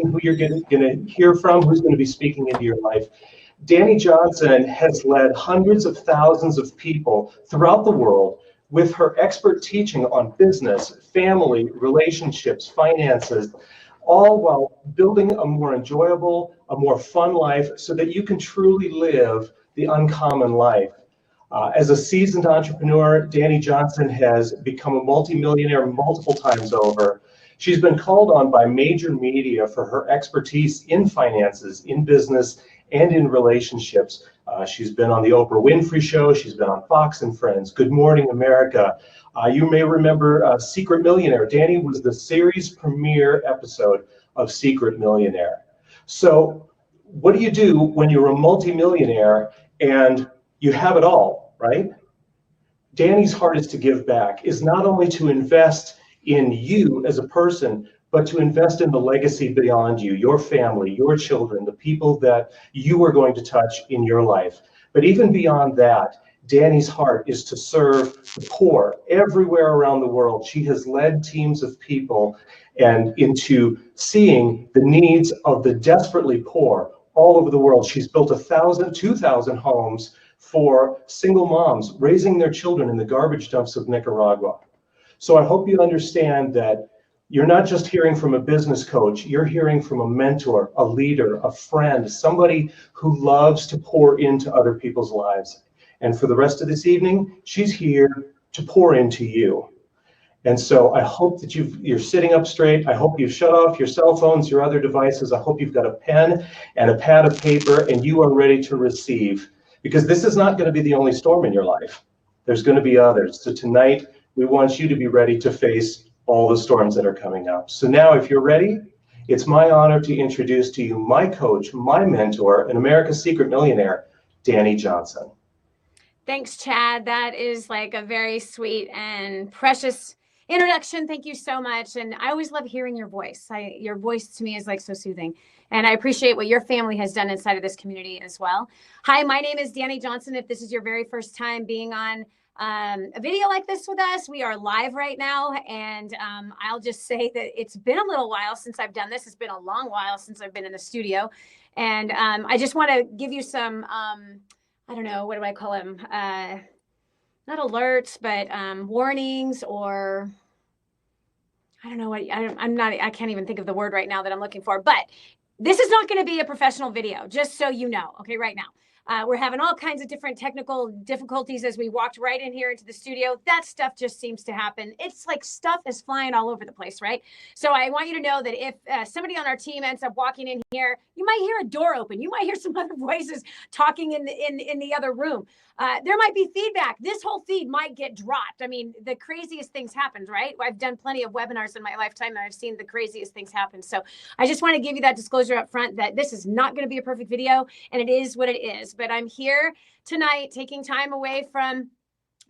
person who you're going to hear from, who's going to be speaking into your life. Dani Johnson has led hundreds of thousands of people throughout the world with her expert teaching on business, family, relationships, finances, all while building a more enjoyable, a more fun life so that you can truly live the uncommon life. As a seasoned entrepreneur, Dani Johnson has become a multi-millionaire multiple times over. She's been called on by major media for her expertise in finances, in business, and in relationships. She's been on the Oprah Winfrey Show. She's been on Fox and Friends, Good Morning America. You may remember Secret Millionaire. Dani was the series premiere episode of Secret Millionaire. So what do you do when you're a multimillionaire and you have it all, right? Dani's heart is to give back, is not only to invest in you as a person, but to invest in the legacy beyond you, your family, your children, the people that you are going to touch in your life. But even beyond that, Dani's heart is to serve the poor everywhere around the world. She has led teams of people and into seeing the needs of the desperately poor all over the world. She's built 1,000, 2,000 homes for single moms raising their children in the garbage dumps of Nicaragua. So I hope you understand that you're not just hearing from a business coach, you're hearing from a mentor, a leader, a friend, somebody who loves to pour into other people's lives. And for the rest of this evening, she's here to pour into you. And so I hope that you're sitting up straight. I hope you've shut off your cell phones, your other devices. I hope you've got a pen and a pad of paper and you are ready to receive, because this is not going to be the only storm in your life. There's going to be others. So tonight, we want you to be ready to face all the storms that are coming up. So now, if you're ready, it's my honor to introduce to you my coach, my mentor, and America's Secret Millionaire, Dani Johnson. Thanks, Chad. That is like a very sweet and precious introduction. Thank you so much. And I always love hearing your voice. Your voice to me is like so soothing. And I appreciate what your family has done inside of this community as well. Hi, my name is Dani Johnson. If this is your very first time being on a video like this with us, we are live right now. And I'll just say that it's been a little while since I've done this. It's been a long while since I've been in the studio. And I just want to give you some, I don't know, what do I call them? Not alerts, but warnings, or I don't know what, I can't even think of the word right now that I'm looking for, but this is not going to be a professional video, just so you know, okay, right now. We're having all kinds of different technical difficulties as we walked right in here into the studio. That stuff just seems to happen. It's like stuff is flying all over the place, right? So I want you to know that if somebody on our team ends up walking in here, you might hear a door open. You might hear some other voices talking in the other room. There might be feedback. This whole feed might get dropped. I mean, the craziest things happen, right? I've done plenty of webinars in my lifetime, and I've seen the craziest things happen. So I just want to give you that disclosure up front that this is not going to be a perfect video, and it is what it is. But I'm here tonight taking time away from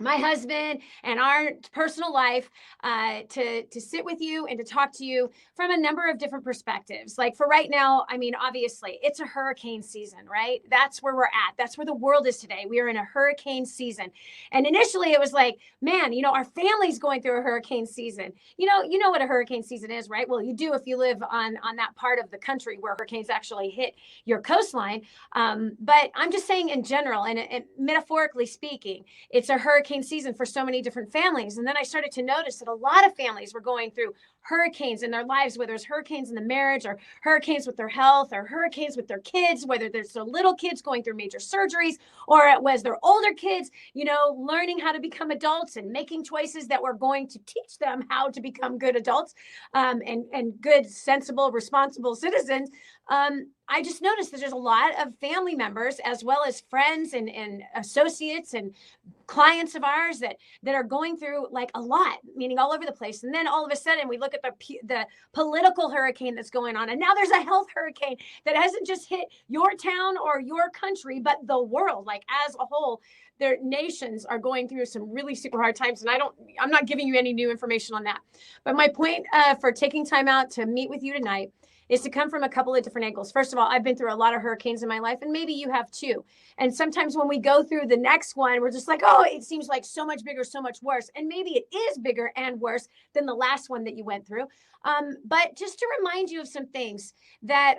my husband and our personal life to sit with you and to talk to you from a number of different perspectives. Like for right now, I mean, obviously it's a hurricane season, right? That's where we're at. That's where the world is today. We are in a hurricane season. And initially it was like, man, you know, our family's going through a hurricane season. You know what a hurricane season is, right? Well, you do if you live on that part of the country where hurricanes actually hit your coastline. But I'm just saying in general, and metaphorically speaking, it's a hurricane season for so many different families. And then I started to notice that a lot of families were going through hurricanes in their lives, whether it's hurricanes in the marriage or hurricanes with their health or hurricanes with their kids, whether there's the little kids going through major surgeries or it was their older kids, you know, learning how to become adults and making choices that were going to teach them how to become good adults and good, sensible, responsible citizens. I just noticed that there's a lot of family members as well as friends and associates and clients of ours that are going through like a lot, meaning all over the place. And then all of a sudden we look at the political hurricane that's going on. And now there's a health hurricane that hasn't just hit your town or your country, but the world, like as a whole. Their nations are going through some really super hard times. And I'm not giving you any new information on that. But my point for taking time out to meet with you tonight is to come from a couple of different angles. First of all, I've been through a lot of hurricanes in my life, and maybe you have too. And sometimes when we go through the next one, we're just like, oh, it seems like so much bigger, so much worse. And maybe it is bigger and worse than the last one that you went through. But just to remind you of some things that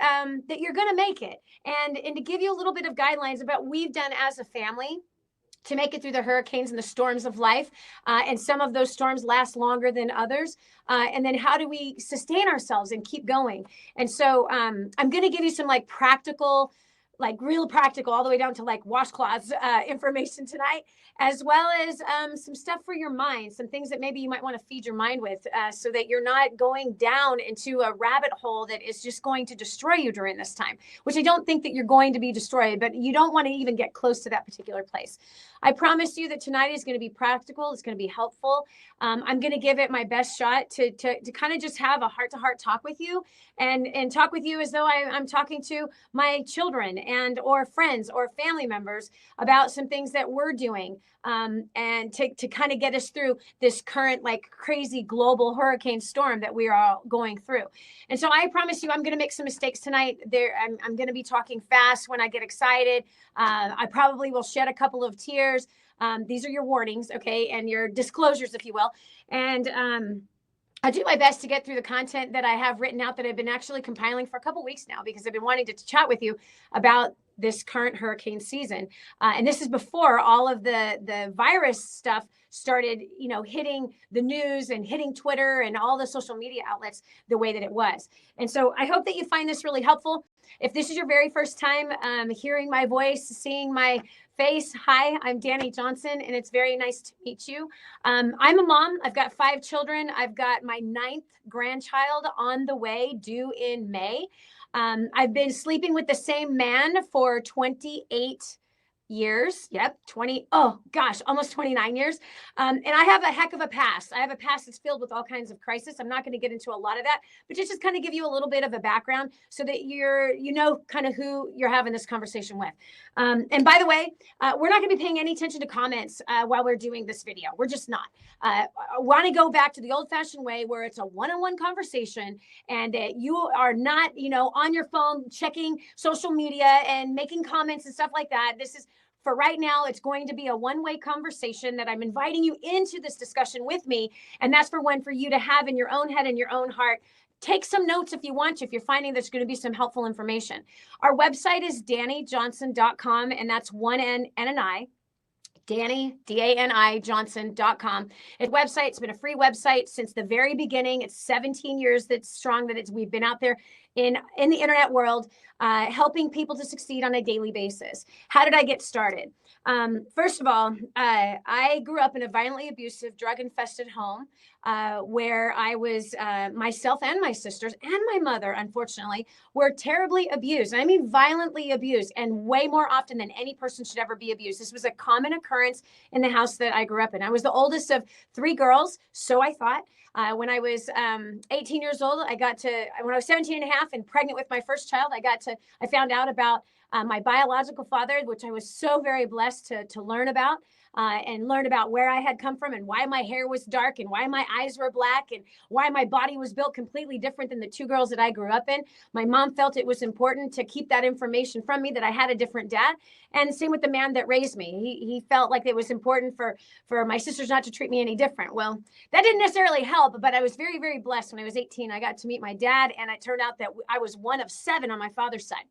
that you're going to make it, and to give you a little bit of guidelines about what we've done as a family to make it through the hurricanes and the storms of life. And some of those storms last longer than others. And then how do we sustain ourselves and keep going? And so I'm going to give you some like practical, like real practical, all the way down to like washcloths information tonight, as well as some stuff for your mind, some things that maybe you might want to feed your mind with so that you're not going down into a rabbit hole that is just going to destroy you during this time, which I don't think that you're going to be destroyed, but you don't want to even get close to that particular place. I promise you that tonight is going to be practical. It's going to be helpful. I'm going to give it my best shot to kind of just have a heart-to-heart talk with you and talk with you as though I'm talking to my children and or friends or family members about some things that we're doing and to kind of get us through this current like crazy global hurricane storm that we are all going through. And so I promise you I'm going to make some mistakes tonight. I'm going to be talking fast when I get excited. I probably will shed a couple of tears. These are your warnings, okay, and your disclosures, if you will. And I do my best to get through the content that I have written out that I've been actually compiling for a couple weeks now because I've been wanting to chat with you about this current hurricane season. And this is before all of the virus stuff started, hitting the news and hitting Twitter and all the social media outlets the way that it was. And so I hope that you find this really helpful. If this is your very first time hearing my voice, seeing my face, hi, I'm Dani Johnson, and it's very nice to meet you. I'm a mom. I've got 5 children. I've got my 9th grandchild on the way, due in May. I've been sleeping with the same man for 28 years. Yep. Almost 29 years. And I have a heck of a past. I have a past that's filled with all kinds of crisis. I'm not going to get into a lot of that, but just kind of give you a little bit of a background so that you know kind of who you're having this conversation with. And by the way, we're not going to be paying any attention to comments while we're doing this video. We're just not. I want to go back to the old-fashioned way where it's a one-on-one conversation and you are not, on your phone checking social media and making comments and stuff like that. This is for right now, it's going to be a one-way conversation that I'm inviting you into this discussion with me. And that's for you to have in your own head and your own heart. Take some notes if you want to, if you're finding there's going to be some helpful information. Our website is DaniJohnson.com, and that's one N and an I. Dani, D-A-N-I, Johnson.com. It's a website. It's been a free website since the very beginning. It's 17 years that's strong we've been out there in the internet world, helping people to succeed on a daily basis. How did I get started? First of all, I grew up in a violently abusive, drug-infested home where I was, myself and my sisters and my mother, unfortunately, were terribly abused. I mean, violently abused, and way more often than any person should ever be abused. This was a common occurrence in the house that I grew up in. I was the oldest of 3 girls, so I thought. When I was 18 years old, when I was 17 and a half and pregnant with my first child, I found out about my biological father, which I was so very blessed to learn about. And learn about where I had come from and why my hair was dark and why my eyes were black and why my body was built completely different than the 2 girls that I grew up in. My mom felt it was important to keep that information from me, that I had a different dad. And same with the man that raised me. He felt like it was important for my sisters not to treat me any different. Well, that didn't necessarily help, but I was very, very blessed. When I was 18, I got to meet my dad, and it turned out that I was one of 7 on my father's side.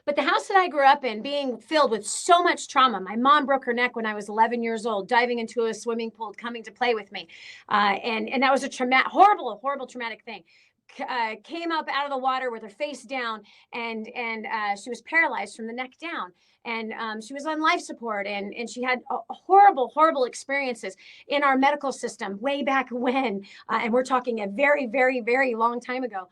But the house that I grew up in, being filled with so much trauma, my mom broke her neck when I was 11 years old, diving into a swimming pool, coming to play with me. And that was a horrible traumatic thing. Came up out of the water with her face down, and she was paralyzed from the neck down. And she was on life support, and she had horrible experiences in our medical system way back when. And we're talking a very, very, very long time ago,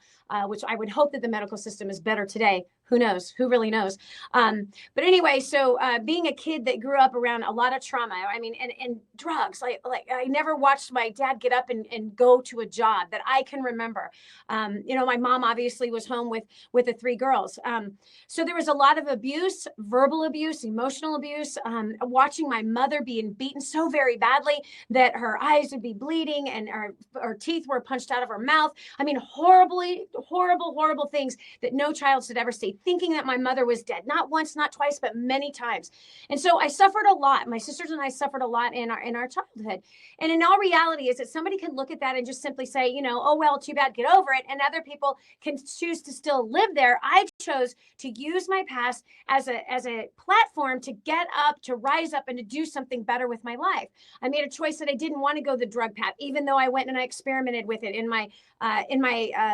which I would hope that the medical system is better today. Who knows? Who really knows? But anyway, so being a kid that grew up around a lot of trauma, I mean, and drugs, like I never watched my dad get up and go to a job that I can remember. My mom obviously was home with the three girls. So there was a lot of abuse, verbal abuse, emotional abuse, watching my mother being beaten so very badly that her eyes would be bleeding and her teeth were punched out of her mouth. I mean, horrible things that no child should ever see, thinking that my mother was dead, not once, not twice, but many times. And so I suffered a lot. My sisters and I suffered a lot in our childhood. And in all reality is that somebody can look at that and just simply say, oh, well, too bad, get over it. And other people can choose to still live there. I chose to use my past as a platform to get up, to rise up, and to do something better with my life. I made a choice that I didn't want to go the drug path, even though I went and I experimented with it in my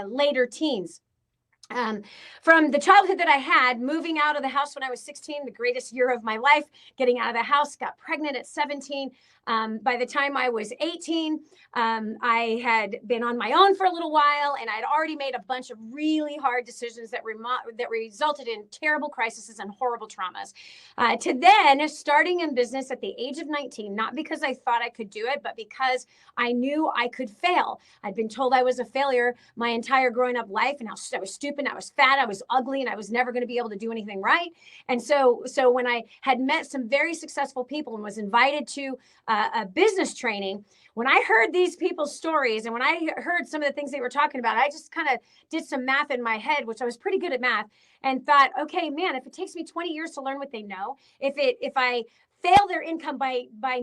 later teens. From the childhood that I had, moving out of the house when I was 16, the greatest year of my life, getting out of the house, got pregnant at 17. By the time I was 18, I had been on my own for a little while, and I'd already made a bunch of really hard decisions that resulted in terrible crises and horrible traumas. To then starting in business at the age of 19, not because I thought I could do it, but because I knew I could fail. I'd been told I was a failure my entire growing up life, and I was stupid, I was fat, I was ugly, and I was never going to be able to do anything right. And so when I had met some very successful people and was invited to a business training, when I heard these people's stories and when I heard some of the things they were talking about, I just kind of did some math in my head, which I was pretty good at math, and thought, okay, man, if it takes me 20 years to learn what they know, if I fail their income by 90%,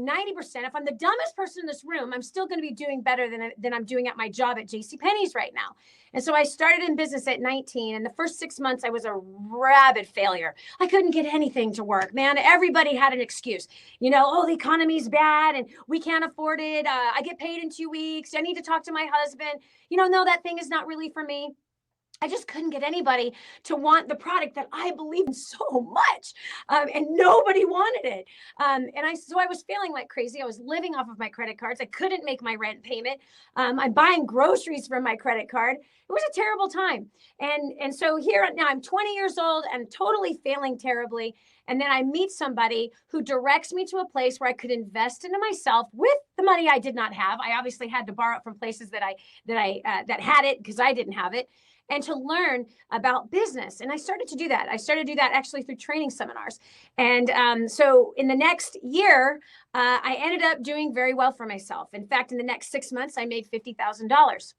if I'm the dumbest person in this room, I'm still going to be doing better than I'm doing at my job at JCPenney's right now. And so I started in business at 19, and the first 6 months I was a rabid failure. I couldn't get anything to work, man. Everybody had an excuse. The economy's bad and we can't afford it. I get paid in 2 weeks. I need to talk to my husband. No, that thing is not really for me. I just couldn't get anybody to want the product that I believe in so much. And nobody wanted it. So I was feeling like crazy. I was living off of my credit cards. I couldn't make my rent payment. I'm buying groceries from my credit card. It was a terrible time. And so here now I'm 20 years old and totally failing terribly. And then I meet somebody who directs me to a place where I could invest into myself with the money I did not have. I obviously had to borrow it from places that had it because I didn't have it. And to learn about business. And I started to do that. I started to do that actually through training seminars. And so in the next year, I ended up doing very well for myself. In fact, in the next 6 months, I made $50,000.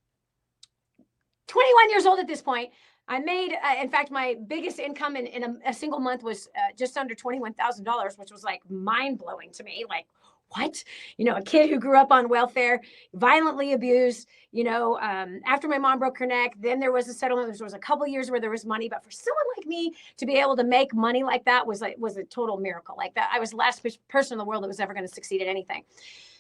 21 years old at this point. I made, in fact, my biggest income in a single month was just under $21,000, which was like mind blowing to me. Like, what? A kid who grew up on welfare, violently abused, after my mom broke her neck, then there was a settlement. There was a couple of years where there was money, but for someone like me to be able to make money like that was a total miracle. Like that, I was the last person in the world that was ever going to succeed at anything.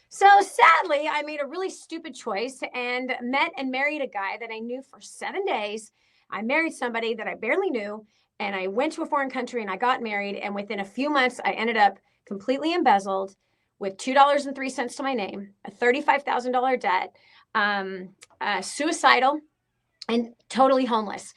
So sadly, I made a really stupid choice and met and married a guy that I knew for 7 days. I married somebody that I barely knew, and I went to a foreign country and I got married. And within a few months, I ended up completely embezzled with $2.03 to my name, a $35,000 debt, suicidal, and totally homeless,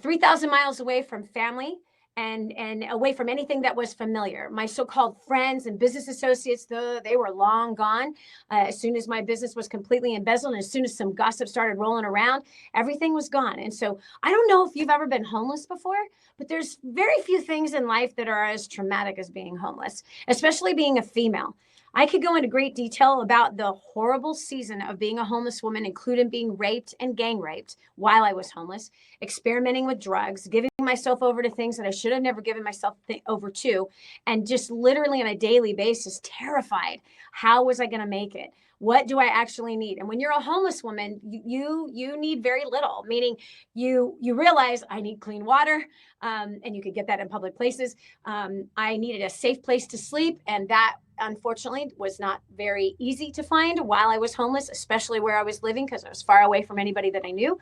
3,000 miles away from family and away from anything that was familiar. My so-called friends and business associates, they were long gone. As soon as my business was completely embezzled, and as soon as some gossip started rolling around, everything was gone. And so I don't know if you've ever been homeless before, but there's very few things in life that are as traumatic as being homeless, especially being a female. I could go into great detail about the horrible season of being a homeless woman, including being raped and gang raped while I was homeless, experimenting with drugs, giving myself over to things that I should have never given myself over to, and just literally on a daily basis, terrified. How was I going to make it? What do I actually need? And when you're a homeless woman, you need very little, meaning you realize I need clean water, and you could get that in public places. I needed a safe place to sleep, and that unfortunately was not very easy to find while I was homeless, especially where I was living because I was far away from anybody that I knew.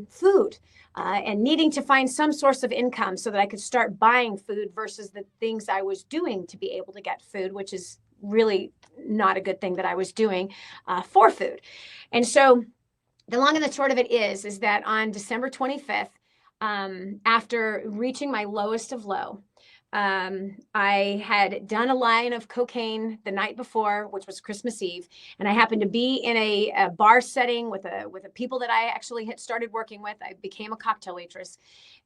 Food, and needing to find some source of income so that I could start buying food versus the things I was doing to be able to get food, which is really not a good thing that I was doing for food. And so the long and the short of it is that on December 25th, after reaching my lowest of low, I had done a line of cocaine the night before, which was Christmas Eve, and I happened to be in a bar setting with a people that I actually had started working with. I became a cocktail waitress,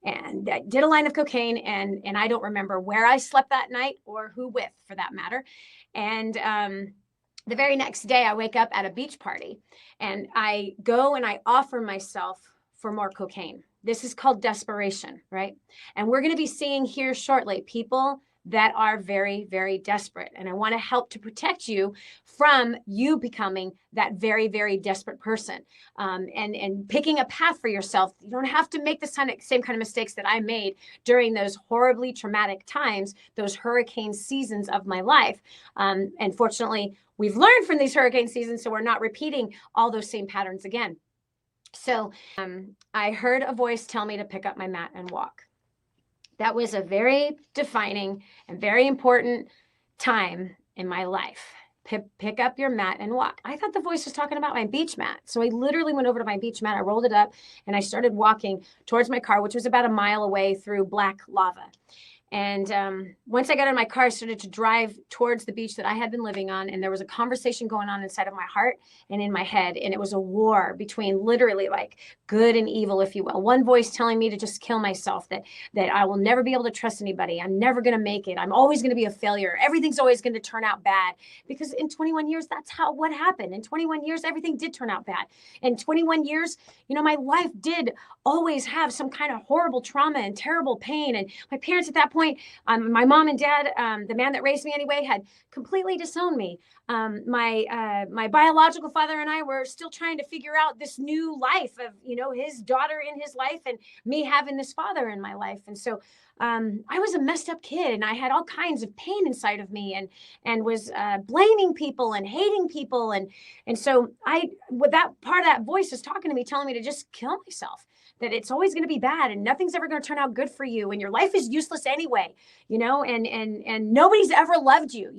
and I did a line of cocaine, and I don't remember where I slept that night or who with, for that matter. And the very next day, I wake up at a beach party, and I go and I offer myself for more cocaine. This is called desperation, right? And we're going to be seeing here shortly people that are very, very desperate. And I want to help to protect you from you becoming that very, very desperate person, and picking a path for yourself. You don't have to make the same kind of mistakes that I made during those horribly traumatic times, those hurricane seasons of my life. And fortunately, we've learned from these hurricane seasons, so we're not repeating all those same patterns again. So I heard a voice tell me to pick up my mat and walk. That was a very defining and very important time in my life. Pick up your mat and walk. I thought the voice was talking about my beach mat. So I literally went over to my beach mat. I rolled it up and I started walking towards my car, which was about a mile away through black lava. And once I got in my car, I started to drive towards the beach that I had been living on. And there was a conversation going on inside of my heart and in my head. And it was a war between literally like good and evil, if you will. One voice telling me to just kill myself, that I will never be able to trust anybody. I'm never going to make it. I'm always going to be a failure. Everything's always going to turn out bad. Because in 21 years, that's what happened. In 21 years, everything did turn out bad. In 21 years, my life did always have some kind of horrible trauma and terrible pain. And my parents at that point, my mom and dad, the man that raised me anyway, had completely disowned me. My biological father and I were still trying to figure out this new life of, his daughter in his life and me having this father in my life. And so I was a messed up kid, and I had all kinds of pain inside of me, and was blaming people and hating people. And so that part of that voice was talking to me, telling me to just kill myself, that it's always going to be bad and nothing's ever going to turn out good for you. And your life is useless anyway, and nobody's ever loved you.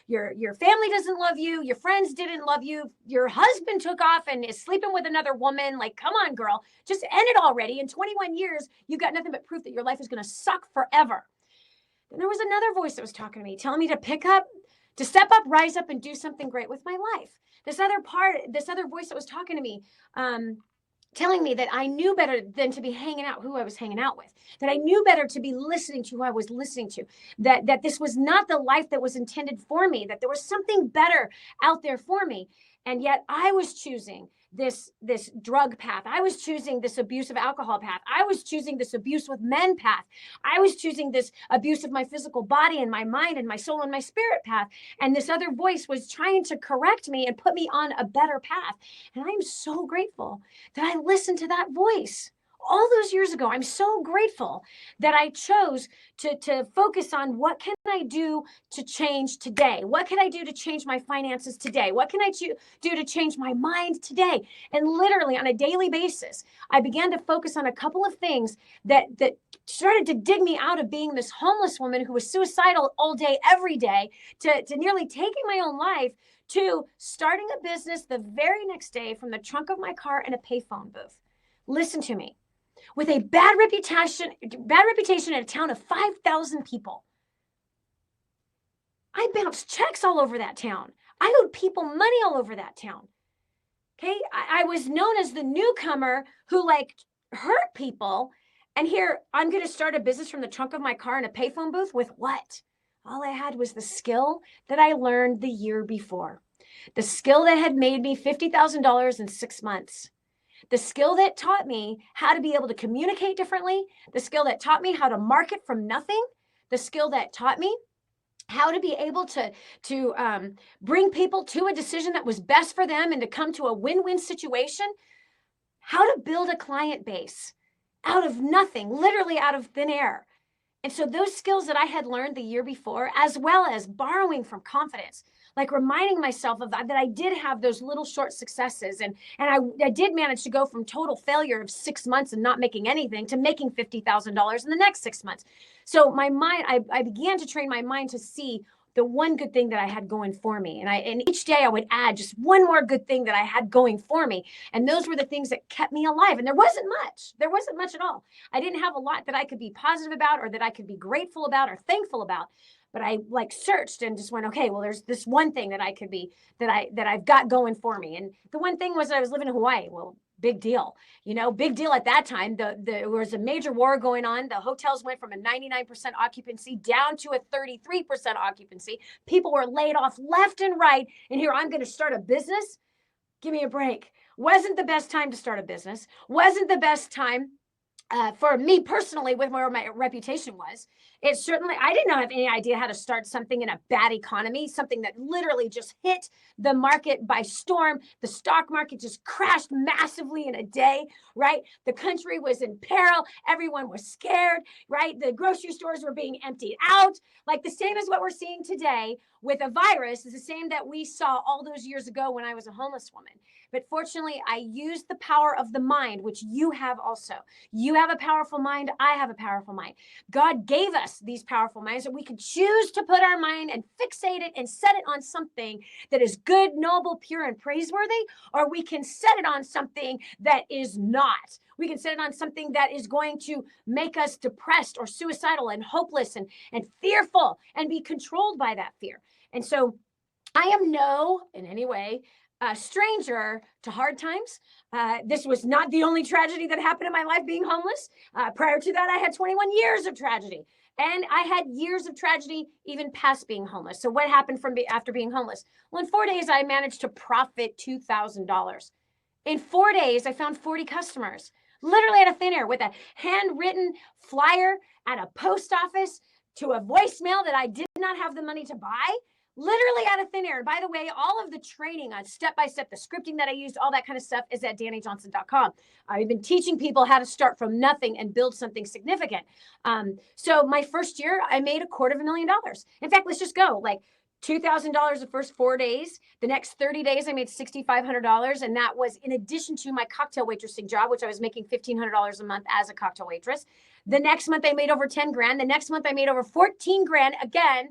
Your family doesn't love you. Your friends didn't love you. Your husband took off and is sleeping with another woman. Like, come on, girl, just end it already. In 21 years, you've got nothing but proof that your life is going to suck forever. Then there was another voice that was talking to me, telling me to step up, rise up, and do something great with my life. This other voice that was talking to me, telling me that I knew better than to be hanging out who I was hanging out with, that I knew better to be listening to who I was listening to, that this was not the life that was intended for me, that there was something better out there for me. And yet I was choosing this drug path. I was choosing this abuse of alcohol path. I was choosing this abuse with men path. I was choosing this abuse of my physical body and my mind and my soul and my spirit path. And this other voice was trying to correct me and put me on a better path. And I'm so grateful that I listened to that voice all those years ago. I'm so grateful that I chose to focus on what can I do to change today? What can I do to change my finances today? What can I do to change my mind today? And literally on a daily basis, I began to focus on a couple of things that started to dig me out of being this homeless woman who was suicidal all day, every day, to nearly taking my own life, to starting a business the very next day from the trunk of my car in a payphone booth. Listen to me. With a bad reputation in a town of 5,000 people. I bounced checks all over that town. I owed people money all over that town. Okay, I was known as the newcomer who hurt people. And here I'm going to start a business from the trunk of my car in a payphone booth with what? All I had was the skill that I learned the year before. The skill that had made me $50,000 in 6 months. The skill that taught me how to be able to communicate differently, the skill that taught me how to market from nothing, the skill that taught me how to be able to bring people to a decision that was best for them and to come to a win-win situation, how to build a client base out of nothing, literally out of thin air. And so those skills that I had learned the year before, as well as borrowing from confidence, like reminding myself of that I did have those little short successes. And I did manage to go from total failure of 6 months and not making anything to making $50,000 in the next 6 months. So my mind, I began to train my mind to see the one good thing that I had going for me. And each day I would add just one more good thing that I had going for me. And those were the things that kept me alive. And there wasn't much at all. I didn't have a lot that I could be positive about or that I could be grateful about or thankful about. But I like searched and just went, okay, well, there's this one thing that I could be, that I've got going for me. And the one thing was I was living in Hawaii. Well, big deal, big deal at that time. There was a major war going on. The hotels went from a 99% occupancy down to a 33% occupancy. People were laid off left and right. And here I'm going to start a business. Give me a break. Wasn't the best time to start a business. Wasn't the best time for me personally, with where my reputation was. It certainly, I did not have any idea how to start something in a bad economy, something that literally just hit the market by storm. The stock market just crashed massively in a day, right? The country was in peril. Everyone was scared, right? The grocery stores were being emptied out. Like the same as what we're seeing today with a virus is the same that we saw all those years ago when I was a homeless woman. But fortunately, I used the power of the mind, which you have also. You have a powerful mind. I have a powerful mind. God gave us these powerful minds that we could choose to put our mind and fixate it and set it on something that is good, noble, pure, and praiseworthy, or we can set it on something that is not. We can set it on something that is going to make us depressed or suicidal and hopeless and fearful and be controlled by that fear. And so I am in any way, a stranger to hard times. This was not the only tragedy that happened in my life, being homeless. Prior to that, I had 21 years of tragedy. And I had years of tragedy even past being homeless. So what happened after being homeless? Well, in 4 days, I managed to profit $2,000. In 4 days, I found 40 customers, literally out of thin air, with a handwritten flyer at a post office to a voicemail that I did not have the money to buy. Literally out of thin air. And by the way, all of the training on step-by-step, the scripting that I used, all that kind of stuff is at DaniJohnson.com. I've been teaching people how to start from nothing and build something significant. So my first year, I made $250,000. In fact, let's just go like $2,000 the first 4 days. The next 30 days, I made $6,500. And that was in addition to my cocktail waitressing job, which I was making $1,500 a month as a cocktail waitress. The next month, I made over 10 grand. The next month, I made over 14 grand again.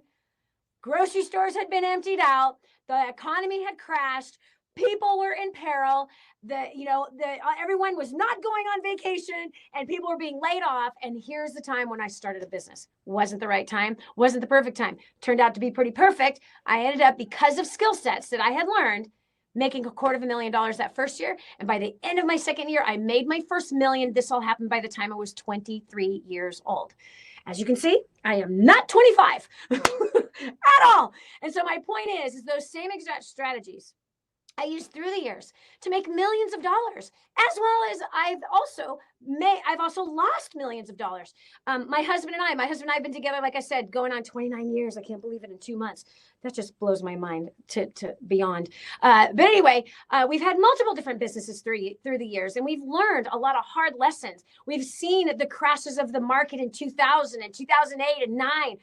Grocery stores had been emptied out. The economy had crashed. People were in peril. Everyone was not going on vacation and people were being laid off. And here's the time when I started a business. Wasn't the right time. Wasn't the perfect time. Turned out to be pretty perfect. I ended up, because of skill sets that I had learned, making $250,000 that first year. And by the end of my second year, I made my first million. This all happened by the time I was 23 years old. As you can see, I am not 25 at all. And so my point is those same exact strategies I used through the years to make millions of dollars, as well as I've also lost millions of dollars. My husband and I have been together, like I said, going on 29 years. I can't believe it, in 2 months. That just blows my mind to beyond. But anyway, we've had multiple different businesses through the years, and we've learned a lot of hard lessons. We've seen the crashes of the market in 2000 and 2008 and 9.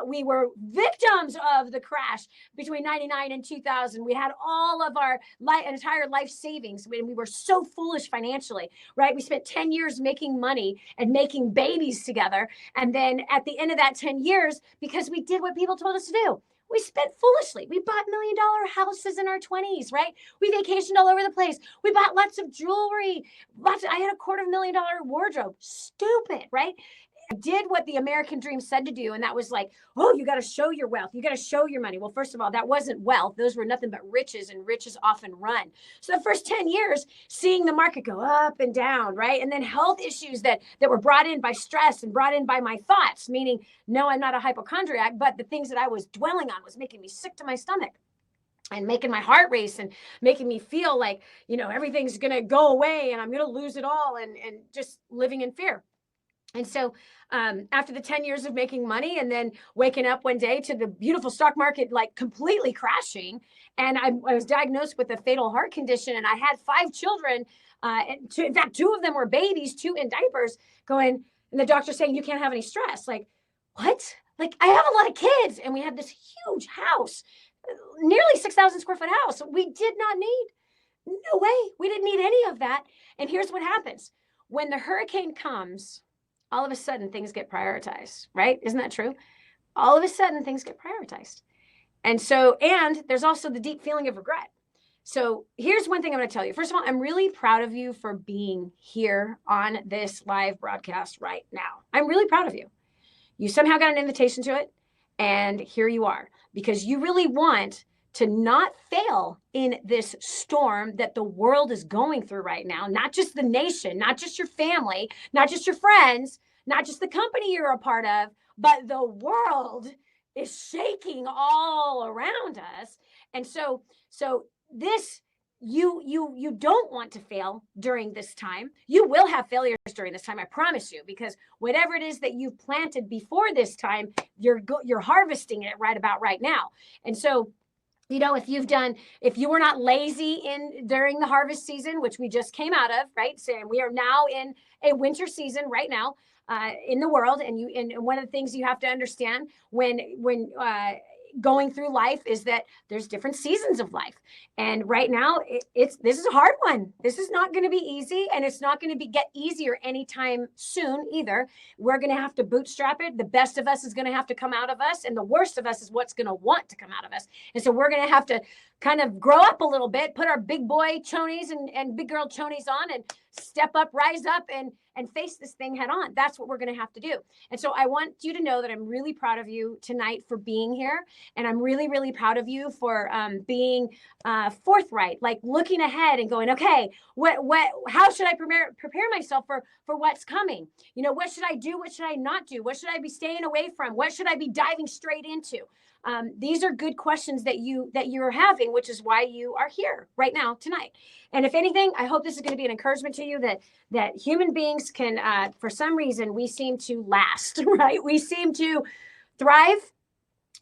We were victims of the crash between 99 and 2000. We had all of our entire life savings when we were so foolish financially, right? We spent 10 years making money and making babies together. And then at the end of that 10 years, because we did what people told us to do, we spent foolishly. We bought $1 million houses in our 20s, right? We vacationed all over the place. We bought lots of jewelry. I had a $250,000 wardrobe. Stupid, right? I did what the American dream said to do. And that was like, oh, you got to show your wealth. You got to show your money. Well, first of all, that wasn't wealth. Those were nothing but riches, and riches often run. So the first 10 years, seeing the market go up and down, right? And then health issues that were brought in by stress and brought in by my thoughts, meaning, no, I'm not a hypochondriac, but the things that I was dwelling on was making me sick to my stomach and making my heart race and making me feel like, everything's going to go away and I'm going to lose it all, and just living in fear. And so after the 10 years of making money and then waking up one day to the beautiful stock market, like completely crashing, and I was diagnosed with a fatal heart condition, and I had 5 children. In fact, 2 of them were babies, 2 in diapers, and the doctor saying, you can't have any stress. Like, what? Like, I have a lot of kids, and we had this huge house, nearly 6,000 square foot house. We did not need, no way. We didn't need any of that. And here's what happens. When the hurricane comes, all of a sudden things get prioritized, right? Isn't that true? All of a sudden things get prioritized. And there's also the deep feeling of regret. So here's one thing I'm going to tell you. First of all, I'm really proud of you for being here on this live broadcast right now. I'm really proud of you. You somehow got an invitation to it, and here you are, because you really want to not fail in this storm that the world is going through right now. Not just the nation, not just your family, not just your friends, not just the company you're a part of, but the world is shaking all around us. And so this, you don't want to fail during this time. You will have failures during this time, I promise you, because whatever it is that you've planted before this time, you're harvesting it right about right now. And so, if you were not lazy during the harvest season, which we just came out of, right? So we are now in a winter season right now in the world. And one of the things you have to understand when going through life is that there's different seasons of life. And right now this is a hard one. This is not going to be easy, and it's not going to get easier anytime soon either. We're going to have to bootstrap it. The best of us is going to have to come out of us, and the worst of us is what's going to want to come out of us. And so we're going to have to kind of grow up a little bit, put our big boy chonies and big girl chonies on, and step up, rise up, and face this thing head on. That's what we're going to have to do. And so I want you to know that I'm really proud of you tonight for being here. And I'm really, really proud of you for being forthright, like looking ahead and going, okay, how should I prepare myself for what's coming? What should I do? What should I not do? What should I be staying away from? What should I be diving straight into? These are good questions that you're having, which is why you are here right now tonight. And if anything, I hope this is going to be an encouragement to you that human beings can, for some reason, we seem to last, right? We seem to thrive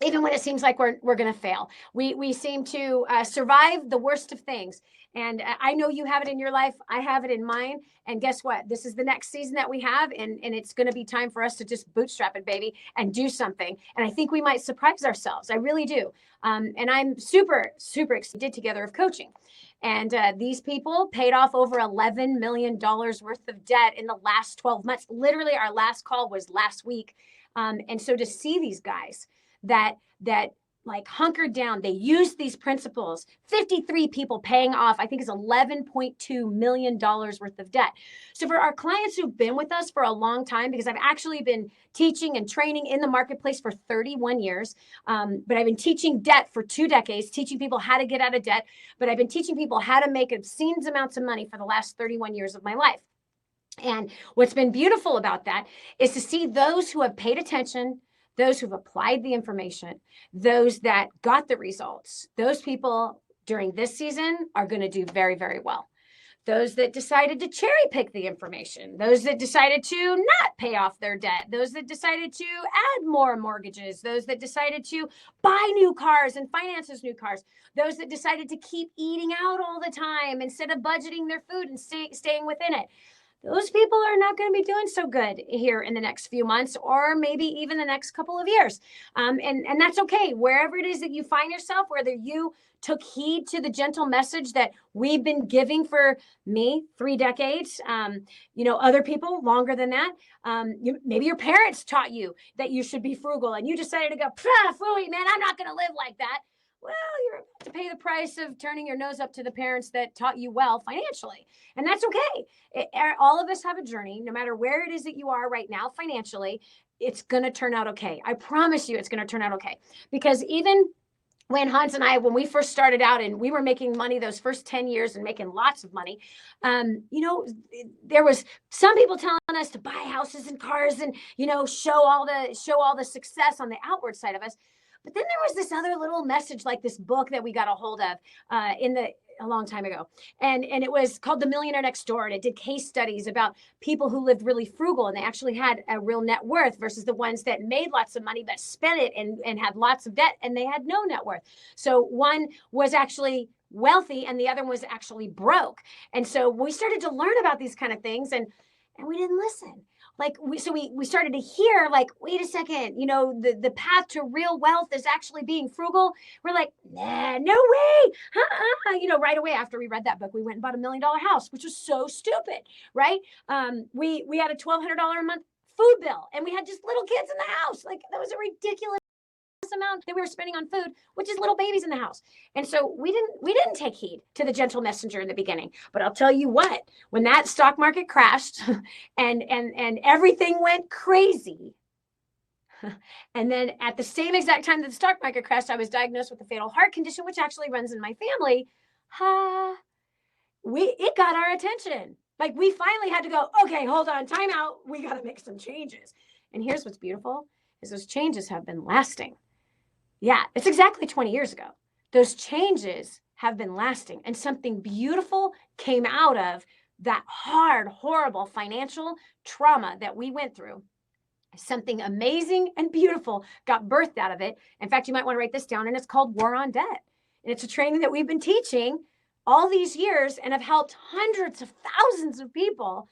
even when it seems like we're going to fail. We seem to survive the worst of things. And I know you have it in your life. I have it in mine. And guess what? This is the next season that we have. And it's going to be time for us to just bootstrap it, baby, and do something. And I think we might surprise ourselves. I really do. And I'm super, super excited together of coaching. And these people paid off over $11 million worth of debt in the last 12 months. Literally, our last call was last week. And so to see these guys that like hunkered down, they used these principles, 53 people paying off, I think it's $11.2 million worth of debt. So for our clients who've been with us for a long time, because I've actually been teaching and training in the marketplace for 31 years, but I've been teaching debt for 2 decades, teaching people how to get out of debt, but I've been teaching people how to make obscene amounts of money for the last 31 years of my life. And what's been beautiful about that is to see those who have paid attention, those who've applied the information, those that got the results, those people during this season are going to do very, very well. Those that decided to cherry pick the information, those that decided to not pay off their debt, those that decided to add more mortgages, those that decided to buy new cars and finance those new cars, those that decided to keep eating out all the time instead of budgeting their food and staying within it. Those people are not going to be doing so good here in the next few months, or maybe even the next couple of years. And that's okay. Wherever it is that you find yourself, whether you took heed to the gentle message that we've been giving for me 3 decades, other people longer than that. Maybe your parents taught you that you should be frugal and you decided to go, phooey, man, I'm not going to live like that. Well, you're about to pay the price of turning your nose up to the parents that taught you well financially. And that's okay. All of us have a journey, no matter where it is that you are right now financially, it's going to turn out okay. I promise you it's going to turn out okay. Because even when Hans and I, when we first started out and we were making money those first 10 years and making lots of money, there was some people telling us to buy houses and cars and, show all the success on the outward side of us. But then there was this other little message, like this book that we got a hold of a long time ago. And it was called The Millionaire Next Door. And it did case studies about people who lived really frugal and they actually had a real net worth versus the ones that made lots of money but spent it and had lots of debt and they had no net worth. So one was actually wealthy and the other was actually broke. And so we started to learn about these kind of things and we didn't listen. We started to hear, wait a second, the path to real wealth is actually being frugal. We're like, nah, no way. Right away after we read that book, we went and bought $1 million house, which was so stupid, right? We had a $1,200 a month food bill and we had just little kids in the house. That was a ridiculous amount that we were spending on food, which is little babies in the house. And so we didn't take heed to the gentle messenger in the beginning. But I'll tell you what, when that stock market crashed and everything went crazy, and then at the same exact time that the stock market crashed, I was diagnosed with a fatal heart condition, which actually runs in my family. It got our attention. Like, we finally had to go, okay, hold on, time out. We got to make some changes. And here's what's beautiful is those changes have been lasting. Yeah, it's exactly 20 years ago. Those changes have been lasting, and something beautiful came out of that hard, horrible financial trauma that we went through. Something amazing and beautiful got birthed out of it. In fact, you might want to write this down, and it's called War on Debt. And it's a training that we've been teaching all these years and have helped hundreds of thousands of people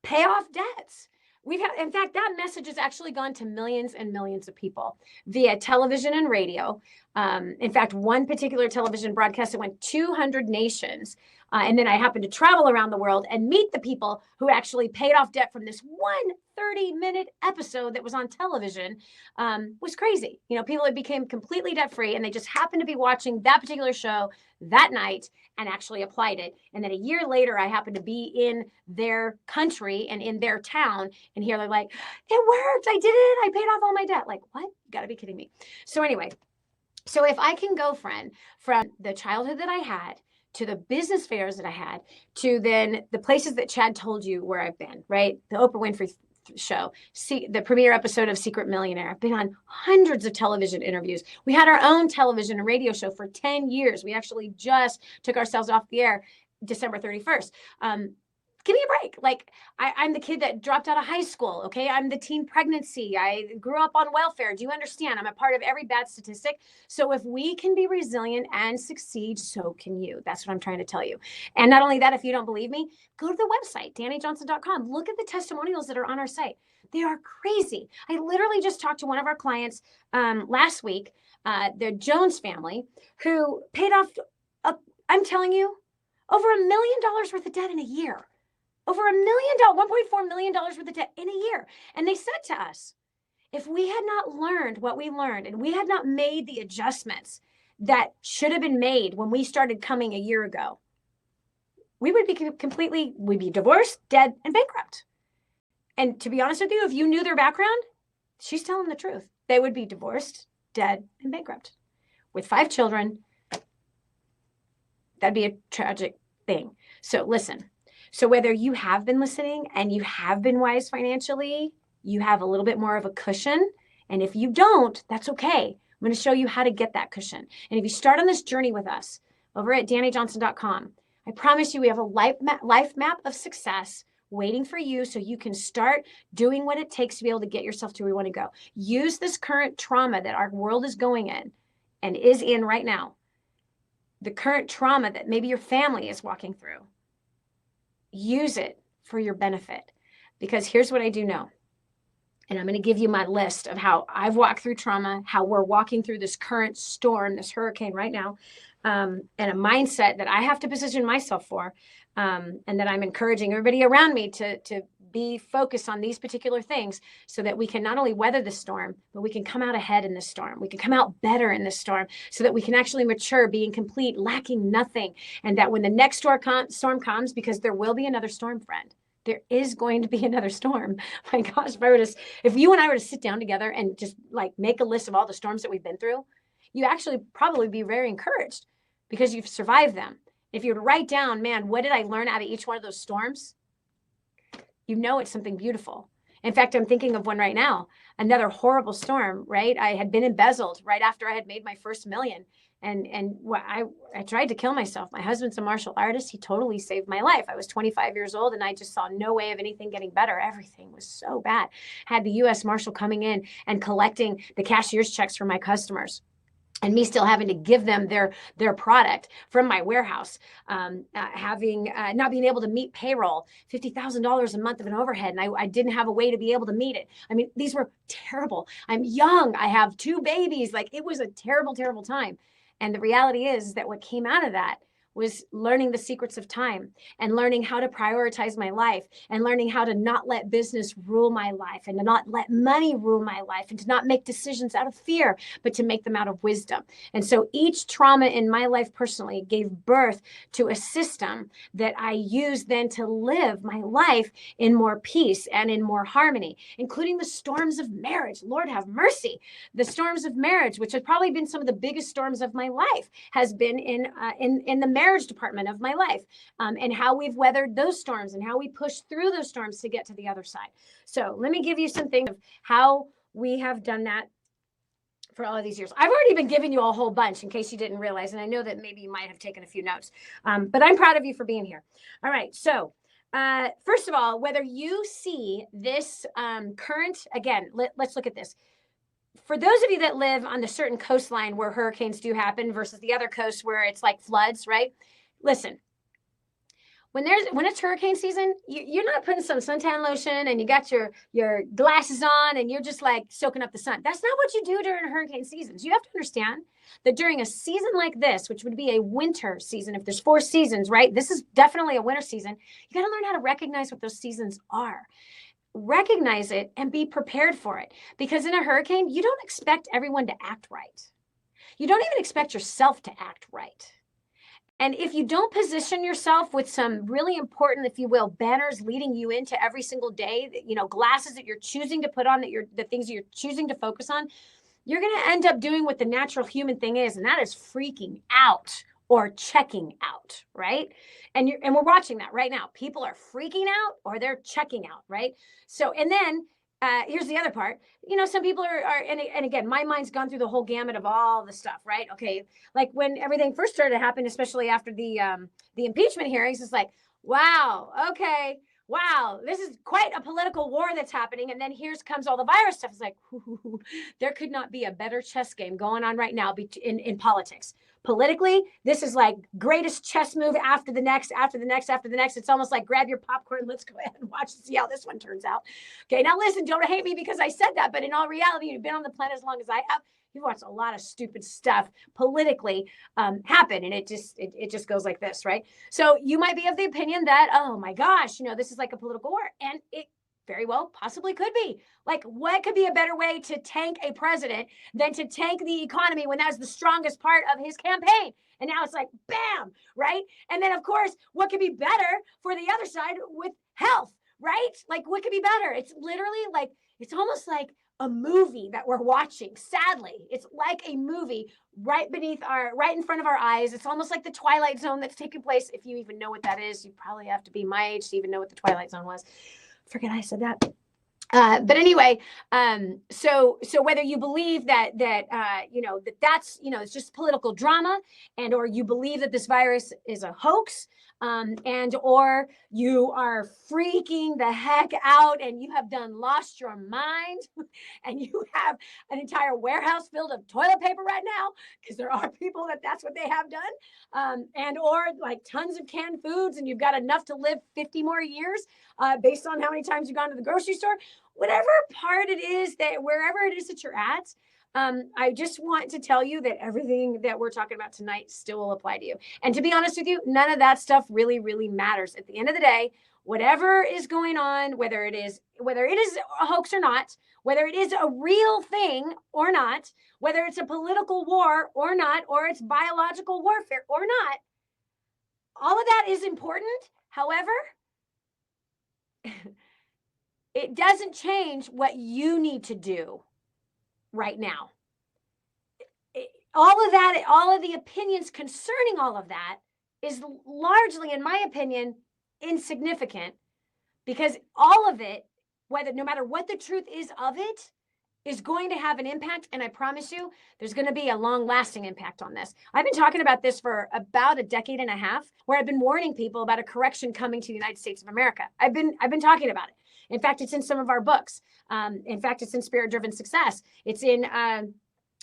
pay off debts. In fact, that message has actually gone to millions and millions of people via television and radio. In fact, one particular television broadcast that went 200 nations. And then I happened to travel around the world and meet the people who actually paid off debt from this one 30-minute episode that was on television. Was crazy. You know, people that became completely debt-free, and they just happened to be watching that particular show that night and actually applied it. And then a year later, I happened to be in their country and in their town, and here they're like, it worked. I did it. I paid off all my debt. Like, what? You got to be kidding me. So anyway, so if I can go, friend, from the childhood that I had to the business fairs that I had, to then the places that Chad told you where I've been, right? The Oprah Winfrey Show, the premiere episode of Secret Millionaire. I've been on hundreds of television interviews. We had our own television and radio show for 10 years. We actually just took ourselves off the air December 31st. Give me a break. Like, I'm the kid that dropped out of high school. Okay. I'm the teen pregnancy. I grew up on welfare. Do you understand? I'm a part of every bad statistic. So if we can be resilient and succeed, so can you. That's what I'm trying to tell you. And not only that, if you don't believe me, go to the website, DaniJohnson.com. Look at the testimonials that are on our site. They are crazy. I literally just talked to one of our clients last week, the Jones family, who paid off, I'm telling you, over $1 million worth of debt in a year. Over $1 million, $1.4 million worth of debt in a year. And they said to us, if we had not learned what we learned, and we had not made the adjustments that should have been made when we started coming a year ago, we would be we'd be divorced, dead, and bankrupt. And to be honest with you, if you knew their background, she's telling the truth. They would be divorced, dead, and bankrupt with 5 children. That'd be a tragic thing. So listen. So whether you have been listening and you have been wise financially, you have a little bit more of a cushion. And if you don't, that's okay. I'm going to show you how to get that cushion. And if you start on this journey with us over at DaniJohnson.com, I promise you we have a life map of success waiting for you, so you can start doing what it takes to be able to get yourself to where you want to go. Use this current trauma that our world is going in and is in right now. The current trauma that maybe your family is walking through. Use it for your benefit, because here's what I do know. And I'm going to give you my list of how I've walked through trauma, how we're walking through this current storm, this hurricane right now, and a mindset that I have to position myself for, and that I'm encouraging everybody around me to be focused on these particular things, so that we can not only weather the storm, but we can come out ahead in this storm. We can come out better in this storm, so that we can actually mature, being complete, lacking nothing. And that when the next storm comes, because there will be another storm, friend, there is going to be another storm. My gosh, if you and I were to sit down together and just like make a list of all the storms that we've been through, you actually probably be very encouraged because you've survived them. If you were to write down, man, what did I learn out of each one of those storms? You know, it's something beautiful. In fact, I'm thinking of one right now, another horrible storm, right? I had been embezzled right after I had made my first million. And I tried to kill myself. My husband's a martial artist. He totally saved my life. I was 25 years old and I just saw no way of anything getting better. Everything was so bad. Had the U.S. Marshal coming in and collecting the cashier's checks for my customers, and me still having to give them their product from my warehouse, having not being able to meet payroll, $50,000 a month of an overhead, and I didn't have a way to be able to meet it. I mean, these were terrible. I'm young. I have 2 babies. Like, it was a terrible, terrible time. And the reality is that what came out of that was learning the secrets of time and learning how to prioritize my life and learning how to not let business rule my life and to not let money rule my life and to not make decisions out of fear, but to make them out of wisdom. And so each trauma in my life personally gave birth to a system that I use then to live my life in more peace and in more harmony, including the storms of marriage. Lord have mercy. The storms of marriage, which have probably been some of the biggest storms of my life, has been in the marriage department of my life, and how we've weathered those storms and how we push through those storms to get to the other side. So let me give you some things of how we have done that for all of these years. I've already been giving you a whole bunch in case you didn't realize, and I know that maybe you might have taken a few notes, but I'm proud of you for being here. All right, so first of all, whether you see this current, again, let's look at this. For those of you that live on the certain coastline where hurricanes do happen versus the other coast where it's like floods, right? Listen, when it's hurricane season, you're not putting some suntan lotion and you got your glasses on and you're just like soaking up the sun. That's not what you do during hurricane seasons. You have to understand that during a season like this, which would be a winter season, if there's 4 seasons, right? This is definitely a winter season. You got to learn how to recognize what those seasons are. Recognize it and be prepared for it. Because in a hurricane, you don't expect everyone to act right. You don't even expect yourself to act right. And if you don't position yourself with some really important, if you will, banners leading you into every single day, glasses that you're choosing to put on, the things that you're choosing to focus on, you're going to end up doing what the natural human thing is, and that is freaking out or checking out, right? And we're watching that right now. People are freaking out or they're checking out, right? So, and then here's the other part. Some people are and again, my mind's gone through the whole gamut of all the stuff, right? Okay, like when everything first started to happen, especially after the impeachment hearings, it's like, wow, okay, wow, this is quite a political war that's happening. And then comes all the virus stuff. It's like, there could not be a better chess game going on right now in politics. Politically, this is like greatest chess move after the next. It's almost like grab your popcorn. Let's go ahead and watch and see how this one turns out. Okay, now listen, don't hate me because I said that, but in all reality, you've been on the planet as long as I have. You've watched a lot of stupid stuff politically happen, and it just goes like this, right? So you might be of the opinion that, oh my gosh, this is like a political war, and it very well possibly could be. Like, what could be a better way to tank a president than to tank the economy when that's the strongest part of his campaign? And now it's like, bam, right? And then, of course, what could be better for the other side with health, right? Like, what could be better? It's literally like, it's almost like a movie that we're watching. Sadly, it's like a movie right in front of our eyes. It's almost like the Twilight Zone that's taking place. If you even know what that is, you probably have to be my age to even know what the Twilight Zone was. Forget I said that. But anyway, so whether you believe that's it's just political drama, and or you believe that this virus is a hoax, and or you are freaking the heck out and you have lost your mind and you have an entire warehouse filled of toilet paper right now, because there are people that's what they have done, and or like tons of canned foods, and you've got enough to live 50 more years based on how many times you've gone to the grocery store. Whatever part it is wherever it is that you're at, I just want to tell you that everything that we're talking about tonight still will apply to you. And to be honest with you, none of that stuff really, really matters. At the end of the day, whatever is going on, whether it is a hoax or not, whether it is a real thing or not, whether it's a political war or not, or it's biological warfare or not, all of that is important. However, it doesn't change what you need to do right now. All of that, all of the opinions concerning all of that is largely, in my opinion, insignificant, because all of it, no matter what the truth is of it, is going to have an impact. And I promise you, there's going to be a long-lasting impact on this. I've been talking about this for about a decade and a half, where I've been warning people about a correction coming to the United States of America. I've been talking about it. In fact, it's in some of our books. In fact, it's in Spirit Driven Success. It's in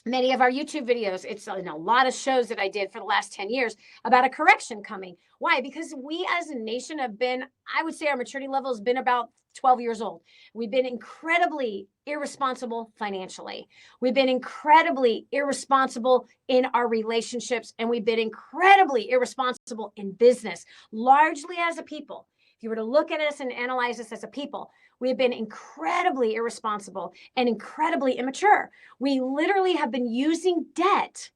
many of our YouTube videos. It's in a lot of shows that I did for the last 10 years about a correction coming. Why? Because we as a nation have been, I would say our maturity level has been about 12 years old. We've been incredibly irresponsible financially. We've been incredibly irresponsible in our relationships, and we've been incredibly irresponsible in business, largely as a people. If you were to look at us and analyze us as a people, we have been incredibly irresponsible and incredibly immature. We literally have been using debt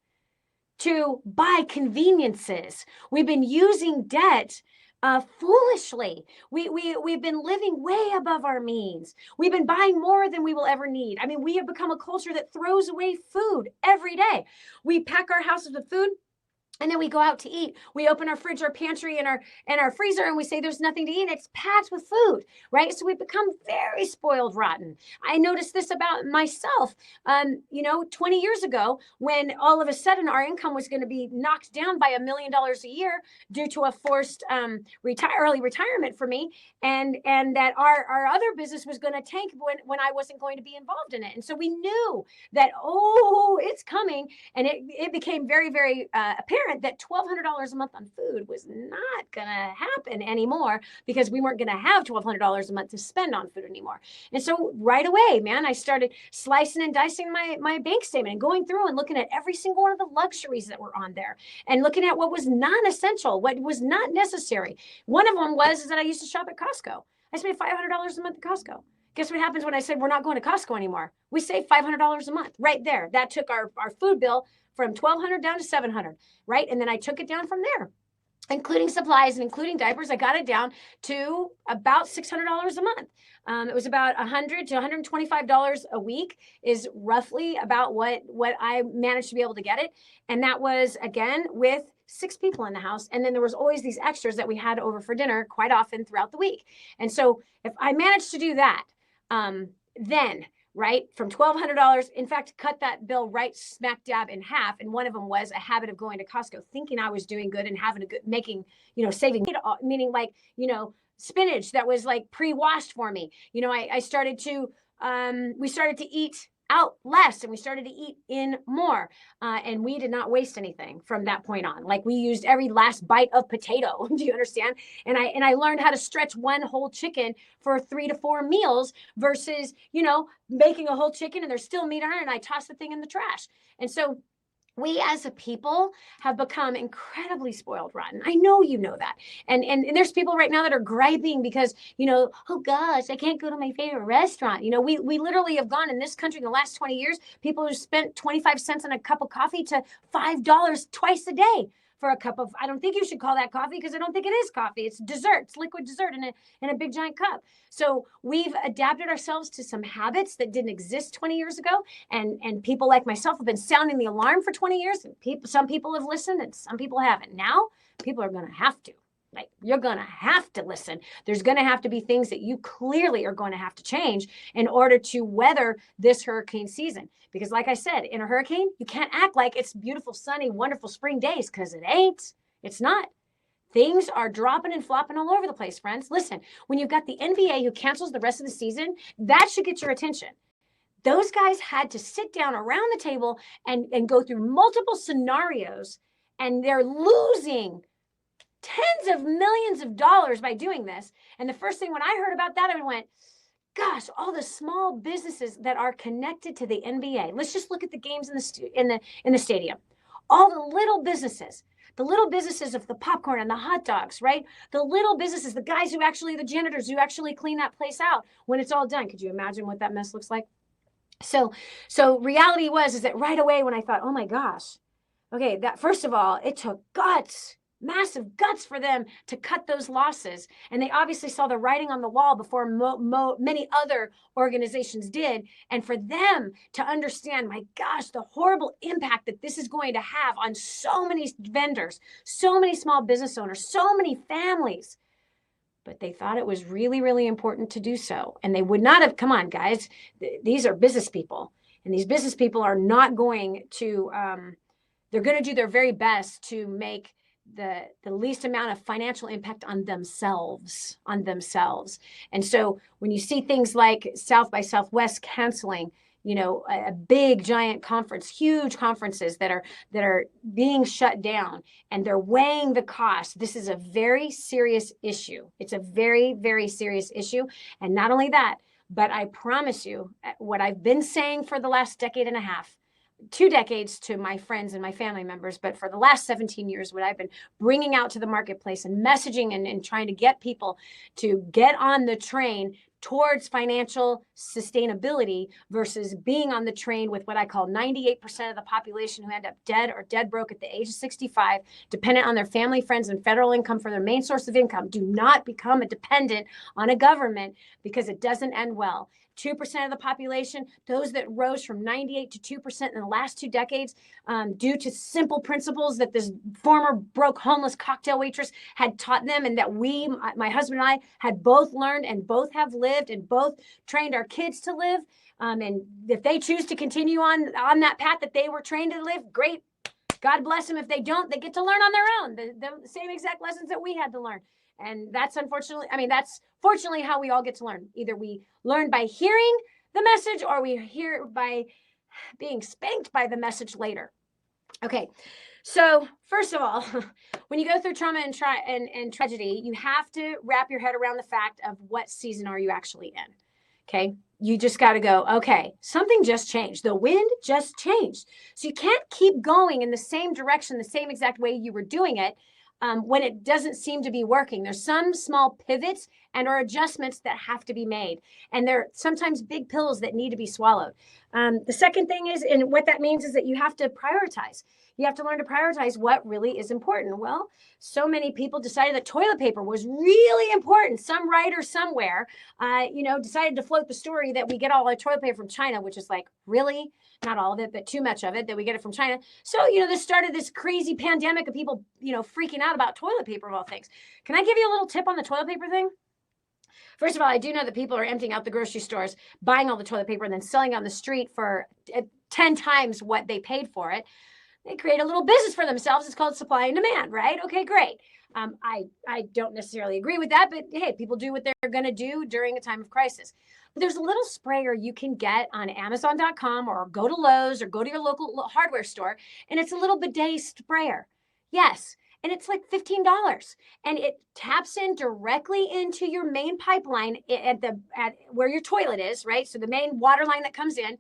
to buy conveniences. We've been using debt foolishly. We've been living way above our means. We've been buying more than we will ever need. I mean, we have become a culture that throws away food every day. We pack our houses with food, and then we go out to eat. We open our fridge, our pantry, and our freezer, and we say there's nothing to eat. It's packed with food, right? So we've become very spoiled rotten. I noticed this about myself. 20 years ago, when all of a sudden our income was going to be knocked down by $1 million a year due to a forced early retirement for me, and that our other business was going to tank when I wasn't going to be involved in it. And so we knew that, it's coming, and it became very, very apparent that $1,200 a month on food was not going to happen anymore, because we weren't going to have $1,200 a month to spend on food anymore. And so right away, man, I started slicing and dicing my bank statement and going through and looking at every single one of the luxuries that were on there and looking at what was non-essential, what was not necessary. One of them was that I used to shop at Costco. I spent $500 a month at Costco. Guess what happens when I said we're not going to Costco anymore? We save $500 a month right there. That took our food bill from $1,200 down to $700, right? And then I took it down from there, including supplies and including diapers. I got it down to about $600 a month. It was about $100 to $125 a week is roughly about what I managed to be able to get it. And that was, again, with 6 people in the house. And then there was always these extras that we had over for dinner quite often throughout the week. And so if I managed to do that, then right, from $1,200, in fact, cut that bill right smack dab in half. And one of them was a habit of going to Costco, thinking I was doing good and having a good, saving, meaning like, spinach that was like pre-washed for me. I started to, we started to eat out less, and we started to eat in more. And we did not waste anything from that point on. Like, we used every last bite of potato. Do you understand? And I learned how to stretch one whole chicken for 3 to 4 meals versus, making a whole chicken and there's still meat on it, and I toss the thing in the trash. And so we as a people have become incredibly spoiled rotten. I know you know that. And there's people right now that are griping because, oh gosh, I can't go to my favorite restaurant. We literally have gone in this country in the last 20 years, people who spent 25 cents on a cup of coffee to $5 twice a day for a cup of, I don't think you should call that coffee, because I don't think it is coffee. It's dessert. It's liquid dessert in a big giant cup. So we've adapted ourselves to some habits that didn't exist 20 years ago. And people like myself have been sounding the alarm for 20 years. And some people have listened and some people haven't. Now people are going to have to. Like, you're going to have to listen. There's going to have to be things that you clearly are going to have to change in order to weather this hurricane season. Because like I said, in a hurricane, you can't act like it's beautiful, sunny, wonderful spring days, because it ain't. It's not. Things are dropping and flopping all over the place, friends. Listen, when you've got the NBA who cancels the rest of the season, that should get your attention. Those guys had to sit down around the table and go through multiple scenarios, and they're losing tens of millions of dollars by doing this. And the first thing when I heard about that, I went, gosh, all the small businesses that are connected to the NBA. Let's just look at the games in the stadium. All the little businesses of the popcorn and the hot dogs, right? The little businesses, the guys the janitors who actually clean that place out when it's all done. Could you imagine what that mess looks like? So reality is that right away when I thought, oh my gosh, okay, that first of all, it took guts. Massive guts for them to cut those losses. And they obviously saw the writing on the wall before many other organizations did. And for them to understand, my gosh, the horrible impact that this is going to have on so many vendors, so many small business owners, so many families. But they thought it was really, really important to do so. And they would not have, come on, guys, these are business people. And these business people are not going to, they're going to do their very best to make the least amount of financial impact on themselves. And so when you see things like South by Southwest canceling, a big giant conference, huge conferences that are being shut down, and they're weighing the cost. This is a very serious issue. It's a very, very serious issue. And not only that, but I promise you, what I've been saying for the last decade and a half, 2 decades to my friends and my family members, but for the last 17 years, what I've been bringing out to the marketplace and messaging and trying to get people to get on the train towards financial sustainability versus being on the train with what I call 98% of the population who end up dead or dead broke at the age of 65, dependent on their family, friends, and federal income for their main source of income. Do not become a dependent on a government, because it doesn't end well. 2% of the population, those that rose from 98 to 2% in the last 2 decades, due to simple principles that this former broke homeless cocktail waitress had taught them, and that we, my husband and I, had both learned and both have lived and both trained our kids to live. And if they choose to continue on that path that they were trained to live, great. God bless them. If they don't, they get to learn on their own, the same exact lessons that we had to learn. And that's that's fortunately how we all get to learn. Either we learn by hearing the message, or we hear by being spanked by the message later. Okay, so first of all, when you go through trauma and tragedy, you have to wrap your head around the fact of what season are you actually in. Okay, you just got to go, okay, something just changed. The wind just changed. So you can't keep going in the same direction, the same exact way you were doing it. When it doesn't seem to be working. There's some small pivots or adjustments that have to be made. And there are sometimes big pills that need to be swallowed. The second thing is, and what that means is that you have to prioritize. You have to learn to prioritize what really is important. Well, so many people decided that toilet paper was really important. Some writer somewhere, decided to float the story that we get all our toilet paper from China, which is like, really? Not all of it, but too much of it, that we get it from China. So, this started this crazy pandemic of people, freaking out about toilet paper of all things. Can I give you a little tip on the toilet paper thing? First of all, I do know that people are emptying out the grocery stores, buying all the toilet paper, and then selling on the street for 10 times what they paid for it. They create a little business for themselves. It's called supply and demand, right? Okay, great. I don't necessarily agree with that, but hey, people do what they're going to do during a time of crisis. But there's a little sprayer you can get on Amazon.com, or go to Lowe's, or go to your local hardware store, and it's a little bidet sprayer. Yes. And it's like $15, and it taps in directly into your main pipeline at where your toilet is, right? So the main water line that comes in.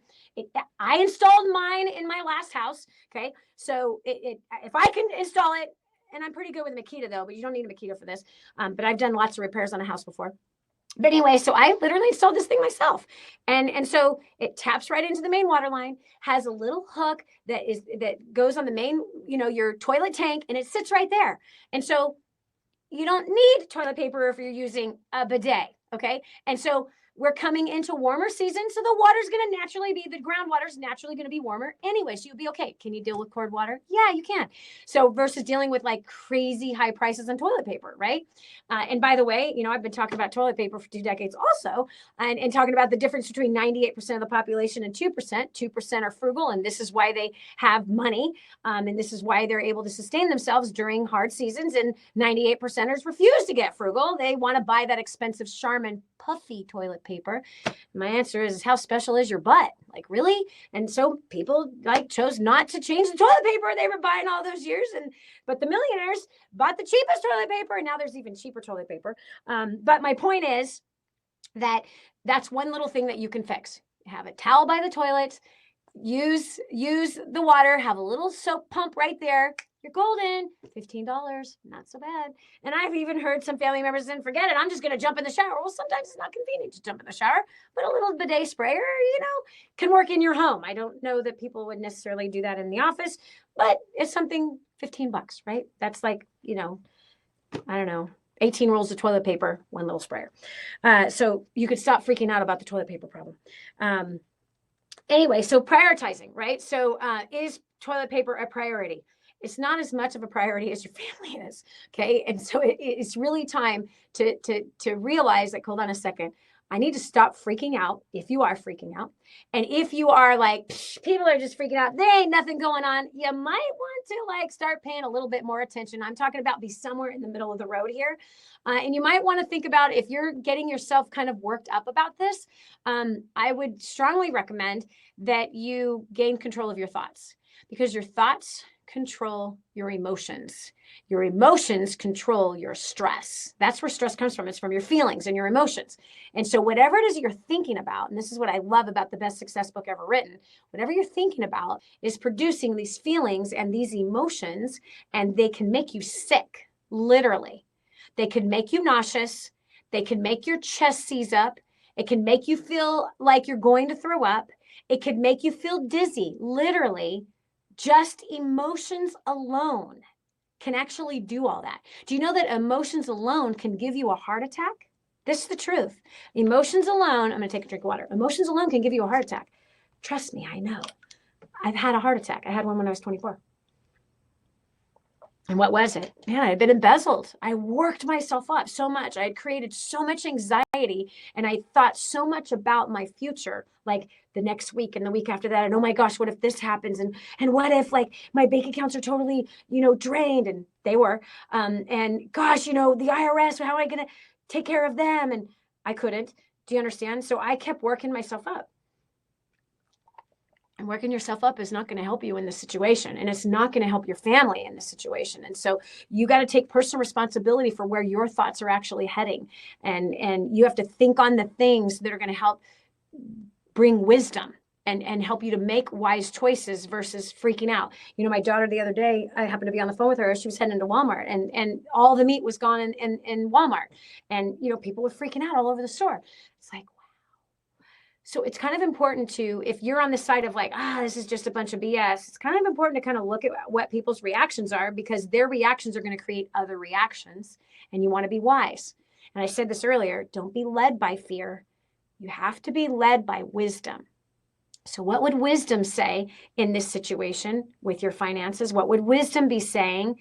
I installed mine in my last house. Okay, so if I can install it, and I'm pretty good with Makita though, but you don't need a Makita for this. But I've done lots of repairs on a house before. But anyway, so I literally installed this thing myself. And so it taps right into the main water line, has a little hook that goes on the main, your toilet tank, and it sits right there. And so you don't need toilet paper if you're using a bidet. Okay. And so we're coming into warmer season, so the water's going to naturally be, the groundwater's naturally going to be warmer anyway, so you'll be okay. Can you deal with cold water? Yeah, you can. So versus dealing with like crazy high prices on toilet paper, right? And by the way, I've been talking about toilet paper for 2 decades also, and talking about the difference between 98% of the population and 2%. 2% are frugal, and this is why they have money, and this is why they're able to sustain themselves during hard seasons, and 98%ers refuse to get frugal. They want to buy that expensive Charmin puffy toilet paper. My answer is, how special is your butt? Like, really? And so people chose not to change the toilet paper they were buying all those years. But the millionaires bought the cheapest toilet paper, and now there's even cheaper toilet paper. But my point is that that's one little thing that you can fix. Have a towel by the toilet, use the water, have a little soap pump right there. You're golden. $15, not so bad. And I've even heard some family members saying, forget it, I'm just going to jump in the shower. Well, sometimes it's not convenient to jump in the shower, but a little bidet sprayer, can work in your home. I don't know that people would necessarily do that in the office, but it's something, $15, right? That's like, I don't know, 18 rolls of toilet paper, one little sprayer. So you could stop freaking out about the toilet paper problem. Anyway, so prioritizing, right? So is toilet paper a priority? It's not as much of a priority as your family is. Okay. And so it's really time to realize, like, hold on a second. I need to stop freaking out if you are freaking out. And if you are like, people are just freaking out, there ain't nothing going on, you might want to like start paying a little bit more attention. I'm talking about be somewhere in the middle of the road here. And you might want to think about if you're getting yourself kind of worked up about this, I would strongly recommend that you gain control of your thoughts, because your thoughts control your emotions. Your emotions control your stress. That's where stress comes from. It's from your feelings and your emotions. And so whatever it is you're thinking about, and this is what I love about the best success book ever written, whatever you're thinking about is producing these feelings and these emotions, and they can make you sick, literally. They can make you nauseous. They can make your chest seize up. It can make you feel like you're going to throw up. It could make you feel dizzy, literally. Just emotions alone can actually do all that. Do you know that emotions alone can give you a heart attack? This is the truth. Emotions alone, I'm going to take a drink of water. Emotions alone can give you a heart attack. Trust me, I know. I've had a heart attack. I had one when I was 24. And what was it? Man, I had been embezzled. I worked myself up so much. I had created so much anxiety, and I thought so much about my future, like the next week and the week after that. And oh my gosh, what if this happens? And what if like my bank accounts are totally, drained? And they were. And gosh, the IRS, how am I going to take care of them? And I couldn't. Do you understand? So I kept working myself up. And working yourself up is not going to help you in this situation, and it's not going to help your family in this situation. And so you got to take personal responsibility for where your thoughts are actually heading. And you have to think on the things that are going to help bring wisdom and help you to make wise choices versus freaking out. My daughter the other day, I happened to be on the phone with her. She was heading to Walmart, and all the meat was gone in Walmart. And, people were freaking out all over the store. It's like, so it's kind of important to, if you're on the side of like, this is just a bunch of BS, it's kind of important to kind of look at what people's reactions are, because their reactions are going to create other reactions, and you want to be wise. And I said this earlier, don't be led by fear. You have to be led by wisdom. So what would wisdom say in this situation with your finances? What would wisdom be saying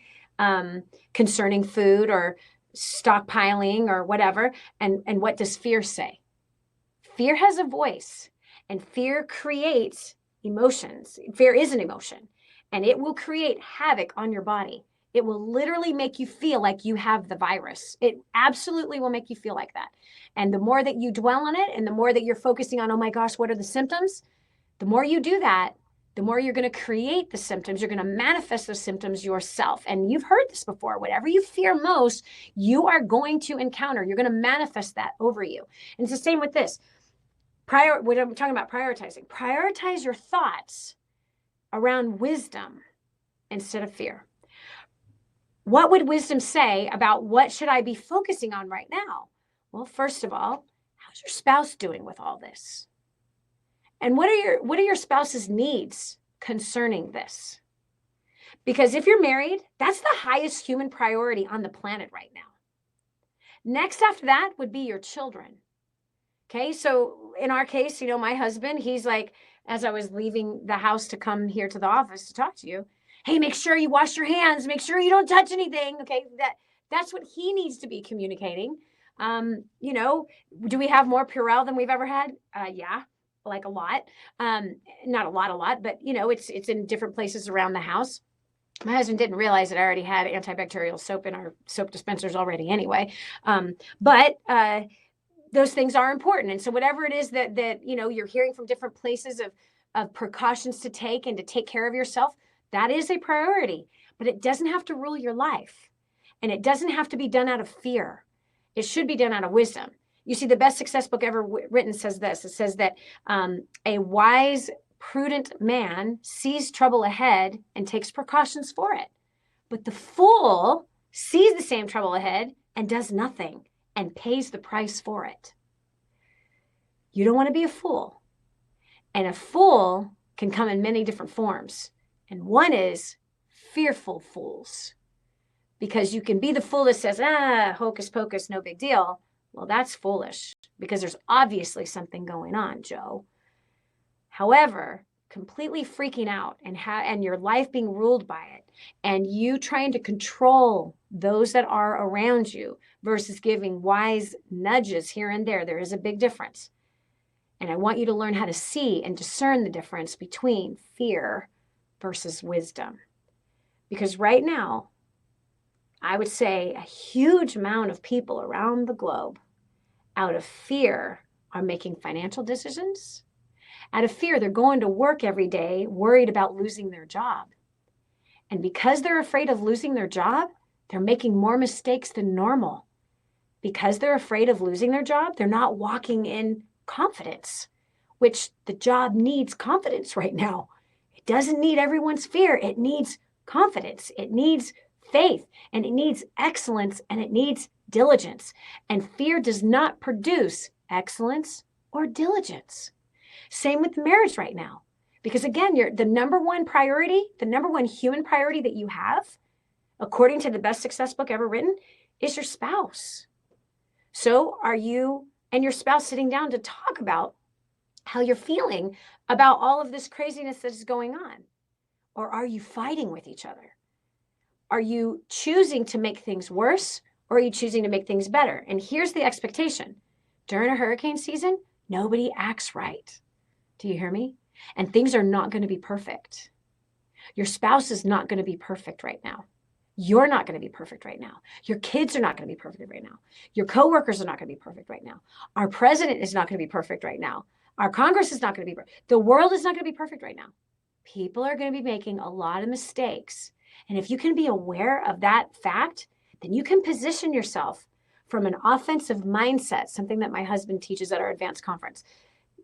concerning food or stockpiling or whatever? And what does fear say? Fear has a voice, and fear creates emotions. Fear is an emotion, and it will create havoc on your body. It will literally make you feel like you have the virus. It absolutely will make you feel like that. And the more that you dwell on it, and the more that you're focusing on, oh my gosh, what are the symptoms? The more you do that, the more you're going to create the symptoms. You're going to manifest those symptoms yourself. And you've heard this before. Whatever you fear most, you are going to encounter. You're going to manifest that over you. And it's the same with this. What I'm talking about, prioritizing. Prioritize your thoughts around wisdom instead of fear. What would wisdom say about what should I be focusing on right now? Well, first of all, how's your spouse doing with all this? And what are your spouse's needs concerning this? Because if you're married, that's the highest human priority on the planet right now. Next after that would be your children. Okay, so in our case, my husband, he's like, as I was leaving the house to come here to the office to talk to you, hey, make sure you wash your hands, make sure you don't touch anything. Okay, that's what he needs to be communicating. Do we have more Purell than we've ever had? Yeah, like a lot. Not a lot, but it's in different places around the house. My husband didn't realize that I already had antibacterial soap in our soap dispensers already anyway. But those things are important. And so whatever it is that you're hearing from different places of precautions to take and to take care of yourself, that is a priority, but it doesn't have to rule your life. And it doesn't have to be done out of fear. It should be done out of wisdom. You see, the best success book ever written says this. It says that a wise, prudent man sees trouble ahead and takes precautions for it. But the fool sees the same trouble ahead and does nothing and pays the price for it. You don't want to be a fool. And a fool can come in many different forms. And one is fearful fools. Because you can be the fool that says, hocus pocus, no big deal. Well, that's foolish because there's obviously something going on, Joe. However, completely freaking out and your life being ruled by it, and you trying to control those that are around you versus giving wise nudges here and there. There is a big difference. And I want you to learn how to see and discern the difference between fear versus wisdom. Because right now, I would say a huge amount of people around the globe, out of fear, are making financial decisions. Out of fear, they're going to work every day worried about losing their job. And because they're afraid of losing their job, they're making more mistakes than normal. Because they're afraid of losing their job, they're not walking in confidence, which the job needs confidence right now. It doesn't need everyone's fear. It needs confidence. It needs faith, and it needs excellence, and it needs diligence. And fear does not produce excellence or diligence. Same with marriage right now. Because again, the number one priority, the number one human priority that you have, according to the best success book ever written, is your spouse. So are you and your spouse sitting down to talk about how you're feeling about all of this craziness that is going on? Or are you fighting with each other? Are you choosing to make things worse, or are you choosing to make things better? And here's the expectation. During a hurricane season, nobody acts right. Do you hear me? And things are not going to be perfect. Your spouse is not going to be perfect right now. You're not going to be perfect right now. Your kids are not going to be perfect right now. Your coworkers are not going to be perfect right now. Our president is not going to be perfect right now. Our Congress is not going to be perfect. The world is not going to be perfect right now. People are going to be making a lot of mistakes. And if you can be aware of that fact, then you can position yourself from an offensive mindset, something that my husband teaches at our advanced conference.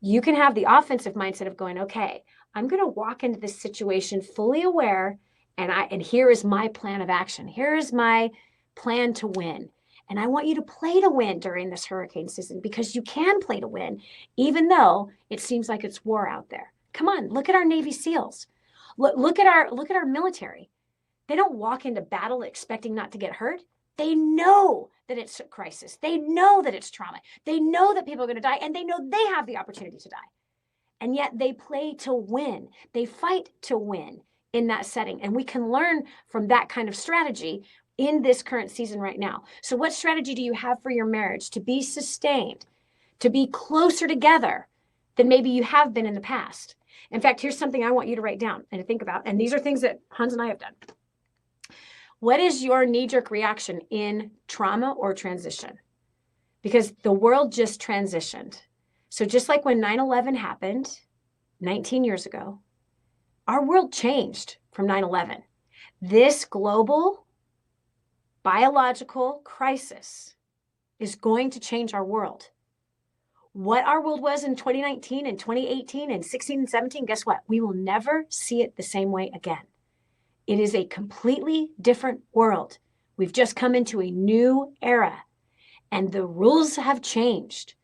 You can have the offensive mindset of going, okay, I'm going to walk into this situation fully aware, and here is my plan of action. Here is my plan to win. And I want you to play to win during this hurricane season, because you can play to win, even though it seems like it's war out there. Come on, look at our Navy SEALs. Look at our military. They don't walk into battle expecting not to get hurt. They know that it's a crisis. They know that it's trauma. They know that people are going to die, and they know they have the opportunity to die. And yet they play to win. They fight to win in that setting. And we can learn from that kind of strategy in this current season right now. So what strategy do you have for your marriage to be sustained, to be closer together than maybe you have been in the past? In fact, here's something I want you to write down and to think about. And these are things that Hans and I have done. What is your knee-jerk reaction in trauma or transition? Because the world just transitioned. So just like when 9/11 happened 19 years ago, our world changed from 9/11. This global biological crisis is going to change our world. What our world was in 2019 and 2018 and 16 and 17, guess what? We will never see it the same way again. It is a completely different world. We've just come into a new era, and the rules have changed.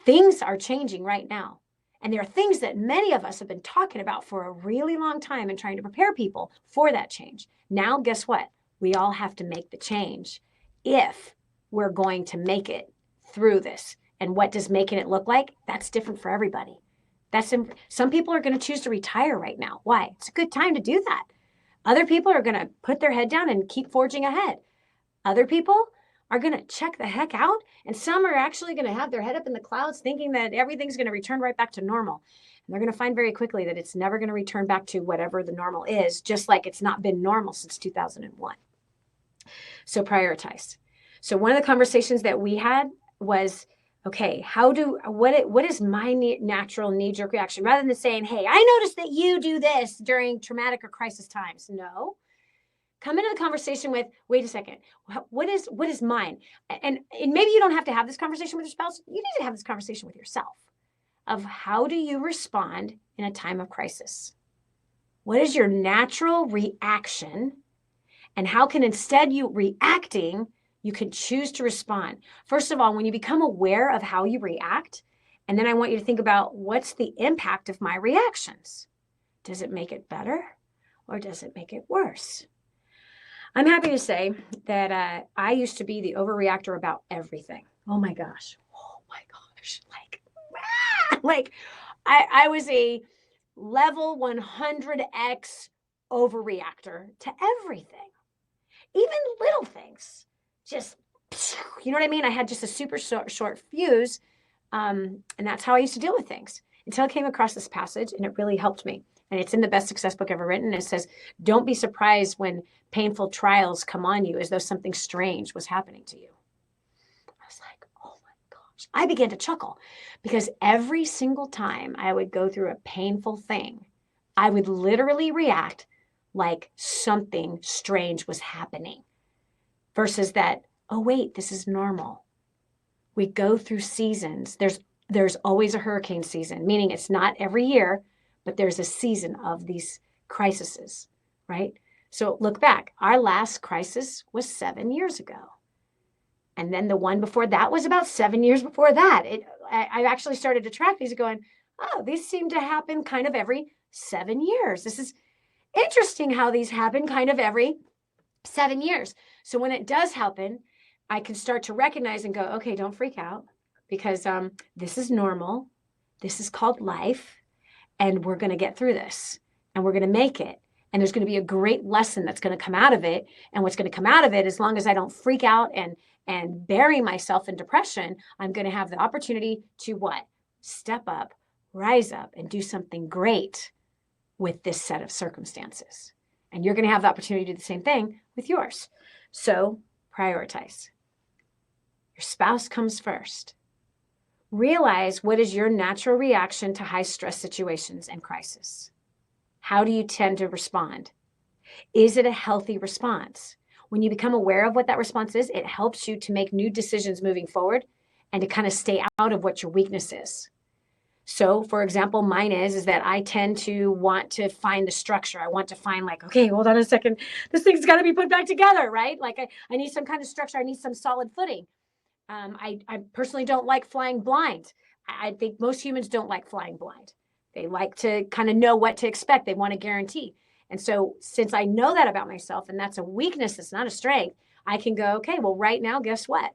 Things are changing right now. And there are things that many of us have been talking about for a really long time and trying to prepare people for that change. Now, guess what? We all have to make the change if we're going to make it through this. And what does making it look like? That's different for everybody. Some people are going to choose to retire right now. Why? It's a good time to do that. Other people are going to put their head down and keep forging ahead. Other people are going to check the heck out. And some are actually going to have their head up in the clouds thinking that everything's going to return right back to normal. And they're going to find very quickly that it's never going to return back to whatever the normal is, just like it's not been normal since 2001. So prioritize. So one of the conversations that we had was, okay, what is my natural knee-jerk reaction? Rather than saying, hey, I noticed that you do this during traumatic or crisis times. No. Come into the conversation with, wait a second, what is mine? And maybe you don't have to have this conversation with your spouse. You need to have this conversation with yourself of how do you respond in a time of crisis? What is your natural reaction? And how can instead you reacting, you can choose to respond. First of all, when you become aware of how you react, and then I want you to think about what's the impact of my reactions. Does it make it better or does it make it worse? I'm happy to say that I used to be the overreactor about everything. Oh my gosh. Like I was a level 100x overreactor to everything. even little things, just, you know what I mean? I had just a super short fuse. And that's how I used to deal with things until I came across this passage, and it really helped me. And it's in the best success book ever written. It says, don't be surprised when painful trials come on you as though something strange was happening to you. I was like, oh my gosh. I began to chuckle because every single time I would go through a painful thing, I would literally react like something strange was happening versus that, oh, wait, this is normal. We go through seasons. There's always a hurricane season, meaning it's not every year, but there's a season of these crises, right? So look back. Our last crisis was 7 years ago. And then the one before that was about 7 years before that. I actually started to track these going, oh, these seem to happen kind of every 7 years. This is interesting how these happen kind of every 7 years. So when it does happen, I can start to recognize and go, okay, don't freak out because this is normal. This is called life. And we're going to get through this and we're going to make it. And there's going to be a great lesson that's going to come out of it. And what's going to come out of it, as long as I don't freak out and bury myself in depression, I'm going to have the opportunity to what? Step up, rise up, and do something great with this set of circumstances. And you're going to have the opportunity to do the same thing with yours. So prioritize. Your spouse comes first. Realize what is your natural reaction to high stress situations and crisis. How do you tend to respond? Is it a healthy response? When you become aware of what that response is, it helps you to make new decisions moving forward and to kind of stay out of what your weakness is. So, for example, mine is that I tend to want to find the structure. I want to find like, okay, hold on a second. This thing's got to be put back together, right? Like I need some kind of structure. I need some solid footing. I personally don't like flying blind. I think most humans don't like flying blind. They like to kind of know what to expect. They want a guarantee. And so since I know that about myself, and that's a weakness, it's not a strength, I can go, okay, well, right now, guess what?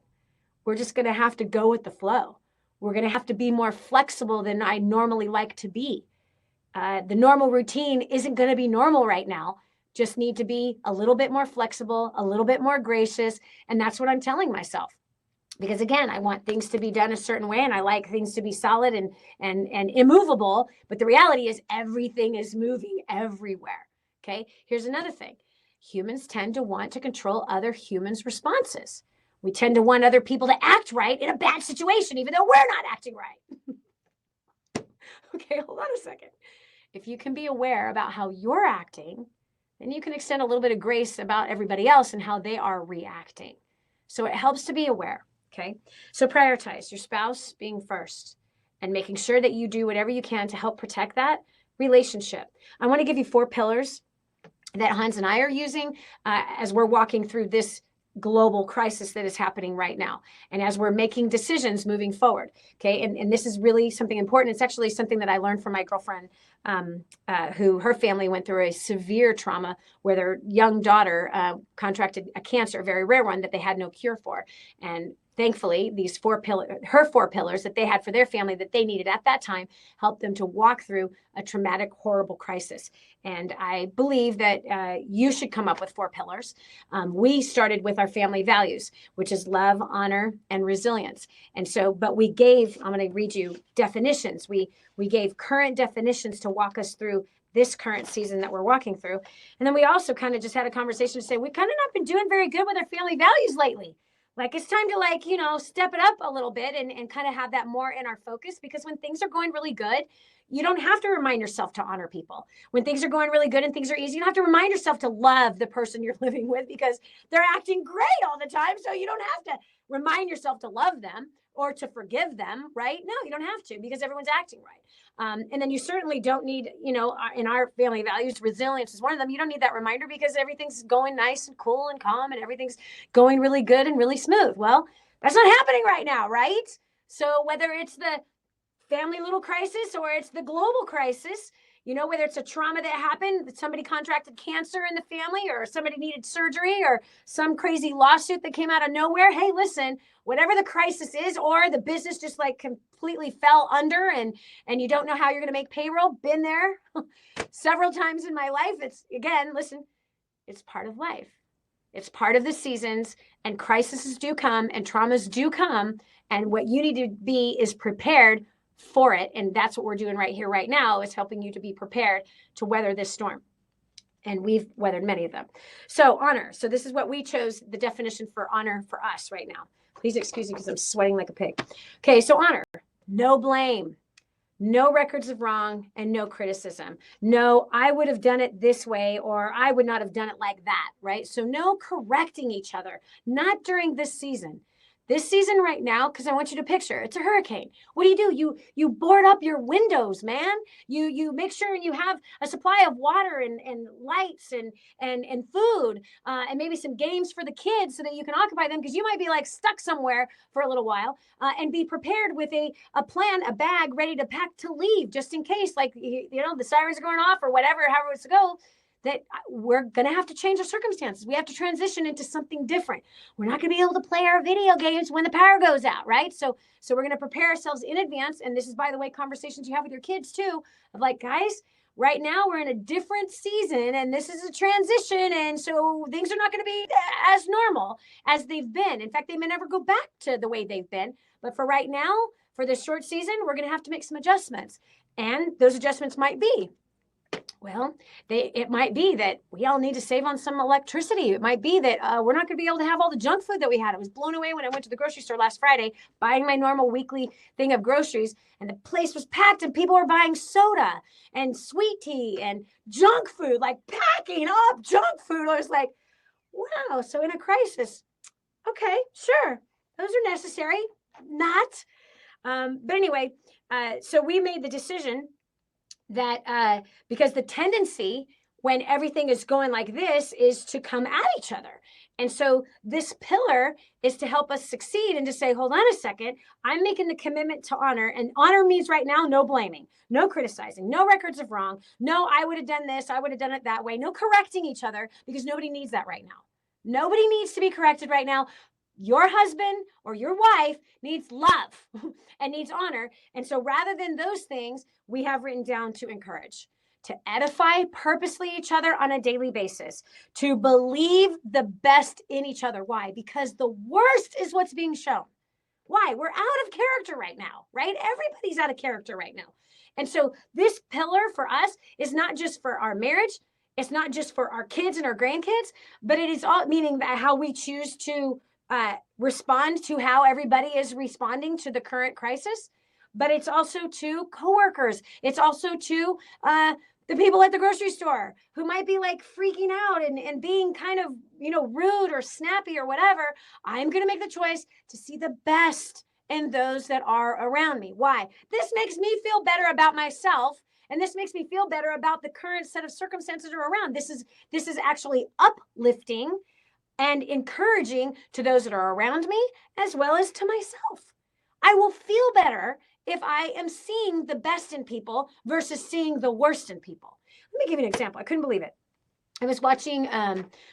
We're just going to have to go with the flow. We're going to have to be more flexible than I normally like to be. The normal routine isn't going to be normal right now. Just need to be a little bit more flexible, a little bit more gracious. And that's what I'm telling myself. Because again, I want things to be done a certain way and I like things to be solid and immovable. But the reality is everything is moving everywhere. Okay. Here's another thing. Humans tend to want to control other humans' responses. We tend to want other people to act right in a bad situation, even though we're not acting right. Okay, hold on a second. If you can be aware about how you're acting, then you can extend a little bit of grace about everybody else and how they are reacting. So it helps to be aware. Okay, so prioritize your spouse being first and making sure that you do whatever you can to help protect that relationship. I want to give you 4 pillars that Hans and I are using as we're walking through this global crisis that is happening right now. And as we're making decisions moving forward. Okay. And this is really something important. It's actually something that I learned from my girlfriend, who her family went through a severe trauma where their young daughter contracted a cancer, a very rare one that they had no cure for. And thankfully, these 4 pillars, her 4 pillars that they had for their family that they needed at that time, helped them to walk through a traumatic, horrible crisis. And I believe that you should come up with 4 pillars. We started with our family values, which is love, honor, and resilience. And so, but we gave, I'm going to read you definitions. We gave current definitions to walk us through this current season that we're walking through. And then we also kind of just had a conversation to say, we've kind of not been doing very good with our family values lately. Like it's time to step it up a little bit and kind of have that more in our focus, because when things are going really good, you don't have to remind yourself to honor people. When things are going really good and things are easy, you don't have to remind yourself to love the person you're living with because they're acting great all the time. So you don't have to remind yourself to love them or to forgive them, right? No, you don't have to because everyone's acting right. And then you certainly don't need, in our family values, resilience is one of them. You don't need that reminder because everything's going nice and cool and calm and everything's going really good and really smooth. Well, that's not happening right now, right? So whether it's the family little crisis or it's the global crisis, whether it's a trauma that happened, that somebody contracted cancer in the family or somebody needed surgery or some crazy lawsuit that came out of nowhere. Hey, listen, whatever the crisis is, or the business just like completely fell under and you don't know how you're going to make payroll, been there several times in my life. It's part of life. It's part of the seasons, and crises do come and traumas do come. And what you need to be is prepared for it. And that's what we're doing right here, right now, is helping you to be prepared to weather this storm. And we've weathered many of them. So honor. So this is what we chose, the definition for honor for us right now. Please excuse me because I'm sweating like a pig. Okay, so honor. No blame. No records of wrong, and no criticism. No, I would have done it this way, or I would not have done it like that, right? So no correcting each other, not during this season. This season right now, because I want you to picture, it's a hurricane. What do? You board up your windows, man. You make sure you have a supply of water and lights and food, and maybe some games for the kids so that you can occupy them, because you might be like stuck somewhere for a little while, and be prepared with a plan, a bag ready to pack to leave, just in case, like, you know, the sirens are going off or whatever, however it's to go, that we're going to have to change our circumstances. We have to transition into something different. We're not going to be able to play our video games when the power goes out, right? So we're going to prepare ourselves in advance. And this is, by the way, conversations you have with your kids too, of like, guys, right now we're in a different season and this is a transition. And so things are not going to be as normal as they've been. In fact, they may never go back to the way they've been. But for right now, for this short season, we're going to have to make some adjustments. And those adjustments might be, well, it might be that we all need to save on some electricity. It might be that we're not going to be able to have all the junk food that we had. I was blown away when I went to the grocery store last Friday, buying my normal weekly thing of groceries, and the place was packed and people were buying soda and sweet tea and junk food, like packing up junk food. I was like, wow. So in a crisis, okay, sure, those are necessary. Not. But anyway, so we made the decision that because the tendency when everything is going like this is to come at each other. And so this pillar is to help us succeed and to say, hold on a second, I'm making the commitment to honor. And honor means right now, no blaming, no criticizing, no records of wrong. No, I would have done this, I would have done it that way. No correcting each other, because nobody needs that right now. Nobody needs to be corrected right now. Your husband or your wife needs love and needs honor. And so rather than those things, we have written down to encourage, to edify purposely each other on a daily basis, to believe the best in each other. Why? Because the worst is what's being shown. Why? We're out of character right now, right? Everybody's out of character right now. And so this pillar for us is not just for our marriage. It's not just for our kids and our grandkids, but it is all, meaning that how we choose to respond to how everybody is responding to the current crisis, but it's also to coworkers. It's also to the people at the grocery store who might be like freaking out and being kind of, you know, rude or snappy or whatever. I'm going to make the choice to see the best in those that are around me. Why? This makes me feel better about myself. And this makes me feel better about the current set of circumstances that are around. This is actually uplifting and encouraging to those that are around me, as well as to myself. I will feel better if I am seeing the best in people versus seeing the worst in people. Let me give you an example. I couldn't believe it. I was watching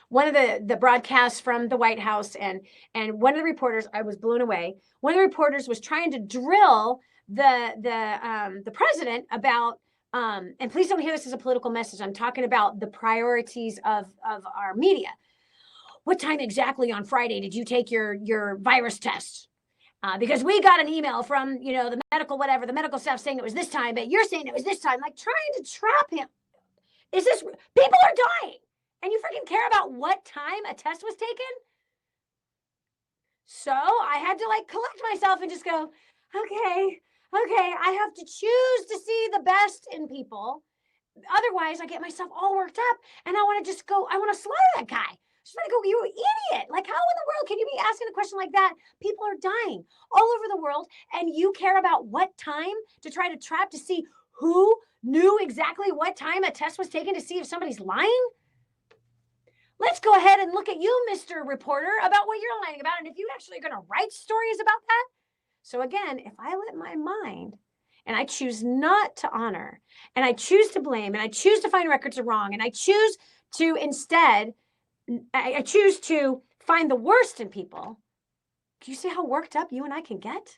one of the broadcasts from the White House, and one of the reporters, I was blown away. One of the reporters was trying to drill the president about, and please don't hear this as a political message. I'm talking about the priorities of our media. What time exactly on Friday did you take your virus test? Because we got an email from, you know, the medical staff saying it was this time, but you're saying it was this time, like trying to trap him. People are dying and you freaking care about what time a test was taken? So I had to like collect myself and just go, okay, I have to choose to see the best in people. Otherwise I get myself all worked up and I want to just go, I want to slaughter that guy. Just want to go, you idiot. Like, how in the world can you be asking a question like that? People are dying all over the world, and you care about what time to try to trap to see who knew exactly what time a test was taken to see if somebody's lying? Let's go ahead and look at you, Mr. Reporter, about what you're lying about, and if you actually are going to write stories about that. So again, if I let my mind and I choose not to honor, and I choose to blame, and I choose to find records of wrong, and I choose to instead I choose to find the worst in people. Do you see how worked up you and I can get?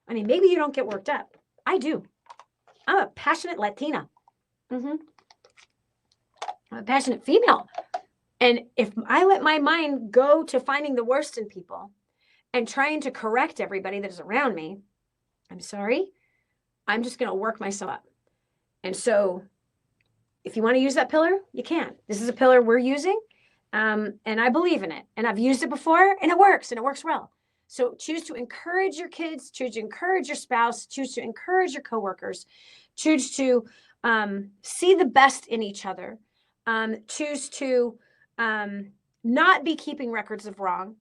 I mean, maybe you don't get worked up. I do. I'm a passionate Latina. I'm a passionate female. And if I let my mind go to finding the worst in people and trying to correct everybody that is around me, I'm sorry, I'm just going to work myself up. And so if you want to use that pillar, you can. This is a pillar we're using, and I believe in it. And I've used it before, and it works well. So choose to encourage your kids, choose to encourage your spouse, choose to encourage your coworkers, choose to see the best in each other, choose to not be keeping records of wrong,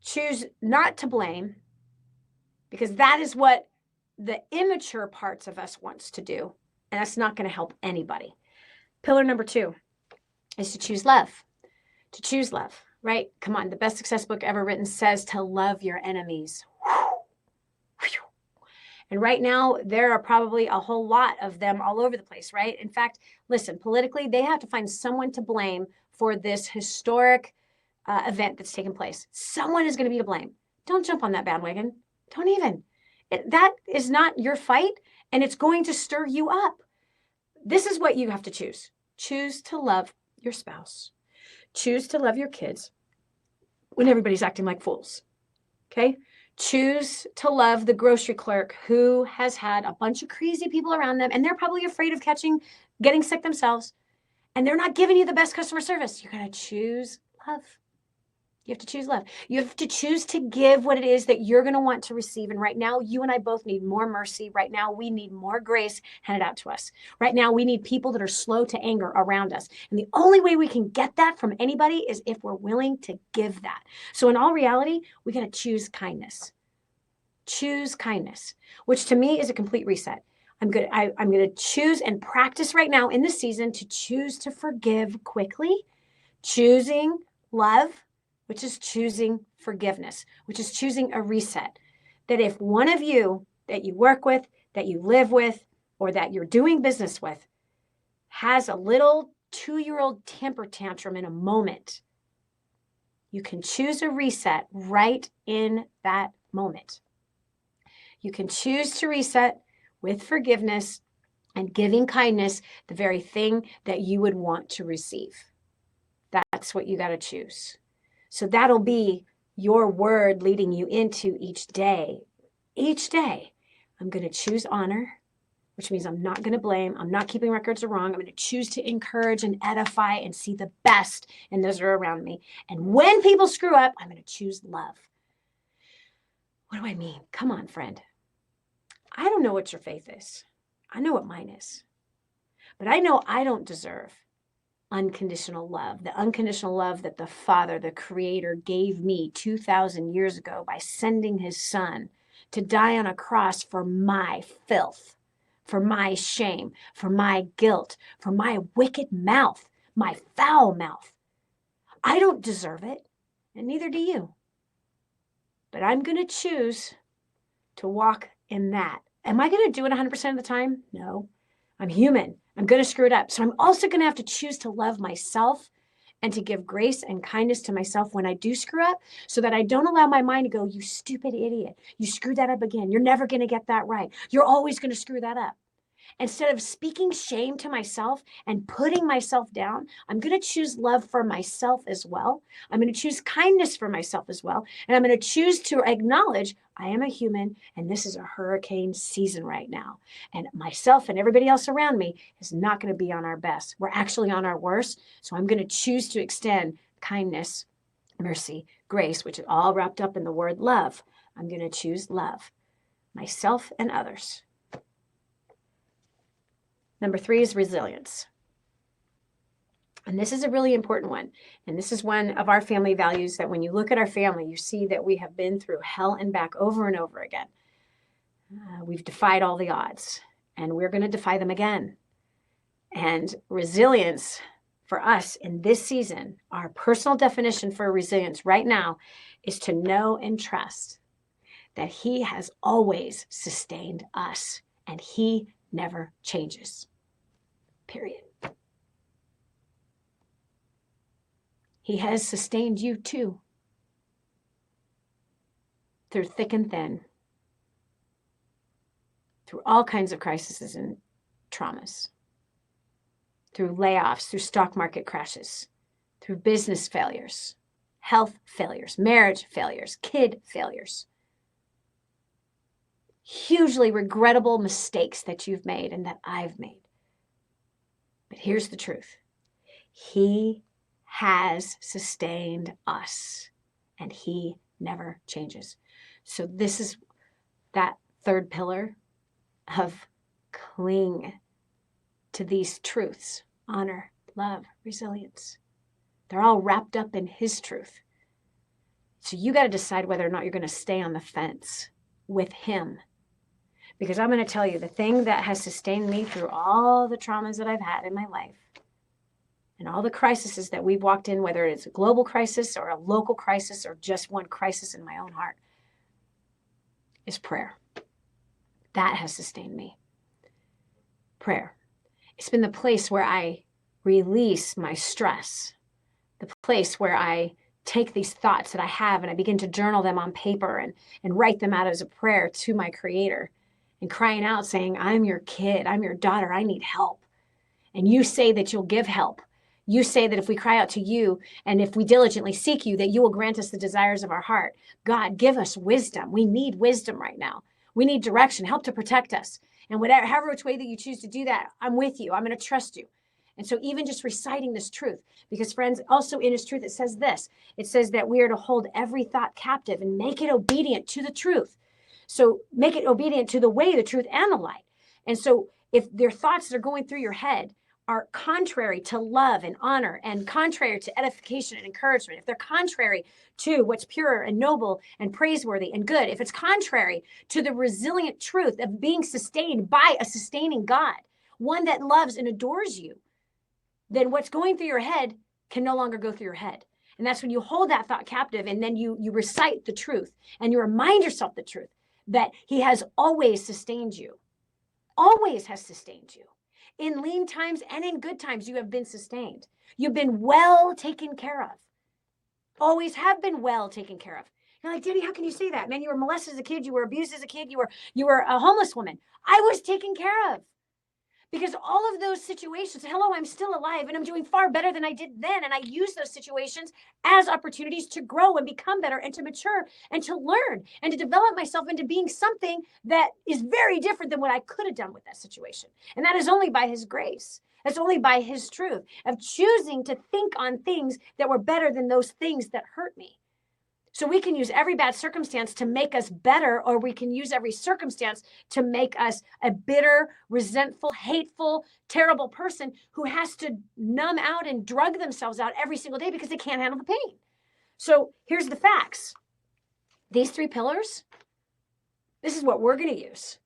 choose not to blame, because that is what the immature parts of us wants to do. And that's not going to help anybody. Pillar number 2 is to choose love. To choose love, right? Come on. The best success book ever written says to love your enemies. And right now, there are probably a whole lot of them all over the place, right? In fact, listen, politically, they have to find someone to blame for this historic event that's taken place. Someone is going to be to blame. Don't jump on that bandwagon. Don't even. That is not your fight, and it's going to stir you up. This is what you have to choose. Choose to love your spouse. Choose to love your kids when everybody's acting like fools. Okay? Choose to love the grocery clerk who has had a bunch of crazy people around them, and they're probably afraid of getting sick themselves, and they're not giving you the best customer service. You're going to choose love. You have to choose love. You have to choose to give what it is that you're going to want to receive. And right now, you and I both need more mercy. Right now, we need more grace handed out to us. Right now, we need people that are slow to anger around us. And the only way we can get that from anybody is if we're willing to give that. So in all reality, we got to choose kindness. Choose kindness, which to me is a complete reset. I'm going to choose and practice right now in this season to choose to forgive quickly, choosing love, which is choosing forgiveness, which is choosing a reset. That if one of you that you work with, that you live with, or that you're doing business with has a little 2-year-old temper tantrum in a moment, you can choose a reset right in that moment. You can choose to reset with forgiveness and giving kindness, the very thing that you would want to receive. That's what you got to choose. So that'll be your word leading you into each day. Each day, I'm going to choose honor, which means I'm not going to blame. I'm not keeping records of wrong. I'm going to choose to encourage and edify and see the best in those that are around me. And when people screw up, I'm going to choose love. What do I mean? Come on, friend. I don't know what your faith is. I know what mine is. But I know I don't deserve unconditional love, the unconditional love that the Father, the Creator, gave me 2,000 years ago by sending his Son to die on a cross for my filth, for my shame, for my guilt, for my wicked mouth, my foul mouth. I don't deserve it, and neither do you. But I'm going to choose to walk in that. Am I going to do it 100% of the time? No. I'm human. I'm going to screw it up. So I'm also going to have to choose to love myself and to give grace and kindness to myself when I do screw up, so that I don't allow my mind to go, you stupid idiot. You screwed that up again. You're never going to get that right. You're always going to screw that up. Instead of speaking shame to myself and putting myself down, I'm going to choose love for myself as well. I'm going to choose kindness for myself as well. And I'm going to choose to acknowledge I am a human, and this is a hurricane season right now. And myself and everybody else around me is not going to be on our best. We're actually on our worst. So I'm going to choose to extend kindness, mercy, grace, which is all wrapped up in the word love. I'm going to choose love, myself and others. Number 3 is resilience. And this is a really important one. And this is one of our family values that when you look at our family, you see that we have been through hell and back over and over again. We've defied all the odds, and we're going to defy them again. And resilience for us in this season, our personal definition for resilience right now is to know and trust that he has always sustained us, and he never changes. Period. He has sustained you too, through thick and thin, through all kinds of crises and traumas. through layoffs, through stock market crashes, through business failures, health failures, marriage failures, kid failures. Hugely regrettable mistakes that you've made and that I've made. But here's the truth. He has sustained us, and he never changes. So this is that third pillar of cling to these truths: honor, love, resilience. They're all wrapped up in his truth. So you got to decide whether or not you're going to stay on the fence with him. Because I'm going to tell you, the thing that has sustained me through all the traumas that I've had in my life and all the crises that we've walked in, whether it's a global crisis or a local crisis or just one crisis in my own heart, is prayer. That has sustained me. Prayer. It's been the place where I release my stress, the place where I take these thoughts that I have and I begin to journal them on paper and write them out as a prayer to my Creator and crying out saying, I'm your kid, I'm your daughter, I need help. And you say that you'll give help. You say that if we cry out to you and if we diligently seek you, that you will grant us the desires of our heart. God, give us wisdom. We need wisdom right now. We need direction, help to protect us. And whatever, however which way that you choose to do that, I'm with you. I'm going to trust you. And so even just reciting this truth, because friends, also in his truth, it says this. It says that we are to hold every thought captive and make it obedient to the truth. So make it obedient to the way, the truth, and the light. And so if there are thoughts that are going through your head are contrary to love and honor and contrary to edification and encouragement, if they're contrary to what's pure and noble and praiseworthy and good, if it's contrary to the resilient truth of being sustained by a sustaining God, one that loves and adores you, then what's going through your head can no longer go through your head. And that's when you hold that thought captive and then you recite the truth and you remind yourself the truth that he has always sustained you, always has sustained you. In lean times and in good times, you have been sustained. You've been well taken care of. Always have been well taken care of. You're like, Dani, how can you say that? Man, you were molested as a kid. You were abused as a kid. You were a homeless woman. I was taken care of. Because all of those situations, hello, I'm still alive and I'm doing far better than I did then. And I use those situations as opportunities to grow and become better and to mature and to learn and to develop myself into being something that is very different than what I could have done with that situation. And that is only by his grace. That's only by his truth of choosing to think on things that were better than those things that hurt me. So we can use every bad circumstance to make us better, or we can use every circumstance to make us a bitter, resentful, hateful, terrible person who has to numb out and drug themselves out every single day because they can't handle the pain. So here's the facts. These three pillars, this is what we're going to use.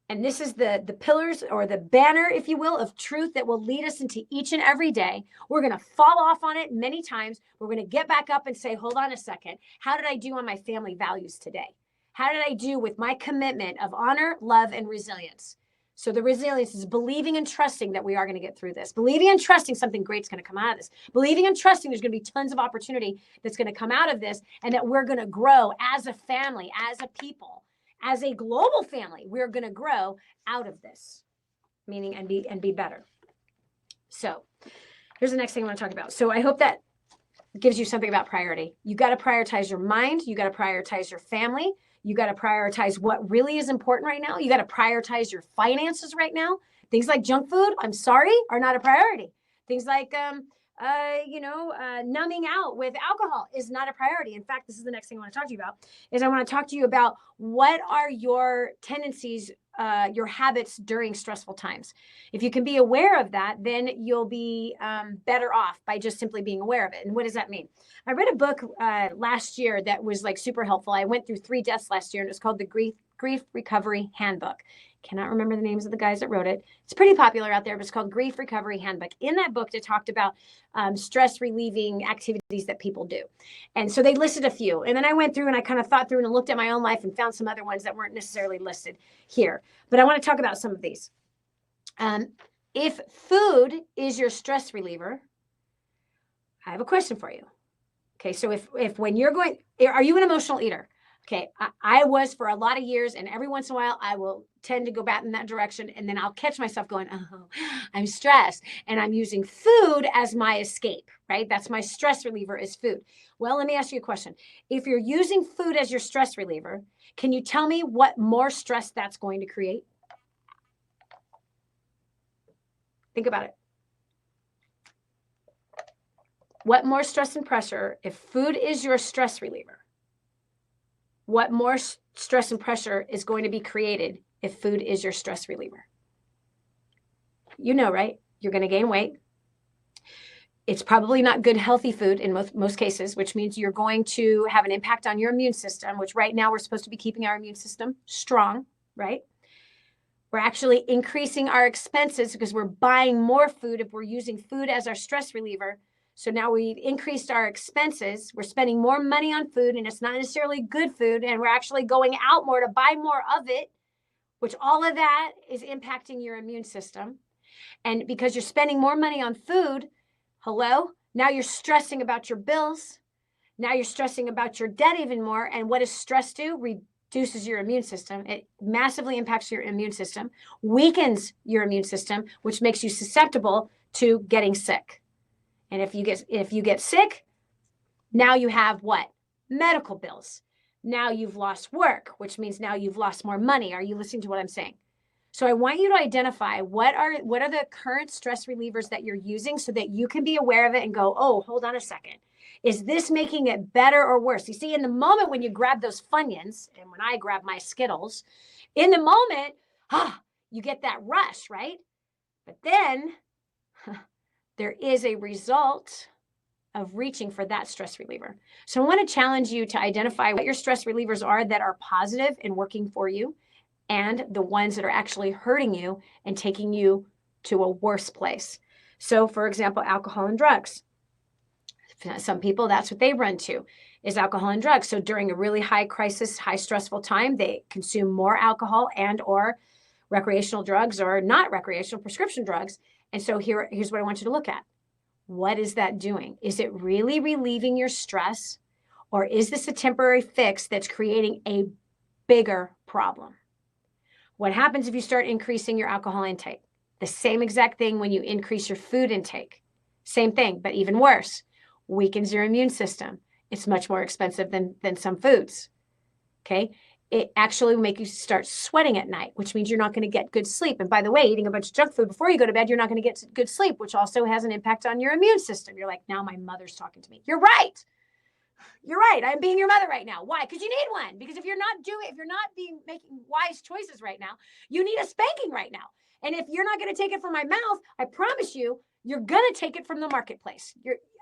And this is the pillars or the banner, if you will, of truth that will lead us into each and every day. We're going to fall off on it many times. We're going to get back up and say, hold on a second. How did I do on my family values today? How did I do with my commitment of honor, love, and resilience? So the resilience is believing and trusting that we are going to get through this. Believing and trusting something great's going to come out of this. Believing and trusting there's going to be tons of opportunity that's going to come out of this and that we're going to grow as a family, as a people. As a global family, we're going to grow out of this, meaning and be better. So here's the next thing I want to talk about. So I hope that gives you something about priority. You got to prioritize your mind. You got to prioritize your family. You got to prioritize what really is important right now. You got to prioritize your finances right now. Things like junk food, I'm sorry, are not a priority. Things like, numbing out with alcohol is not a priority. In fact, this is the next thing I want to talk to you about, is I want to talk to you about what are your tendencies, your habits during stressful times. If you can be aware of that, then you'll be better off by just simply being aware of it. And what does that mean? I read a book last year that was like super helpful. I went through 3 deaths last year and it was called the Grief Recovery Handbook. Cannot remember the names of the guys that wrote it. It's pretty popular out there, but it's called Grief Recovery Handbook. In that book, they talked about stress relieving activities that people do. And so they listed a few. And then I went through and I kind of thought through and looked at my own life and found some other ones that weren't necessarily listed here. But I want to talk about some of these. If food is your stress reliever, I have a question for you. Okay, so if when you're going, are you an emotional eater? Okay, I was for a lot of years, and every once in a while I will tend to go back in that direction, and then I'll catch myself going, oh, I'm stressed, and I'm using food as my escape, right? That's my stress reliever is food. Well, let me ask you a question. If you're using food as your stress reliever, can you tell me what more stress that's going to create? Think about it. What more stress and pressure, if food is your stress reliever, what more stress and pressure is going to be created if food is your stress reliever? You know, right? You're going to gain weight. It's probably not good, healthy food in most cases, which means you're going to have an impact on your immune system, which right now we're supposed to be keeping our immune system strong, right? We're actually increasing our expenses because we're buying more food if we're using food as our stress reliever. So now we've increased our expenses. We're spending more money on food, and it's not necessarily good food. And we're actually going out more to buy more of it, which all of that is impacting your immune system. And because you're spending more money on food, hello, now you're stressing about your bills. Now you're stressing about your debt even more. And what does stress do? Reduces your immune system. It massively impacts your immune system, weakens your immune system, which makes you susceptible to getting sick. And if you get sick, now you have what? Medical bills. Now you've lost work, which means now you've lost more money. Are you listening to what I'm saying? So I want you to identify what are the current stress relievers that you're using so that you can be aware of it and go, oh, hold on a second. Is this making it better or worse? You see, in the moment when you grab those Funyuns, and when I grab my Skittles, in the moment, you get that rush, right? But then there is a result of reaching for that stress reliever. So I want to challenge you to identify what your stress relievers are that are positive and working for you, and the ones that are actually hurting you and taking you to a worse place. So for example, alcohol and drugs. Some people, that's what they run to, is alcohol and drugs. So during a really high crisis, high stressful time, they consume more alcohol and or recreational drugs or not recreational prescription drugs. And so here's what I want you to look at. What is that doing? Is it really relieving your stress, or is this a temporary fix that's creating a bigger problem? What happens if you start increasing your alcohol intake? The same exact thing when you increase your food intake. Same thing, but even worse. Weakens your immune system. It's much more expensive than some foods. Okay? It actually will make you start sweating at night, which means you're not going to get good sleep. And by the way, eating a bunch of junk food before you go to bed, you're not going to get good sleep, which also has an impact on your immune system. You're like, now my mother's talking to me. You're right. You're right. I'm being your mother right now. Why? Because you need one. Because if you're not making wise choices right now, you need a spanking right now. And if you're not going to take it from my mouth, I promise you, you're going to take it from the marketplace.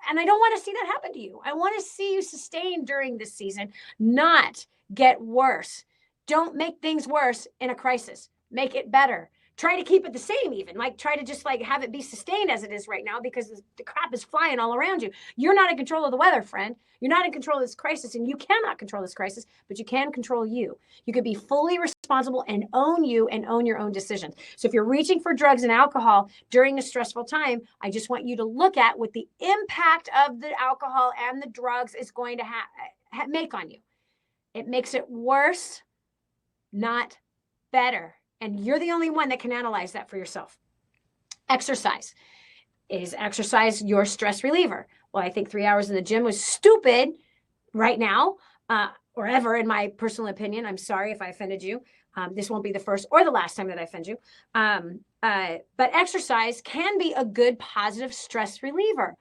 And I don't want to see that happen to you. I want to see you sustain during this season, not get worse. Don't make things worse in a crisis. Make it better. Try to keep it the same even. Try to just have it be sustained as it is right now, because the crap is flying all around you. You're not in control of the weather, friend. You're not in control of this crisis, and you cannot control this crisis, but you can control you. You can be fully responsible and own you and own your own decisions. So if you're reaching for drugs and alcohol during a stressful time, I just want you to look at what the impact of the alcohol and the drugs is going to make on you. It makes it worse, not better. And you're the only one that can analyze that for yourself. Exercise. Is exercise your stress reliever? Well, I think 3 hours in the gym was stupid right now, or ever, in my personal opinion. I'm sorry if I offended you. This won't be the first or the last time that I offend you. But exercise can be a good, positive stress reliever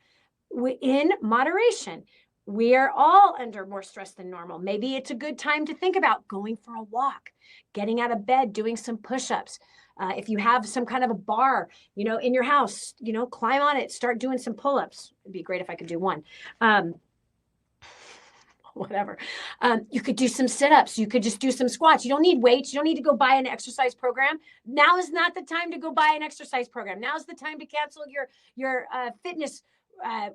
in moderation. We are all under more stress than normal. Maybe it's a good time to think about going for a walk, getting out of bed, doing some push-ups. If you have some kind of a bar, in your house, climb on it, start doing some pull-ups. It'd be great if I could do one. Whatever. You could do some sit-ups. You could just do some squats. You don't need weights. You don't need to go buy an exercise program. Now is not the time to go buy an exercise program. Now is the time to cancel your fitness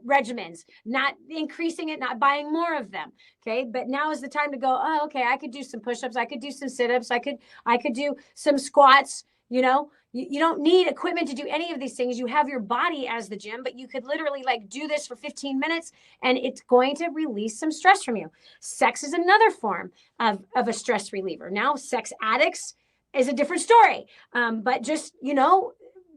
regimens, not increasing it, not buying more of them. Okay. But now is the time to go, oh, okay, I could do some push-ups. I could do some sit-ups. I could do some squats, You know, you don't need equipment to do any of these things. You have your body as the gym, but you could literally like do this for 15 minutes and it's going to release some stress from you. Sex is another form of a stress reliever. Now, sex addicts is a different story. But just, you know,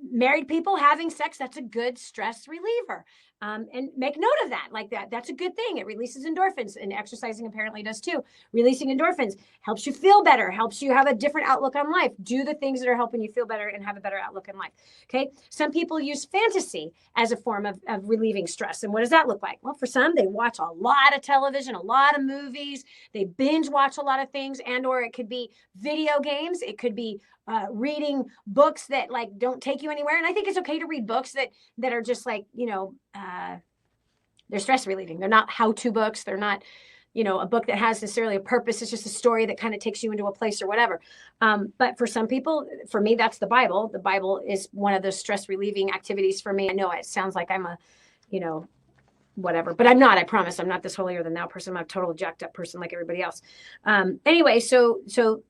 married people having sex, that's a good stress reliever. And make note of that, like that's a good thing. It releases endorphins, and exercising apparently does too. Releasing endorphins helps you feel better, helps you have a different outlook on life. Do the things that are helping you feel better and have a better outlook in life. Okay. Some people use fantasy as a form of relieving stress. And what does that look like? Well, for some, they watch a lot of television, a lot of movies, they binge watch a lot of things, or it could be video games. It could be reading books that like don't take you anywhere. And I think it's okay to read books that are just like, you know, they're stress relieving. They're not how-to books. They're not, you know, a book that has necessarily a purpose. It's just a story that kind of takes you into a place or whatever. But for some people, for me, that's the Bible. The Bible is one of those stress relieving activities for me. I know it sounds like I'm a, you know, whatever, but I'm not, I promise. I'm not this holier than thou person. I'm a total jacked up person like everybody else. Anyway, so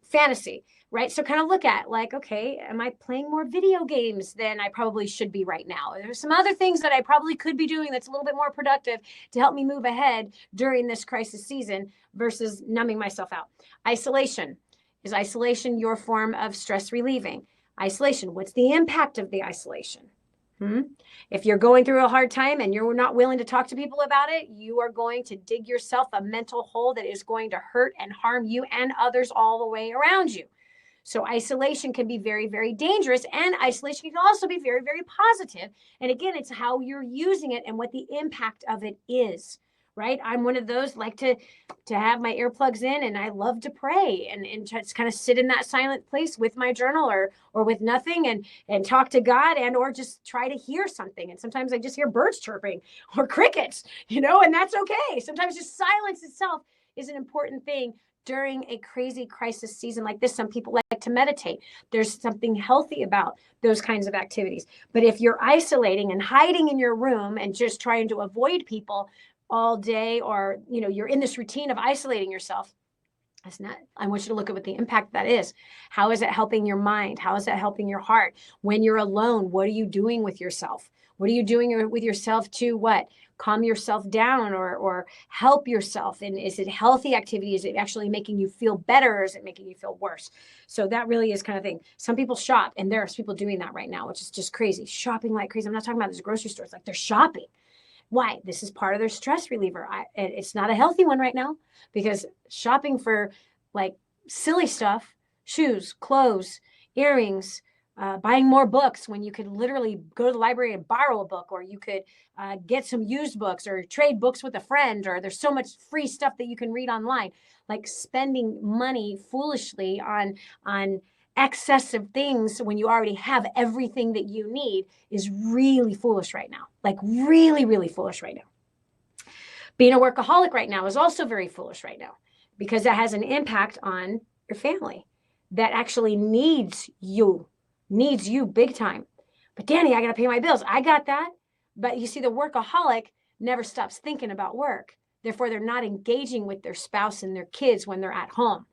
fantasy, right? So kind of look at like, okay, am I playing more video games than I probably should be right now? There's some other things that I probably could be doing that's a little bit more productive to help me move ahead during this crisis season versus numbing myself out. Isolation. Is isolation your form of stress relieving? Isolation. What's the impact of the isolation? If you're going through a hard time and you're not willing to talk to people about it, you are going to dig yourself a mental hole that is going to hurt and harm you and others all the way around you. So isolation can be very, very dangerous, and isolation can also be very, very positive. And again, it's how you're using it and what the impact of it is, right? I'm one of those like to have my earplugs in, and I love to pray and just kind of sit in that silent place with my journal or with nothing and talk to God or just try to hear something. And sometimes I just hear birds chirping or crickets, you know, and that's okay. Sometimes just silence itself is an important thing during a crazy crisis season like this. Some people like to meditate. There's something healthy about those kinds of activities. But if you're isolating and hiding in your room and just trying to avoid people all day, or, you know, you're in this routine of isolating yourself, that's not, I want you to look at what the impact that is. How is it helping your mind? How is it helping your heart? When you're alone, what are you doing with yourself? What are you doing with yourself to what? Calm yourself down or help yourself? And is it healthy activity? Is it actually making you feel better? Or is it making you feel worse? So that really is kind of thing. Some people shop, and there's people doing that right now, which is just crazy. Shopping like crazy. I'm not talking about these grocery stores, like they're shopping. Why? This is part of their stress reliever. It's not a healthy one right now, because shopping for like silly stuff, shoes, clothes, earrings, buying more books when you could literally go to the library and borrow a book, or you could get some used books or trade books with a friend, or there's so much free stuff that you can read online. Like spending money foolishly on excessive things when you already have everything that you need is really foolish right now. Like really, really foolish right now. Being a workaholic right now is also very foolish right now, because that has an impact on your family that actually needs you big time. But Dani, I got to pay my bills. I got that. But you see, the workaholic never stops thinking about work. Therefore, they're not engaging with their spouse and their kids when they're at home.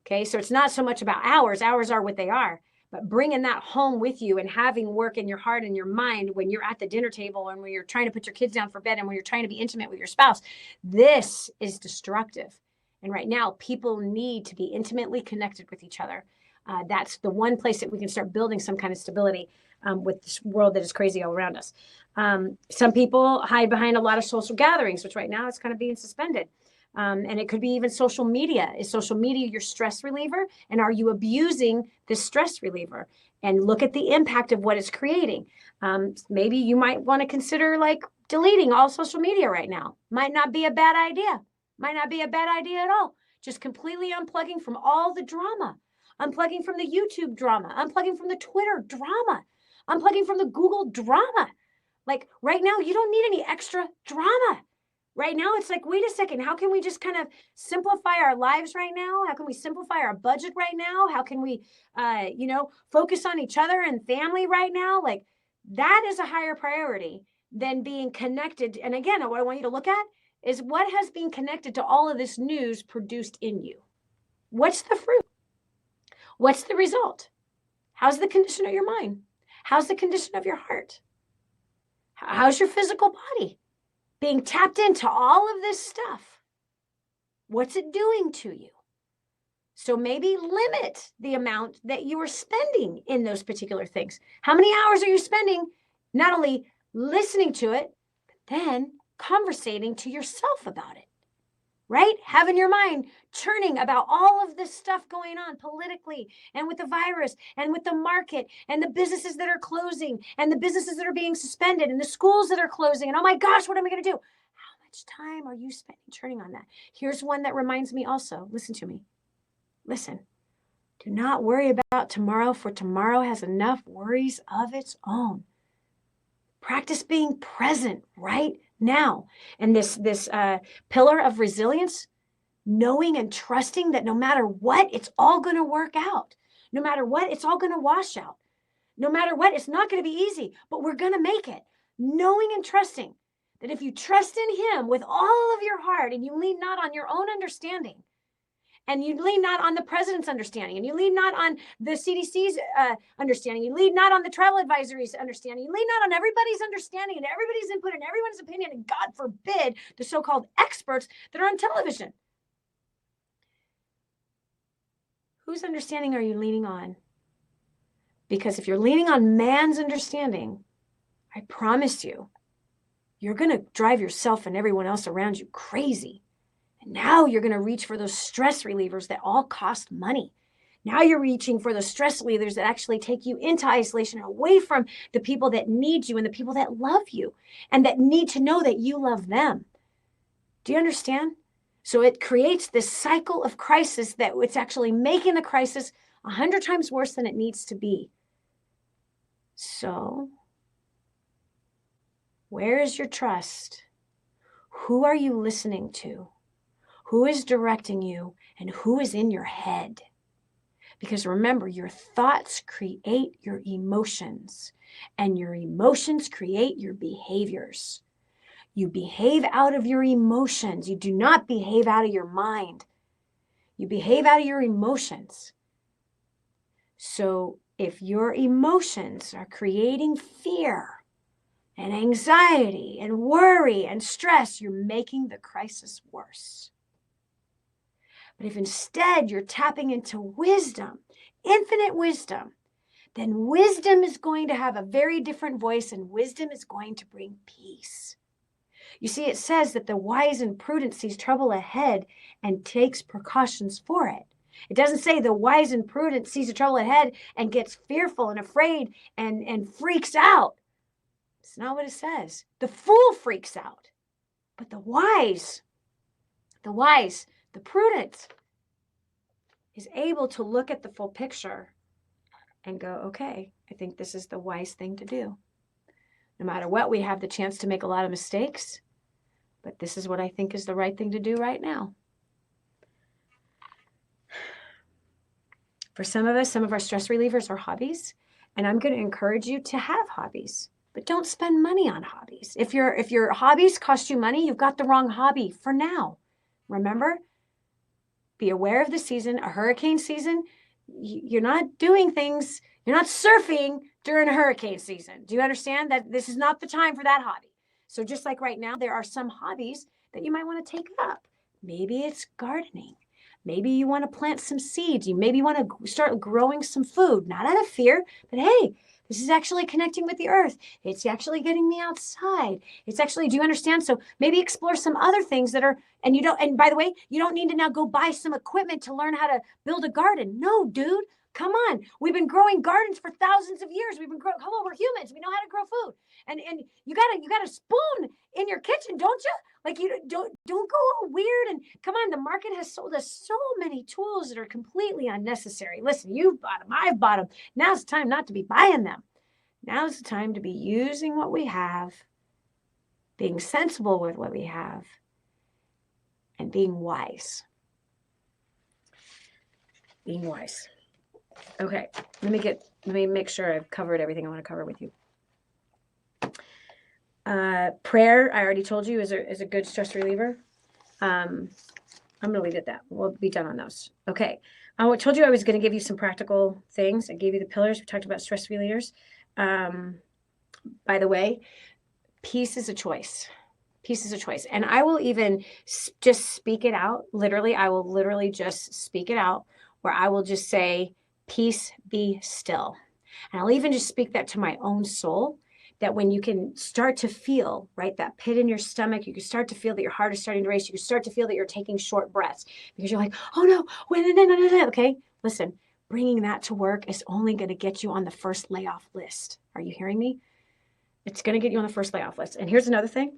Okay, so it's not so much about hours. Hours are what they are. But bringing that home with you and having work in your heart and your mind when you're at the dinner table and when you're trying to put your kids down for bed and when you're trying to be intimate with your spouse, this is destructive. And right now, people need to be intimately connected with each other. That's the one place that we can start building some kind of stability with this world that is crazy all around us. Some people hide behind a lot of social gatherings, which right now is kind of being suspended. And it could be even social media. Is social media your stress reliever? And are you abusing this stress reliever? And look at the impact of what it's creating. Maybe you might want to consider like deleting all social media right now. Might not be a bad idea. Might not be a bad idea at all. Just completely unplugging from all the drama. Unplugging from the YouTube drama. Unplugging from the Twitter drama. Unplugging from the Google drama. Like right now, you don't need any extra drama. Right now, it's like, wait a second, how can we just kind of simplify our lives right now? How can we simplify our budget right now? How can we, focus on each other and family right now? Like that is a higher priority than being connected. And again, what I want you to look at is what has been connected to all of this news produced in you. What's the fruit? What's the result? How's the condition of your mind? How's the condition of your heart? How's your physical body? Being tapped into all of this stuff. What's it doing to you? So maybe limit the amount that you are spending in those particular things. How many hours are you spending not only listening to it, but then conversating to yourself about it, right? Having your mind churning about all of this stuff going on politically and with the virus and with the market and the businesses that are closing and the businesses that are being suspended and the schools that are closing. And oh my gosh, what am I going to do? How much time are you spending churning on that? Here's one that reminds me also. Listen to me. Listen, do not worry about tomorrow, for tomorrow has enough worries of its own. Practice being present right now. And this pillar of resilience, knowing and trusting that no matter what, it's all going to work out. No matter what, it's all going to wash out. No matter what, it's not going to be easy, but we're going to make it. Knowing and trusting that if you trust in Him with all of your heart and you lean not on your own understanding, and you lean not on the president's understanding, and you lean not on the CDC's understanding, you lean not on the travel advisory's understanding, you lean not on everybody's understanding and everybody's input and everyone's opinion, and God forbid, the so-called experts that are on television. Whose understanding are you leaning on? Because if you're leaning on man's understanding, I promise you, you're going to drive yourself and everyone else around you crazy. Now you're going to reach for those stress relievers that all cost money. Now you're reaching for those stress relievers that actually take you into isolation and away from the people that need you and the people that love you and that need to know that you love them. Do you understand? So it creates this cycle of crisis that it's actually making the crisis 100 times worse than it needs to be. So, where is your trust? Who are you listening to? Who is directing you and who is in your head? Because remember, your thoughts create your emotions and your emotions create your behaviors. You behave out of your emotions. You do not behave out of your mind. You behave out of your emotions. So if your emotions are creating fear and anxiety and worry and stress, you're making the crisis worse. But if instead you're tapping into wisdom, infinite wisdom, then wisdom is going to have a very different voice and wisdom is going to bring peace. You see, it says that the wise and prudent sees trouble ahead and takes precautions for it. It doesn't say the wise and prudent sees the trouble ahead and gets fearful and afraid and freaks out. It's not what it says. The fool freaks out. But the wise, the prudent is able to look at the full picture and go, okay, I think this is the wise thing to do. No matter what, we have the chance to make a lot of mistakes, but this is what I think is the right thing to do right now. For some of us, some of our stress relievers are hobbies, and I'm going to encourage you to have hobbies, but don't spend money on hobbies. If your hobbies cost you money, you've got the wrong hobby for now. Remember, be aware of the season, a hurricane season. You're not doing things, you're not surfing during a hurricane season. Do you understand that this is not the time for that hobby? So just like right now, there are some hobbies that you might want to take up. Maybe it's gardening. Maybe you want to plant some seeds. You maybe want to start growing some food, not out of fear, but hey, this is actually connecting with the earth. It's actually getting me outside. It's actually, do you understand? So maybe explore some other things that are, and by the way, you don't need to now go buy some equipment to learn how to build a garden. No, dude, come on. We've been growing gardens for thousands of years. Come on, we're humans. We know how to grow food. And you got a spoon in your kitchen, don't you? Like you don't go all weird. And come on, the market has sold us so many tools that are completely unnecessary. Listen, you've bought them, I've bought them. Now's the time not to be buying them. Now's the time to be using what we have, being sensible with what we have, and being wise. Being wise. Okay, let me make sure I've covered everything I want to cover with you. Prayer, I already told you, is a good stress reliever. I'm going to leave it at that. We'll be done on those. Okay. I told you I was going to give you some practical things. I gave you the pillars. We talked about stress-free leaders. By the way, peace is a choice. Peace is a choice. And I will even just speak it out. Literally, I will literally just speak it out, where I will just say, peace, be still. And I'll even just speak that to my own soul, that when you can start to feel, right, that pit in your stomach, you can start to feel that your heart is starting to race. You can start to feel that you're taking short breaths because you're like, oh no, wait, no. Okay, listen, bringing that to work is only going to get you on the first layoff list. Are you hearing me? It's going to get you on the first layoff list. And here's another thing.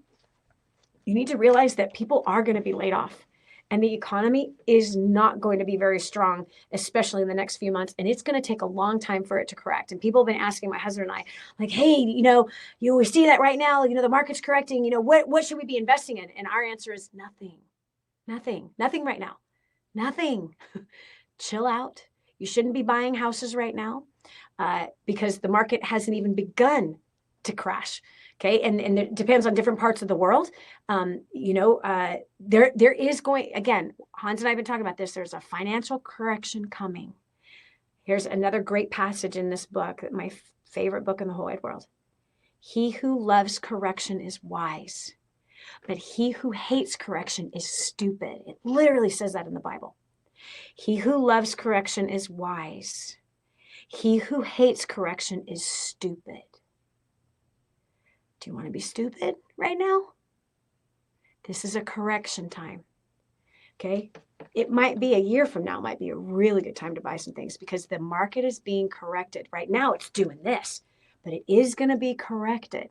You need to realize that people are going to be laid off, and the economy is not going to be very strong, especially in the next few months. And it's going to take a long time for it to correct. And people have been asking my husband and I, like, hey, we see that right now, the market's correcting, what should we be investing in? And our answer is nothing right now. Nothing. Chill out. You shouldn't be buying houses right now because the market hasn't even begun to crash. Okay. And it depends on different parts of the world. There is going, again, Hans and I have been talking about this. There's a financial correction coming. Here's another great passage in this book, my favorite book in the whole wide world. He who loves correction is wise, but he who hates correction is stupid. It literally says that in the Bible. He who loves correction is wise. He who hates correction is stupid. Do you want to be stupid right now? This is a correction time. Okay. It might be a year from now, might be a really good time to buy some things because the market is being corrected. Right now it's doing this, but it is going to be corrected.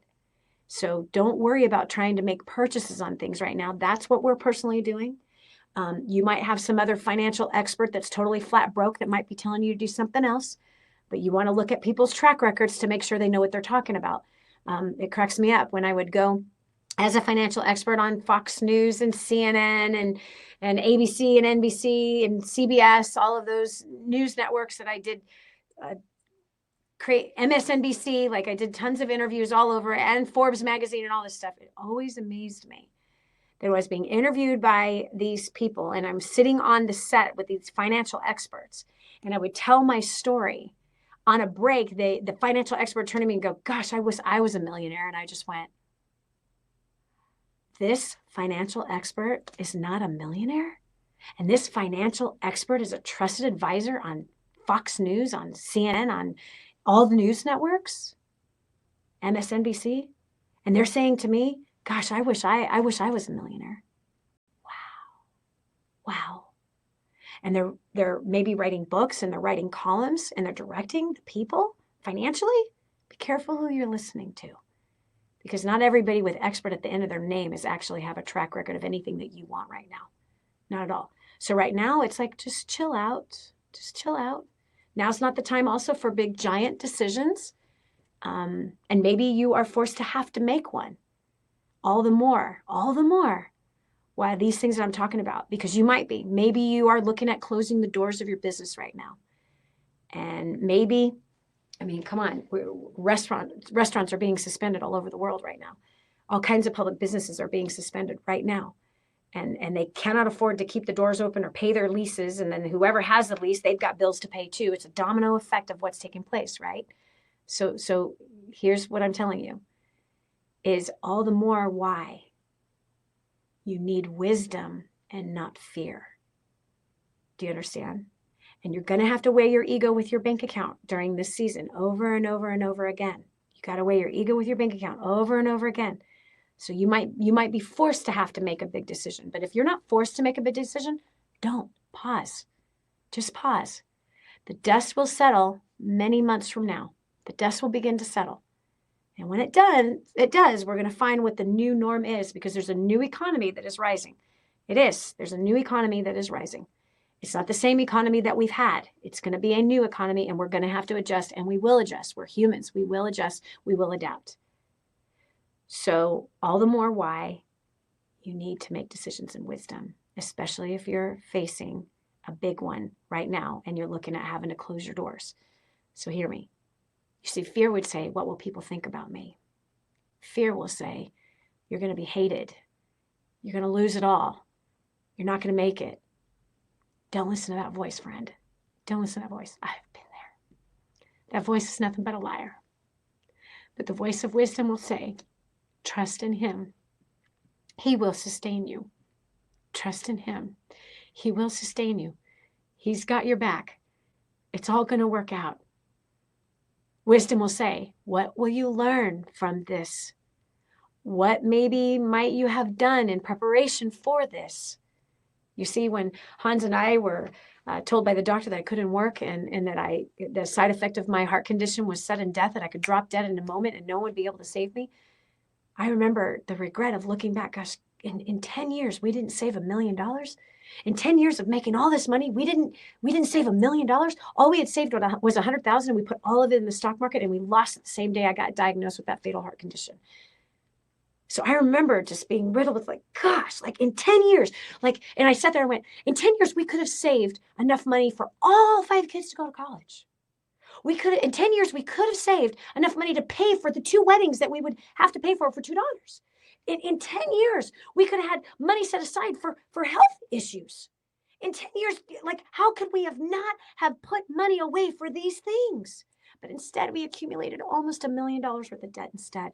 So don't worry about trying to make purchases on things right now. That's what we're personally doing. You might have some other financial expert that's totally flat broke that might be telling you to do something else, but you want to look at people's track records to make sure they know what they're talking about. It cracks me up when I would go as a financial expert on Fox News and CNN and ABC and NBC and CBS, all of those news networks that I did create, MSNBC, like I did tons of interviews all over, and Forbes magazine and all this stuff. It always amazed me that I was being interviewed by these people and I'm sitting on the set with these financial experts and I would tell my story. On a break, the financial expert turned to me and go, gosh, I was a millionaire. And I just went, this financial expert is not a millionaire? And this financial expert is a trusted advisor on Fox News, on CNN, on all the news networks, MSNBC. And they're saying to me, gosh, I wish I was a millionaire. Wow. And they're maybe writing books and they're writing columns and they're directing the people financially. Be careful who you're listening to, because not everybody with expert at the end of their name is actually have a track record of anything that you want right now. Not at all. So right now it's like, just chill out. Just chill out. Now's not the time also for big giant decisions. And maybe you are forced to have to make one. All the more. Why these things that I'm talking about, because maybe you are looking at closing the doors of your business right now. And maybe, come on, restaurants are being suspended all over the world right now. All kinds of public businesses are being suspended right now. And they cannot afford to keep the doors open or pay their leases. And then whoever has the lease, they've got bills to pay too. It's a domino effect of what's taking place, right? So here's what I'm telling you is all the more why you need wisdom and not fear. Do you understand? And you're going to have to weigh your ego with your bank account during this season over and over and over again. You got to weigh your ego with your bank account over and over again. So you might be forced to have to make a big decision. But if you're not forced to make a big decision, don't. Pause. Just pause. The dust will settle many months from now. The dust will begin to settle. And when it does, we're going to find what the new norm is, because there's a new economy that is rising. It is. There's a new economy that is rising. It's not the same economy that we've had. It's going to be a new economy, and we're going to have to adjust, and we will adjust. We're humans. We will adjust. We will adapt. So all the more why you need to make decisions in wisdom, especially if you're facing a big one right now and you're looking at having to close your doors. So hear me. You see, fear would say, what will people think about me? Fear will say, you're going to be hated. You're going to lose it all. You're not going to make it. Don't listen to that voice, friend. Don't listen to that voice. I've been there. That voice is nothing but a liar. But the voice of wisdom will say, trust in him. He will sustain you. Trust in him. He will sustain you. He's got your back. It's all going to work out. Wisdom will say, what will you learn from this? What maybe might you have done in preparation for this? You see, when Hans and I were told by the doctor that I couldn't work and that the side effect of my heart condition was sudden death, that I could drop dead in a moment and no one would be able to save me, I remember the regret of looking back. Gosh, in 10 years, we didn't save $1 million. In 10 years of making all this money, we didn't save $1 million. All we had saved was $100,000, and we put all of it in the stock market, and we lost it the same day I got diagnosed with that fatal heart condition. So I remember just being riddled with like, gosh, like in 10 years, and I sat there and went, in 10 years, we could have saved enough money for all 5 kids to go to college. In 10 years, we could have saved enough money to pay for the 2 weddings that we would have to pay for $2. In 10 years, we could have had money set aside for health issues. In 10 years, like, how could we have put money away for these things? But instead, we accumulated almost $1 million worth of debt instead.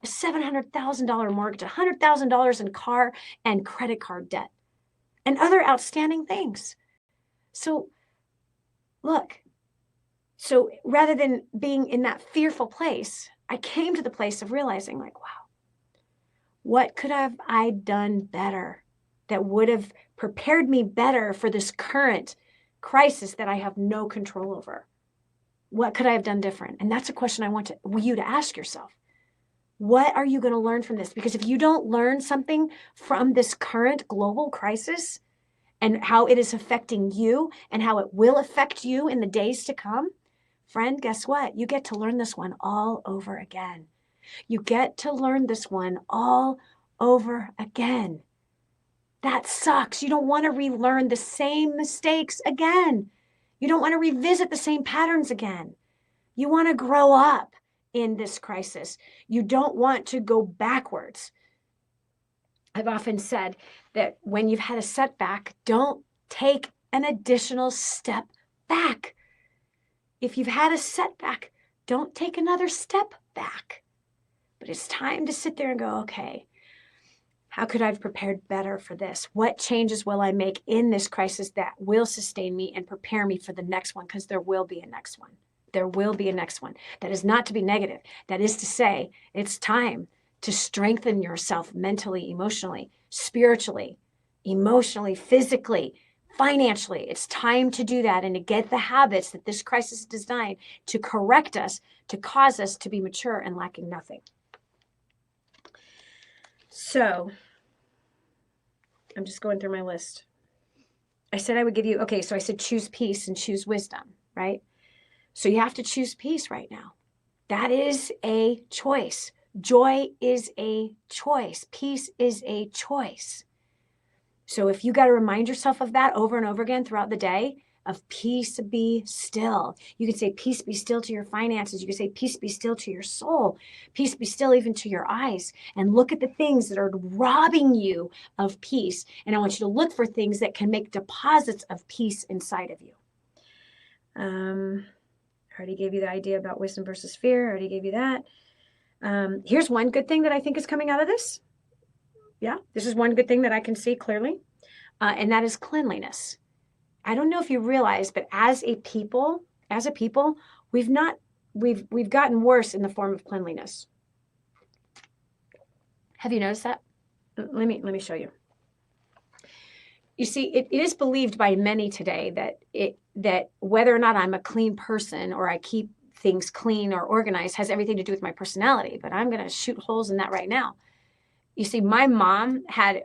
A $700,000 mortgage, $100,000 in car and credit card debt, and other outstanding things. So, look. So rather than being in that fearful place, I came to the place of realizing, like, wow, what could have I done better that would have prepared me better for this current crisis that I have no control over? What could I have done different? And that's a question I want you to ask yourself. What are you going to learn from this? Because if you don't learn something from this current global crisis and how it is affecting you and how it will affect you in the days to come, friend, guess what? You get to learn this one all over again. You get to learn this one all over again. That sucks. You don't want to relearn the same mistakes again. You don't want to revisit the same patterns again. You want to grow up in this crisis. You don't want to go backwards. I've often said that when you've had a setback, don't take an additional step back. If you've had a setback, don't take another step back. But it's time to sit there and go, okay, how could I have prepared better for this? What changes will I make in this crisis that will sustain me and prepare me for the next one? Because there will be a next one. There will be a next one. That is not to be negative. That is to say, it's time to strengthen yourself mentally, emotionally, spiritually, emotionally, physically, financially. It's time to do that and to get the habits that this crisis is designed to correct us, to cause us to be mature and lacking nothing. So I'm just going through my list. I said I would give you, okay, so I said choose peace and choose wisdom, right? So you have to choose peace right now. That is a choice. Joy is a choice. Peace is a choice. So if you got to remind yourself of that over and over again throughout the day, of peace be still. You can say peace be still to your finances. You can say peace be still to your soul. Peace be still even to your eyes. And look at the things that are robbing you of peace. And I want you to look for things that can make deposits of peace inside of you. I already gave you the idea about wisdom versus fear. I already gave you that. Here's one good thing that I think is coming out of this. Yeah, this is one good thing that I can see clearly, and that is cleanliness. I don't know if you realize, but as a people, we've gotten worse in the form of cleanliness. Have you noticed that? Let me show you. You see, it is believed by many today that whether or not I'm a clean person or I keep things clean or organized has everything to do with my personality. But I'm going to shoot holes in that right now. You see, my mom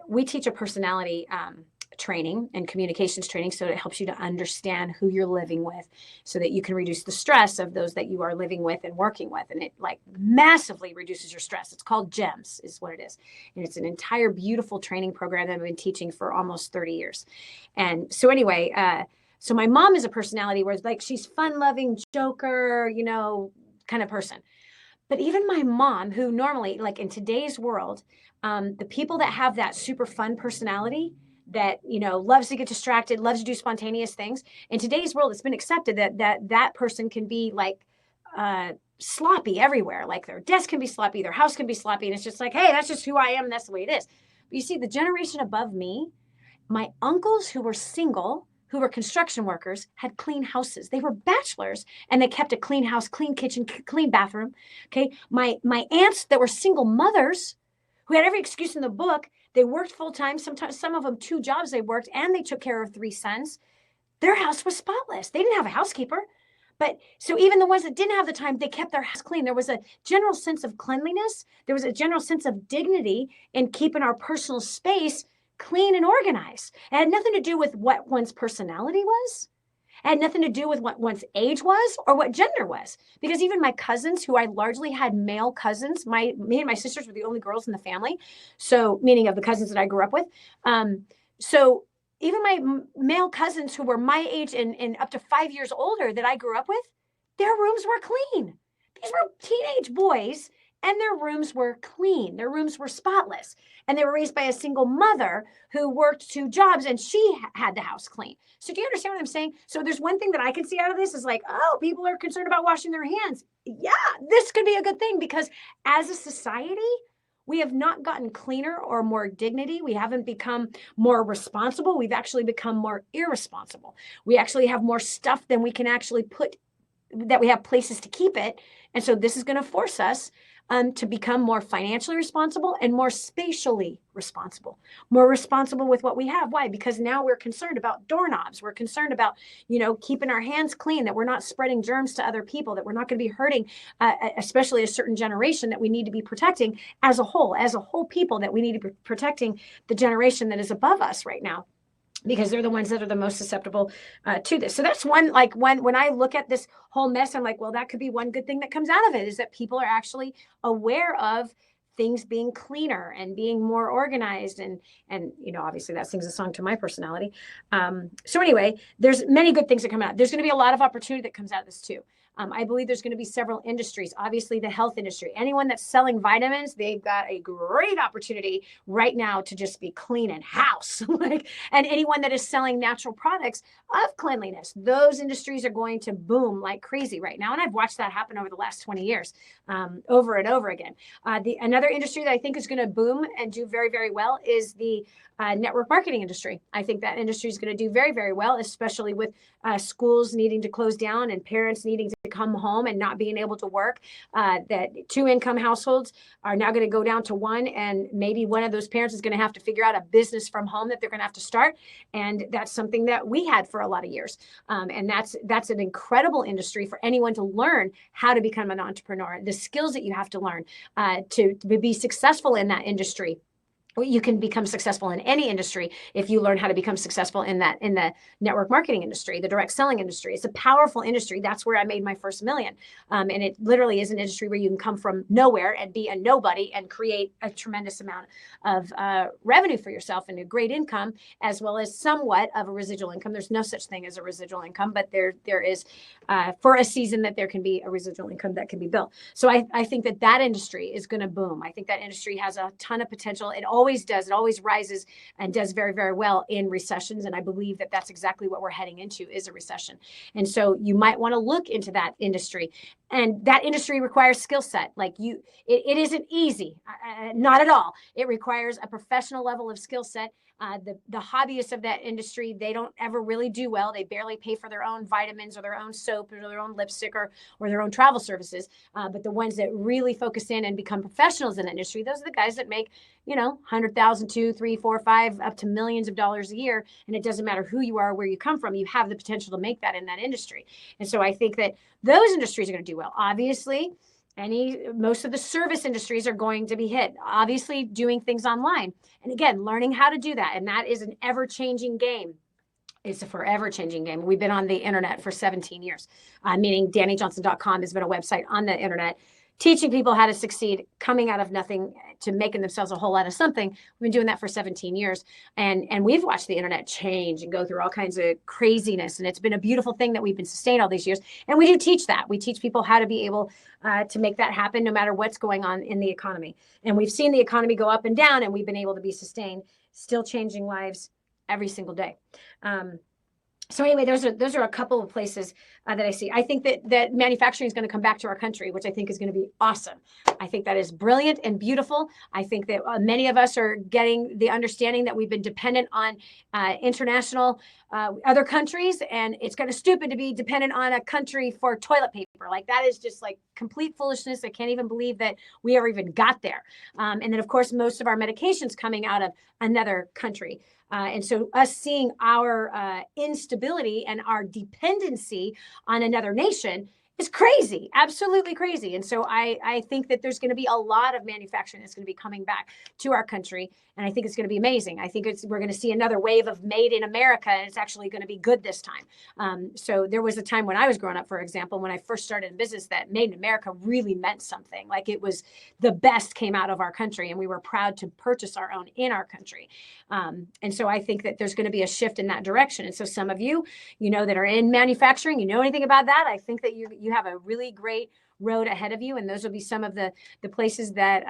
we teach a personality training and communications training, so it helps you to understand who you're living with so that you can reduce the stress of those that you are living with and working with. And it like massively reduces your stress. It's called GEMS is what it is. And it's an entire beautiful training program that I've been teaching for almost 30 years. And so anyway, so my mom is a personality where it's like she's fun-loving, joker, kind of person. But even my mom, who normally, like in today's world, the people that have that super fun personality, that, loves to get distracted, loves to do spontaneous things. In today's world, it's been accepted that person can be like sloppy everywhere. Like their desk can be sloppy, their house can be sloppy. And it's just like, hey, that's just who I am. And that's the way it is. But you see, the generation above me, my uncles who were single, who were construction workers, had clean houses. They were bachelors and they kept a clean house, clean kitchen, clean bathroom. Okay. My aunts that were single mothers who had every excuse in the book, they worked full time. Sometimes some of them 2 jobs they worked, and they took care of 3 sons. Their house was spotless. They didn't have a housekeeper. But so even the ones that didn't have the time, they kept their house clean. There was a general sense of cleanliness. There was a general sense of dignity in keeping our personal space clean and organized. It had nothing to do with what one's personality was. It had nothing to do with what one's age was or what gender was. Because even my cousins, who I largely had male cousins, me and my sisters were the only girls in the family. So meaning of the cousins that I grew up with. So even my male cousins who were my age and up to 5 years older that I grew up with, their rooms were clean. These were teenage boys and their rooms were clean. Their rooms were spotless. And they were raised by a single mother who worked 2 jobs and she had the house clean. So do you understand what I'm saying? So there's one thing that I can see out of this is like, oh, people are concerned about washing their hands. Yeah, this could be a good thing because as a society, we have not gotten cleaner or more dignity. We haven't become more responsible. We've actually become more irresponsible. We actually have more stuff than we can actually put, that we have places to keep it. And so this is going to force us to become more financially responsible and more spatially responsible, more responsible with what we have. Why? Because now we're concerned about doorknobs. We're concerned about, keeping our hands clean, that we're not spreading germs to other people, that we're not going to be hurting, especially a certain generation that we need to be protecting as a whole people, that we need to be protecting the generation that is above us right now, because they're the ones that are the most susceptible to this. So that's one, like when I look at this whole mess, I'm like, well, that could be one good thing that comes out of it, is that people are actually aware of things being cleaner and being more organized. And obviously that sings a song to my personality. So anyway, there's many good things that come out. There's going to be a lot of opportunity that comes out of this too. I believe there's going to be several industries, obviously the health industry. Anyone that's selling vitamins, they've got a great opportunity right now to just be clean in house. And anyone that is selling natural products of cleanliness, those industries are going to boom like crazy right now. And I've watched that happen over the last 20 years, over and over again. Another industry that I think is going to boom and do very, very well is the network marketing industry. I think that industry is going to do very, very well, especially with schools needing to close down and parents needing to come home and not being able to work. That 2 income households are now going to go down to 1, and maybe one of those parents is going to have to figure out a business from home that they're going to have to start. And that's something that we had for a lot of years. And that's an incredible industry for anyone to learn how to become an entrepreneur, the skills that you have to learn to be successful in that industry. You can become successful in any industry if you learn how to become successful in the network marketing industry, the direct selling industry. It's a powerful industry. That's where I made my first million. And it literally is an industry where you can come from nowhere and be a nobody and create a tremendous amount of revenue for yourself and a great income, as well as somewhat of a residual income. There's no such thing as a residual income, but there is for a season that there can be a residual income that can be built. So I think that industry is going to boom. I think that industry has a ton of potential. It always does. It always rises and does very, very well in recessions. And I believe that that's exactly what we're heading into, is a recession. And so you might want to look into that industry. And that industry requires skill set. Like it isn't easy, not at all. It requires a professional level of skill set. The hobbyists of that industry, they don't ever really do well. They barely pay for their own vitamins or their own soap or their own lipstick or their own travel services. But the ones that really focus in and become professionals in the industry, those are the guys that make, 100,000, 2, 3, 4, 5, up to millions of dollars a year. And it doesn't matter who you are, where you come from, you have the potential to make that in that industry. And so I think that those industries are going to do well. Obviously, most of the service industries are going to be hit. Obviously, doing things online. And again, learning how to do that. And that is an ever-changing game. It's a forever changing game. We've been on the internet for 17 years, meaning DaniJohnson.com has been a website on the internet, teaching people how to succeed, coming out of nothing to making themselves a whole lot of something. We've been doing that for 17 years. And we've watched the internet change and go through all kinds of craziness. And it's been a beautiful thing that we've been sustained all these years. And we do teach that. We teach people how to be able to make that happen no matter what's going on in the economy. And we've seen the economy go up and down, and we've been able to be sustained, still changing lives every single day. So anyway, those are a couple of places that I see. I think that manufacturing is going to come back to our country, which I think is going to be awesome. I think that is brilliant and beautiful. I think that many of us are getting the understanding that we've been dependent on international other countries, and it's kind of stupid to be dependent on a country for toilet paper. Like, that is just like complete foolishness. I can't even believe that we ever even got there. And then, of course, most of our medications coming out of another country. And so us seeing our instability and our dependency on another nation is crazy, absolutely crazy. And so I think that there's going to be a lot of manufacturing that's going to be coming back to our country. And I think it's going to be amazing. I think we're going to see another wave of made in America, and it's actually going to be good this time. So there was a time when I was growing up, for example, when I first started in business, that made in America really meant something. Like, it was the best came out of our country, and we were proud to purchase our own in our country. And so I think that there's going to be a shift in that direction. And so some of you, that are in manufacturing, anything about that, I think that you have a really great road ahead of you. And those will be some of the places that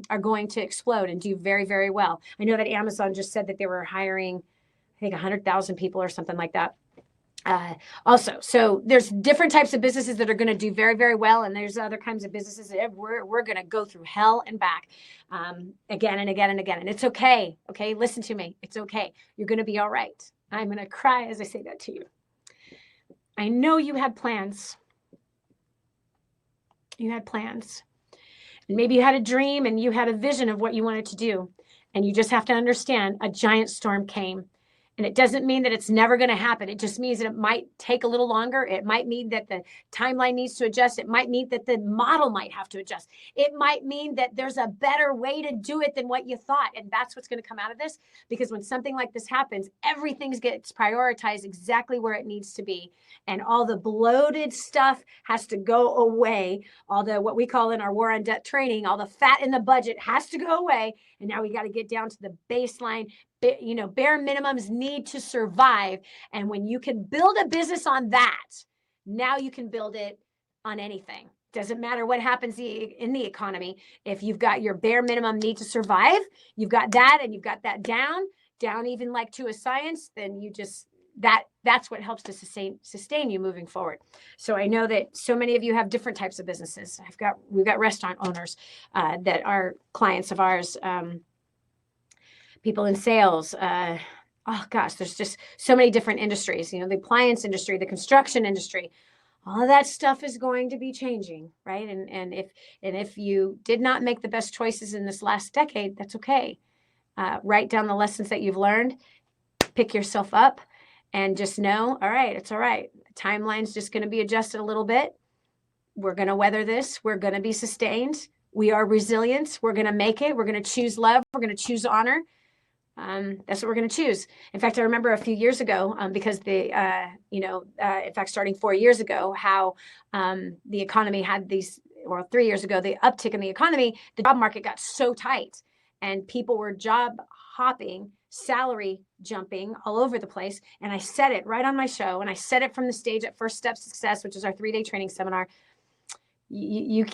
are going to explode and do very, very well. I know that Amazon just said that they were hiring, I think, 100,000 people or something like that. Also, so there's different types of businesses that are going to do very, very well. And there's other kinds of businesses that we're going to go through hell and back again and again and again. And it's okay. Okay. Listen to me. It's okay. You're going to be all right. I'm going to cry as I say that to you. I know you had plans. You had plans. And maybe you had a dream and you had a vision of what you wanted to do. And you just have to understand, a giant storm came. And it doesn't mean that it's never going to happen. It just means that it might take a little longer. It might mean that the timeline needs to adjust. It might mean that the model might have to adjust. It might mean that there's a better way to do it than what you thought. And that's what's going to come out of this. Because when something like this happens, everything gets prioritized exactly where it needs to be. And all the bloated stuff has to go away. All the, what we call in our War on Debt training, all the fat in the budget has to go away. And now we got to get down to the baseline. Bare minimums need to survive. And when you can build a business on that, now you can build it on anything. Doesn't matter what happens in the economy. If you've got your bare minimum need to survive, you've got that, and you've got that down even like to a science, then you just, that's what helps to sustain you moving forward. So I know that so many of you have different types of businesses. We've got restaurant owners that are clients of ours. People in sales. Oh gosh, there's just so many different industries. The appliance industry, the construction industry, all of that stuff is going to be changing, right? And if you did not make the best choices in this last decade, that's okay. Write down the lessons that you've learned, pick yourself up, and just know, all right, it's all right. The timeline's just going to be adjusted a little bit. We're going to weather this. We're going to be sustained. We are resilient. We're going to make it. We're going to choose love. We're going to choose honor. That's what we're going to choose. In fact, I remember a few years ago, because in fact, starting 4 years ago, how the economy had these, or 3 years ago, the uptick in the economy, the job market got so tight and people were job hopping, salary jumping all over the place. And I said it right on my show, and I said it from the stage at First Step Success, which is our 3-day training seminar. You're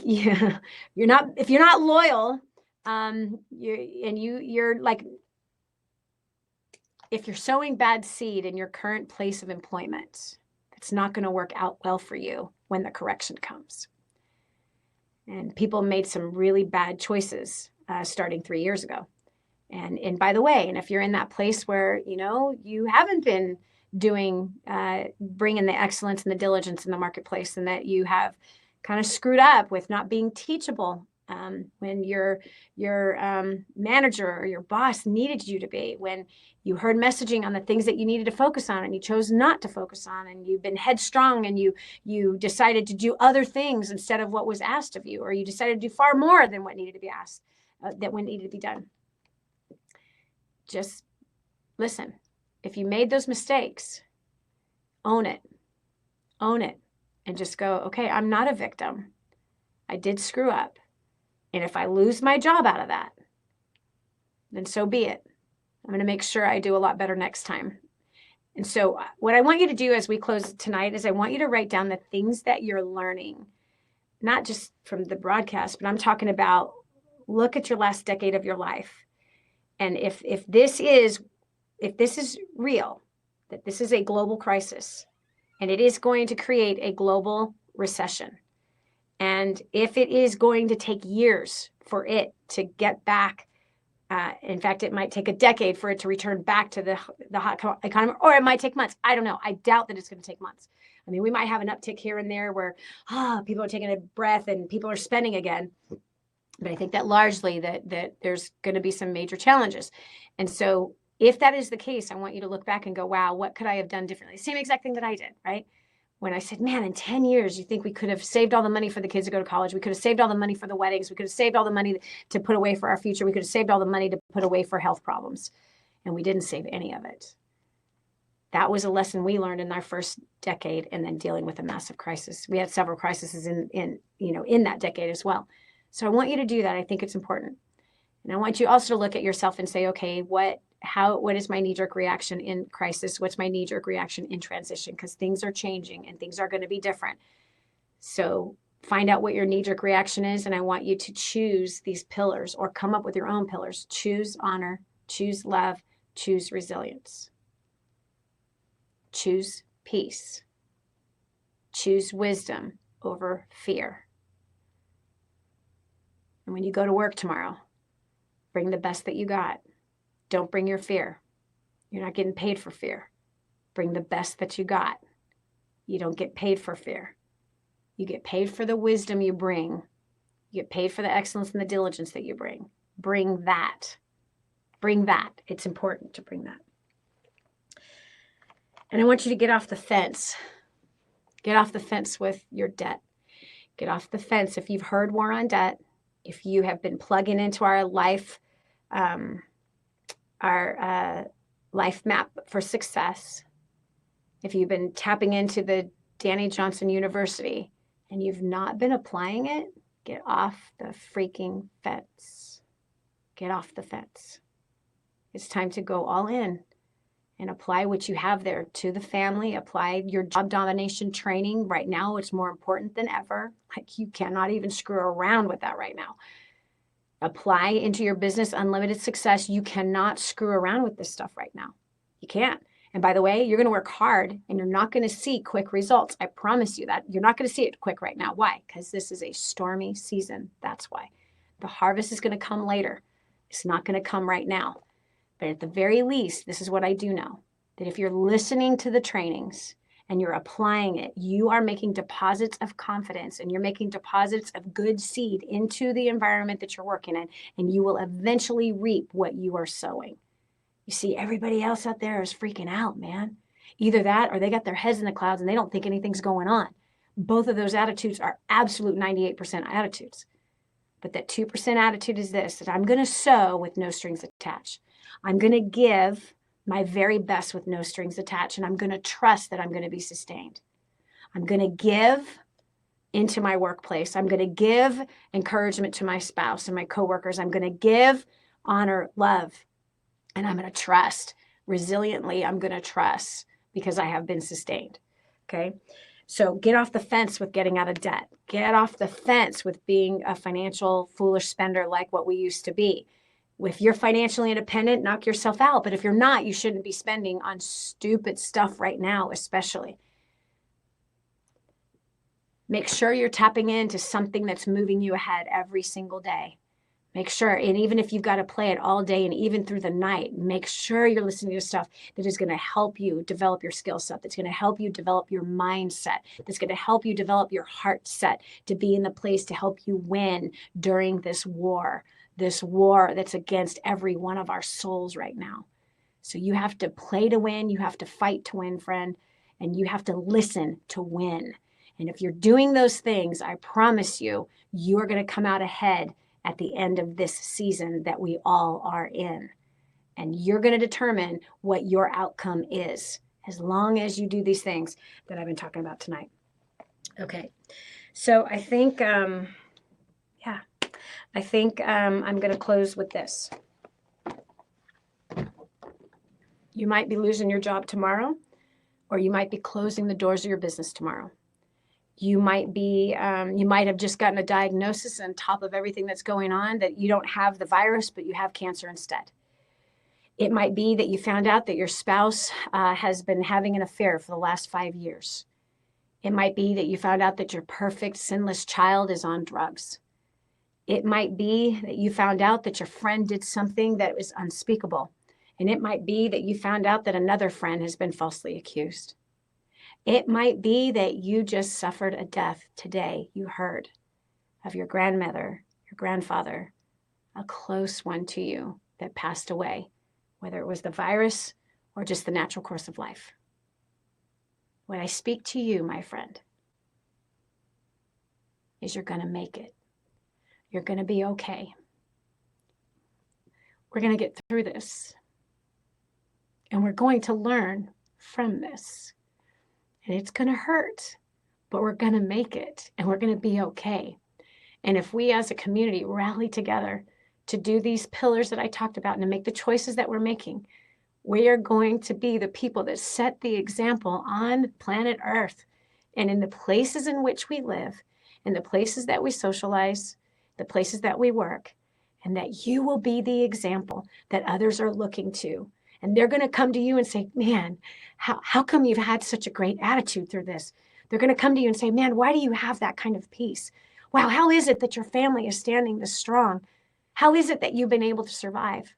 not, if you're not loyal, you're like, if you're sowing bad seed in your current place of employment, it's not going to work out well for you when the correction comes. And people made some really bad choices starting 3 years ago. And by the way, and if you're in that place where, you haven't been doing, bringing the excellence and the diligence in the marketplace, and that you have kind of screwed up with not being teachable, when your manager or your boss needed you to be, when you heard messaging on the things that you needed to focus on and you chose not to focus on, and you've been headstrong and you decided to do other things instead of what was asked of you, or you decided to do far more than what needed to be asked, that what needed to be done. Just listen. If you made those mistakes, own it, and just go, okay, I'm not a victim. I did screw up. And if I lose my job out of that, then so be it. I'm going to make sure I do a lot better next time. And so what I want you to do as we close tonight is I want you to write down the things that you're learning, not just from the broadcast, but I'm talking about, look at your last decade of your life. And if this is if this is real, that this is a global crisis, and it is going to create a global recession, and if it is going to take years for it to get back, in fact, it might take a decade for it to return back to the hot economy, or it might take months. I don't know. I doubt that it's going to take months. I mean, we might have an uptick here and there where people are taking a breath and people are spending again. But I think that largely that there's going to be some major challenges. And so if that is the case, I want you to look back and go, wow, what could I have done differently? Same exact thing that I did, right? When I said, man, in 10 years, you think we could have saved all the money for the kids to go to college. We could have saved all the money for the weddings. We could have saved all the money to put away for our future. We could have saved all the money to put away for health problems. And we didn't save any of it. That was a lesson we learned in our first decade, and then dealing with a massive crisis. We had several crises in that decade as well. So I want you to do that. I think it's important. And I want you also to look at yourself and say, okay, what is my knee-jerk reaction in crisis? What's my knee-jerk reaction in transition? Because things are changing and things are going to be different. So find out what your knee-jerk reaction is, and I want you to choose these pillars or come up with your own pillars. Choose honor, choose love, choose resilience. Choose peace. Choose wisdom over fear. And when you go to work tomorrow, bring the best that you got. Don't bring your fear. You're not getting paid for fear. Bring the best that you got. You don't get paid for fear. You get paid for the wisdom you bring. You get paid for the excellence and the diligence that you bring. Bring that. Bring that. It's important to bring that. And I want you to get off the fence. Get off the fence with your debt. Get off the fence if you've heard war on debt, if you have been plugging into our life map for success, if you've been tapping into the Dani Johnson University and you've not been applying it, get off the freaking fence. Get off the fence. It's time to go all in and apply what you have there to the family. Apply your job domination training. Right now, it's more important than ever. Like, you cannot even screw around with that right now. Apply into your business unlimited success. You cannot screw around with this stuff right now. You can't. And by the way, you're going to work hard and you're not going to see quick results. I promise you that. You're not going to see it quick right now. Why? Because this is a stormy season. That's why. The harvest is going to come later. It's not going to come right now. But at the very least, this is what I do know, that if you're listening to the trainings and you're applying it, you are making deposits of confidence and you're making deposits of good seed into the environment that you're working in, and you will eventually reap what you are sowing. You see, everybody else out there is freaking out, man. Either that or they got their heads in the clouds and they don't think anything's going on. Both of those attitudes are absolute 98% attitudes. But that 2% attitude is this, that I'm going to sow with no strings attached. I'm going to give my very best with no strings attached, and I'm going to trust that I'm going to be sustained. I'm going to give into my workplace. I'm going to give encouragement to my spouse and my coworkers. I'm going to give honor, love, and I'm going to trust. Resiliently, I'm going to trust because I have been sustained. Okay? So get off the fence with getting out of debt. Get off the fence with being a financial foolish spender like what we used to be. If you're financially independent, knock yourself out. But if you're not, you shouldn't be spending on stupid stuff right now, especially. Make sure you're tapping into something that's moving you ahead every single day. Make sure, and even if you've got to play it all day and even through the night, make sure you're listening to stuff that is going to help you develop your skill set, that's going to help you develop your mindset, that's going to help you develop your heart set to be in the place to help you win during this war that's against every one of our souls right now. So you have to play to win, you have to fight to win, friend, and you have to listen to win. And if you're doing those things, I promise you, you're going to come out ahead at the end of this season that we all are in. And you're going to determine what your outcome is as long as you do these things that I've been talking about tonight. Okay. So I think, I'm going to close with this. You might be losing your job tomorrow, or you might be closing the doors of your business tomorrow. You might have just gotten a diagnosis on top of everything that's going on that you don't have the virus, but you have cancer instead. It might be that you found out that your spouse has been having an affair for the last 5 years. It might be that you found out that your perfect, sinless child is on drugs. It might be that you found out that your friend did something that was unspeakable. And it might be that you found out that another friend has been falsely accused. It might be that you just suffered a death today. You heard of your grandmother, your grandfather, a close one to you that passed away, whether it was the virus or just the natural course of life. What I speak to you, my friend, is you're going to make it. You're going to be okay. We're going to get through this. And we're going to learn from this. And it's going to hurt, but we're going to make it. And we're going to be okay. And if we as a community rally together to do these pillars that I talked about and to make the choices that we're making, we are going to be the people that set the example on planet Earth and in the places in which we live, in the places that we socialize, the places that we work, and that you will be the example that others are looking to. And they're going to come to you and say, man, how come you've had such a great attitude through this? They're going to come to you and say, man, why do you have that kind of peace? Wow, how is it that your family is standing this strong? How is it that you've been able to survive?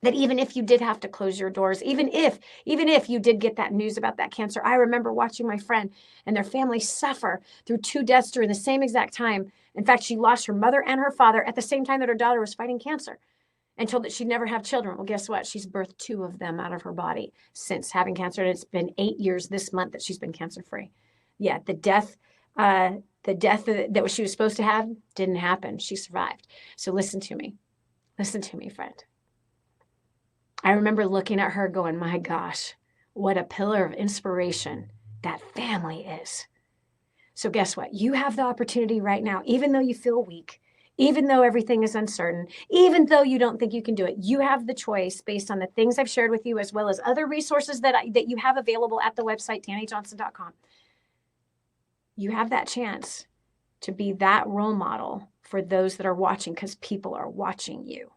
That even if you did have to close your doors, even if you did get that news about that cancer, I remember watching my friend and their family suffer through 2 deaths during the same exact time. In fact, she lost her mother and her father at the same time that her daughter was fighting cancer and told that she'd never have children. Well, guess what? She's birthed 2 of them out of her body since having cancer. And it's been 8 years this month that she's been cancer-free. Yeah, the death that she was supposed to have didn't happen. She survived. So listen to me. Listen to me, friend. I remember looking at her going, my gosh, what a pillar of inspiration that family is. So guess what? You have the opportunity right now, even though you feel weak, even though everything is uncertain, even though you don't think you can do it, you have the choice based on the things I've shared with you, as well as other resources that you have available at the website, DaniJohnson.com. You have that chance to be that role model for those that are watching, because people are watching you.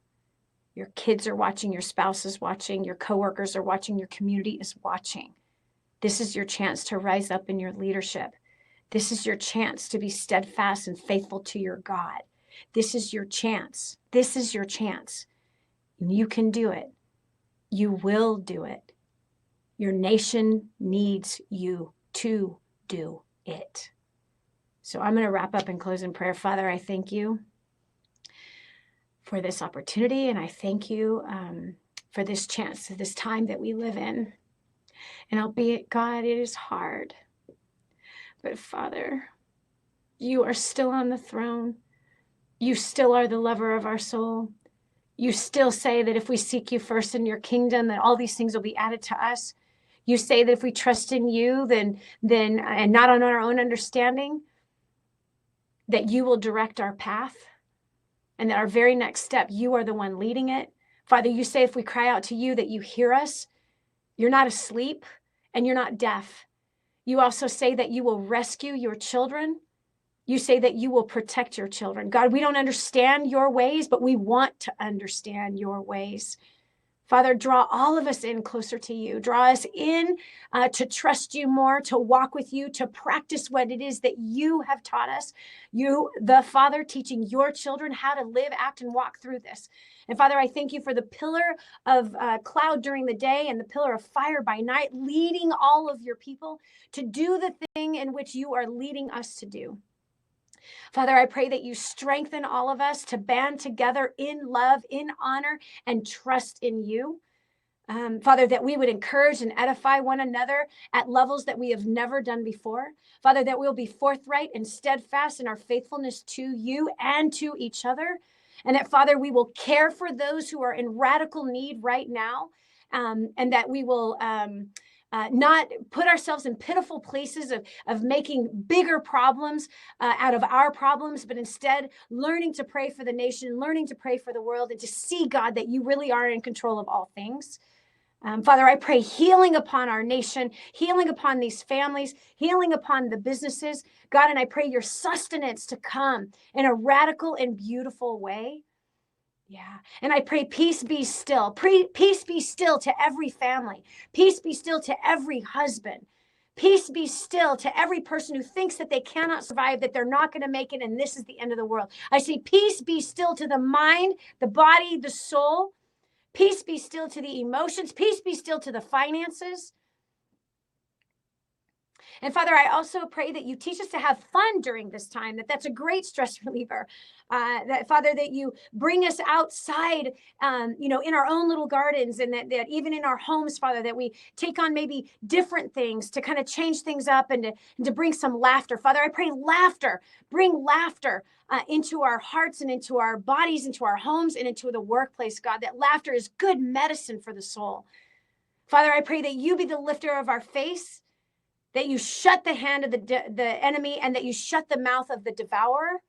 Your kids are watching, your spouse is watching, your coworkers are watching, your community is watching. This is your chance to rise up in your leadership. This is your chance to be steadfast and faithful to your God. This is your chance. This is your chance. You can do it. You will do it. Your nation needs you to do it. So I'm going to wrap up and close in prayer. Father, I thank you for this opportunity, and I thank you for this chance, this time that we live in. And albeit, God, it is hard, but Father, you are still on the throne. You still are the lover of our soul. You still say that if we seek you first in your kingdom, that all these things will be added to us. You say that if we trust in you, then and not on our own understanding, that you will direct our path. And that our very next step, you are the one leading it. Father, you say if we cry out to you that you hear us. You're not asleep and you're not deaf. You also say that you will rescue your children. You say that you will protect your children. God, we don't understand your ways, but we want to understand your ways. Father, draw all of us in closer to you. Draw us in to trust you more, to walk with you, to practice what it is that you have taught us. You, the Father, teaching your children how to live, act, and walk through this. And Father, I thank you for the pillar of cloud during the day and the pillar of fire by night, leading all of your people to do the thing in which you are leading us to do. Father, I pray that you strengthen all of us to band together in love, in honor, and trust in you. Father, that we would encourage and edify one another at levels that we have never done before. Father, that we'll be forthright and steadfast in our faithfulness to you and to each other. And that, Father, we will care for those who are in radical need right now. And that we will not put ourselves in pitiful places of making bigger problems out of our problems, but instead learning to pray for the nation, learning to pray for the world, and to see, God, that you really are in control of all things. Father, I pray healing upon our nation, healing upon these families, healing upon the businesses, God, and I pray your sustenance to come in a radical and beautiful way. Yeah. And I pray peace be still. Peace be still to every family. Peace be still to every husband. Peace be still to every person who thinks that they cannot survive, that they're not going to make it, and this is the end of the world. I say peace be still to the mind, the body, the soul. Peace be still to the emotions. Peace be still to the finances. And Father, I also pray that you teach us to have fun during this time, that's a great stress reliever. That Father, that you bring us outside, in our own little gardens, and that even in our homes, Father, that we take on maybe different things to kind of change things up, and to bring some laughter. Father, I pray bring laughter into our hearts and into our bodies, into our homes and into the workplace, God, that laughter is good medicine for the soul. Father, I pray that you be the lifter of our face, that you shut the hand of the enemy, and that you shut the mouth of the devourer.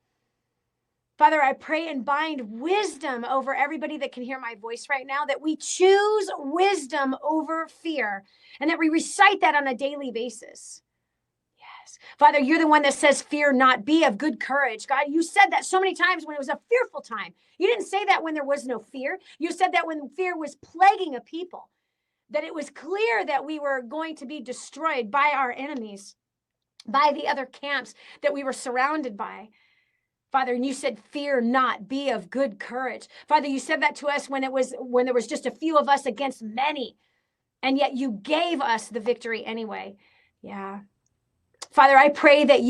Father, I pray and bind wisdom over everybody that can hear my voice right now, that we choose wisdom over fear, and that we recite that on a daily basis. Yes. Father, you're the one that says, fear not, be of good courage. God, you said that so many times when it was a fearful time. You didn't say that when there was no fear. You said that when fear was plaguing a people, that it was clear that we were going to be destroyed by our enemies, by the other camps that we were surrounded by. Father, and you said, fear not, be of good courage. Father, you said that to us when there was just a few of us against many, and yet you gave us the victory anyway. Yeah. Father, I pray that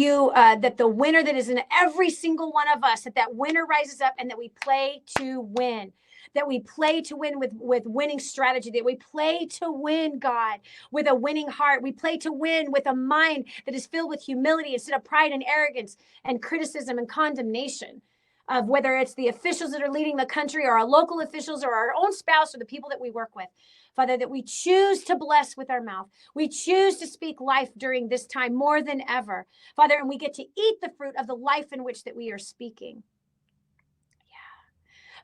that the winner that is in every single one of us, that winner rises up, and that we play to win. That we play to win with winning strategy, that we play to win, God, with a winning heart. We play to win with a mind that is filled with humility instead of pride and arrogance and criticism and condemnation of whether it's the officials that are leading the country, or our local officials, or our own spouse, or the people that we work with. Father, that we choose to bless with our mouth. We choose to speak life during this time more than ever. Father, and we get to eat the fruit of the life in which that we are speaking.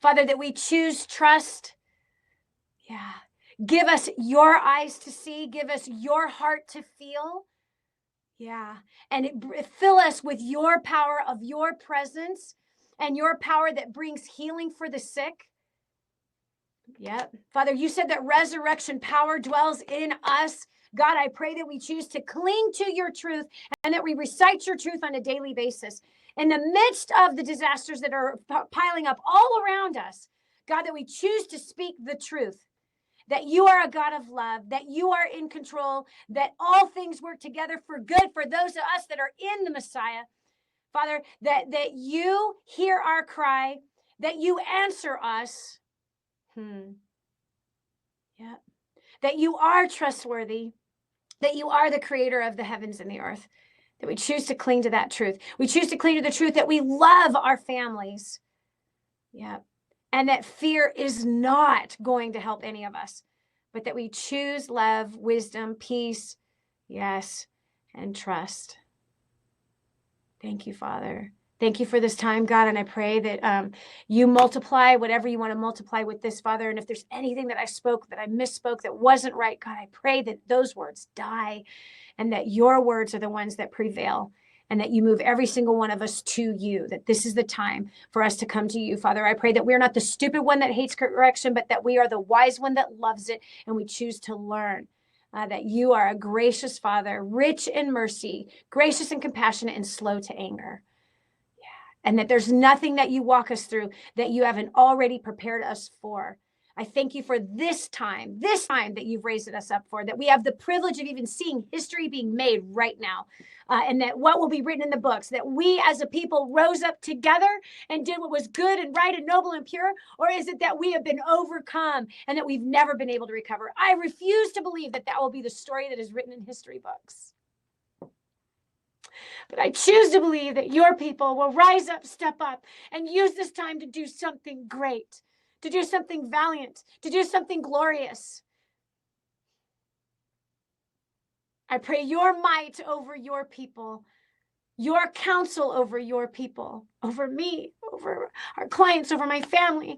Father, that we choose trust. Yeah. Give us your eyes to see. Give us your heart to feel. Yeah. And fill us with your power of your presence, and your power that brings healing for the sick. Yep. Father, you said that resurrection power dwells in us. God, I pray that we choose to cling to your truth, and that we recite your truth on a daily basis. In the midst of the disasters that are piling up all around us, God, that we choose to speak the truth, that you are a God of love, that you are in control, that all things work together for good for those of us that are in the Messiah. Father, that you hear our cry, that you answer us. Yeah. That you are trustworthy, that you are the creator of the heavens and the earth, that we choose to cling to that truth. We choose to cling to the truth that we love our families. Yeah. And that fear is not going to help any of us, but that we choose love, wisdom, peace, yes, and trust. Thank you, Father. Thank you for this time, God. And I pray that you multiply whatever you want to multiply with this, Father. And if there's anything that I spoke, that I misspoke, that wasn't right, God, I pray that those words die, and that your words are the ones that prevail, and that you move every single one of us to you, that this is the time for us to come to you, Father. I pray that we're not the stupid one that hates correction, but that we are the wise one that loves it, and we choose to learn. That you are a gracious Father, rich in mercy, gracious and compassionate, and slow to anger. Yeah. And that there's nothing that you walk us through that you haven't already prepared us for. I thank you for this time that you've raised us up for, that we have the privilege of even seeing history being made right now. And that what will be written in the books, that we as a people rose up together and did what was good and right and noble and pure? Or is it that we have been overcome and that we've never been able to recover? I refuse to believe that will be the story that is written in history books. But I choose to believe that your people will rise up, step up, and use this time to do something great, to do something valiant, to do something glorious. I pray your might over your people, your counsel over your people, over me, over our clients, over my family,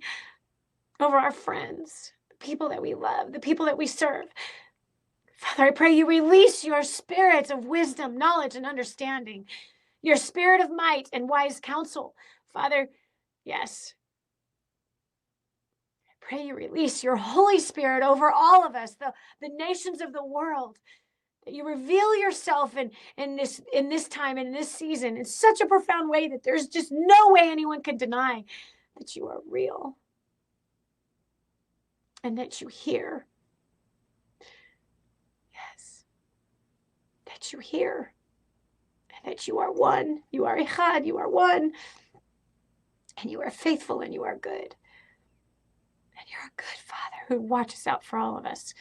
over our friends, the people that we love, the people that we serve. Father, I pray you release your spirit of wisdom, knowledge, and understanding, your spirit of might and wise counsel. Father, yes. pray you release your Holy Spirit over all of us, the nations of the world, that you reveal yourself in this time and in this season in such a profound way that there's just no way anyone can deny that you are real and that you hear. Yes, that you hear and that you are one. You are echad, you are one, and you are faithful and you are good. And you're a good Father who watches out for all of us.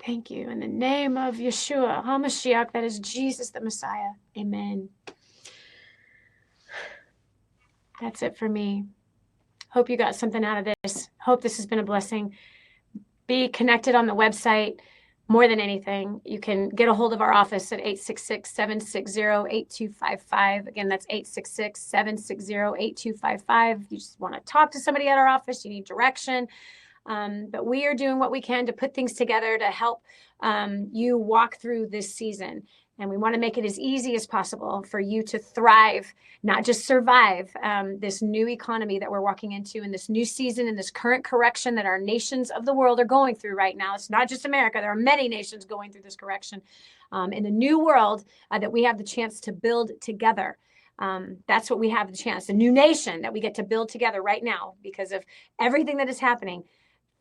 Thank you. In the name of Yeshua HaMashiach, that is Jesus the Messiah. Amen. That's it for me. Hope you got something out of this. Hope this has been a blessing. Be connected on the website. More than anything, you can get a hold of our office at 866-760-8255. Again, that's 866-760-8255. You just want to talk to somebody at our office. You need direction. But we are doing what we can to put things together to help you walk through this season. And we want to make it as easy as possible for you to thrive, not just survive this new economy that we're walking into in this new season, in this current correction that our nations of the world are going through right now. It's not just America. There are many nations going through this correction in the new world that we have the chance to build together. That's what we have the chance, a new nation that we get to build together right now because of everything that is happening.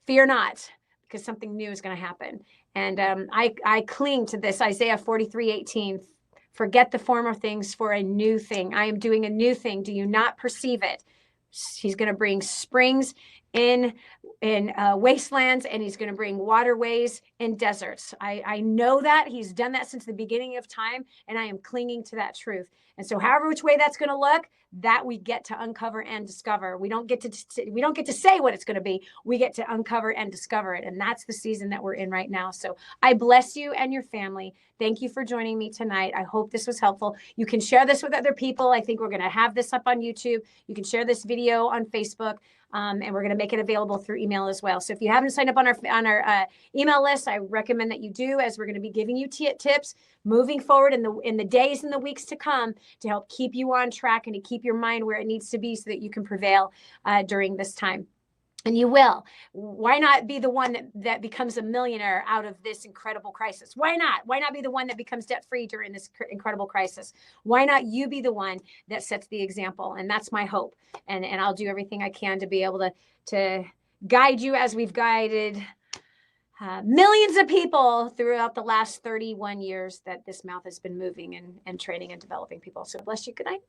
Fear not, because something new is going to happen. And I cling to this Isaiah 43:18. Forget the former things for a new thing. I am doing a new thing. Do you not perceive it? He's going to bring springs in wastelands, and he's going to bring waterways in deserts. I know that. He's done that since the beginning of time, and I am clinging to that truth. And so however which way that's going to look, that we get to uncover and discover. We don't get to say what it's going to be. We get to uncover and discover it. And that's the season that we're in right now. So I bless you and your family. Thank you for joining me tonight. I hope this was helpful. You can share this with other people. I think we're going to have this up on YouTube. You can share this video on Facebook. And we're going to make it available through email as well. So if you haven't signed up on our email list, I recommend that you do, as we're going to be giving you tips moving forward in the days and the weeks to come to help keep you on track and to keep your mind where it needs to be so that you can prevail during this time. And you will. Why not be the one that becomes a millionaire out of this incredible crisis? Why not? Why not be the one that becomes debt-free during this incredible crisis? Why not you be the one that sets the example? And that's my hope. And I'll do everything I can to be able to guide you as we've guided millions of people throughout the last 31 years that this mouth has been moving and training and developing people. So bless you. Good night.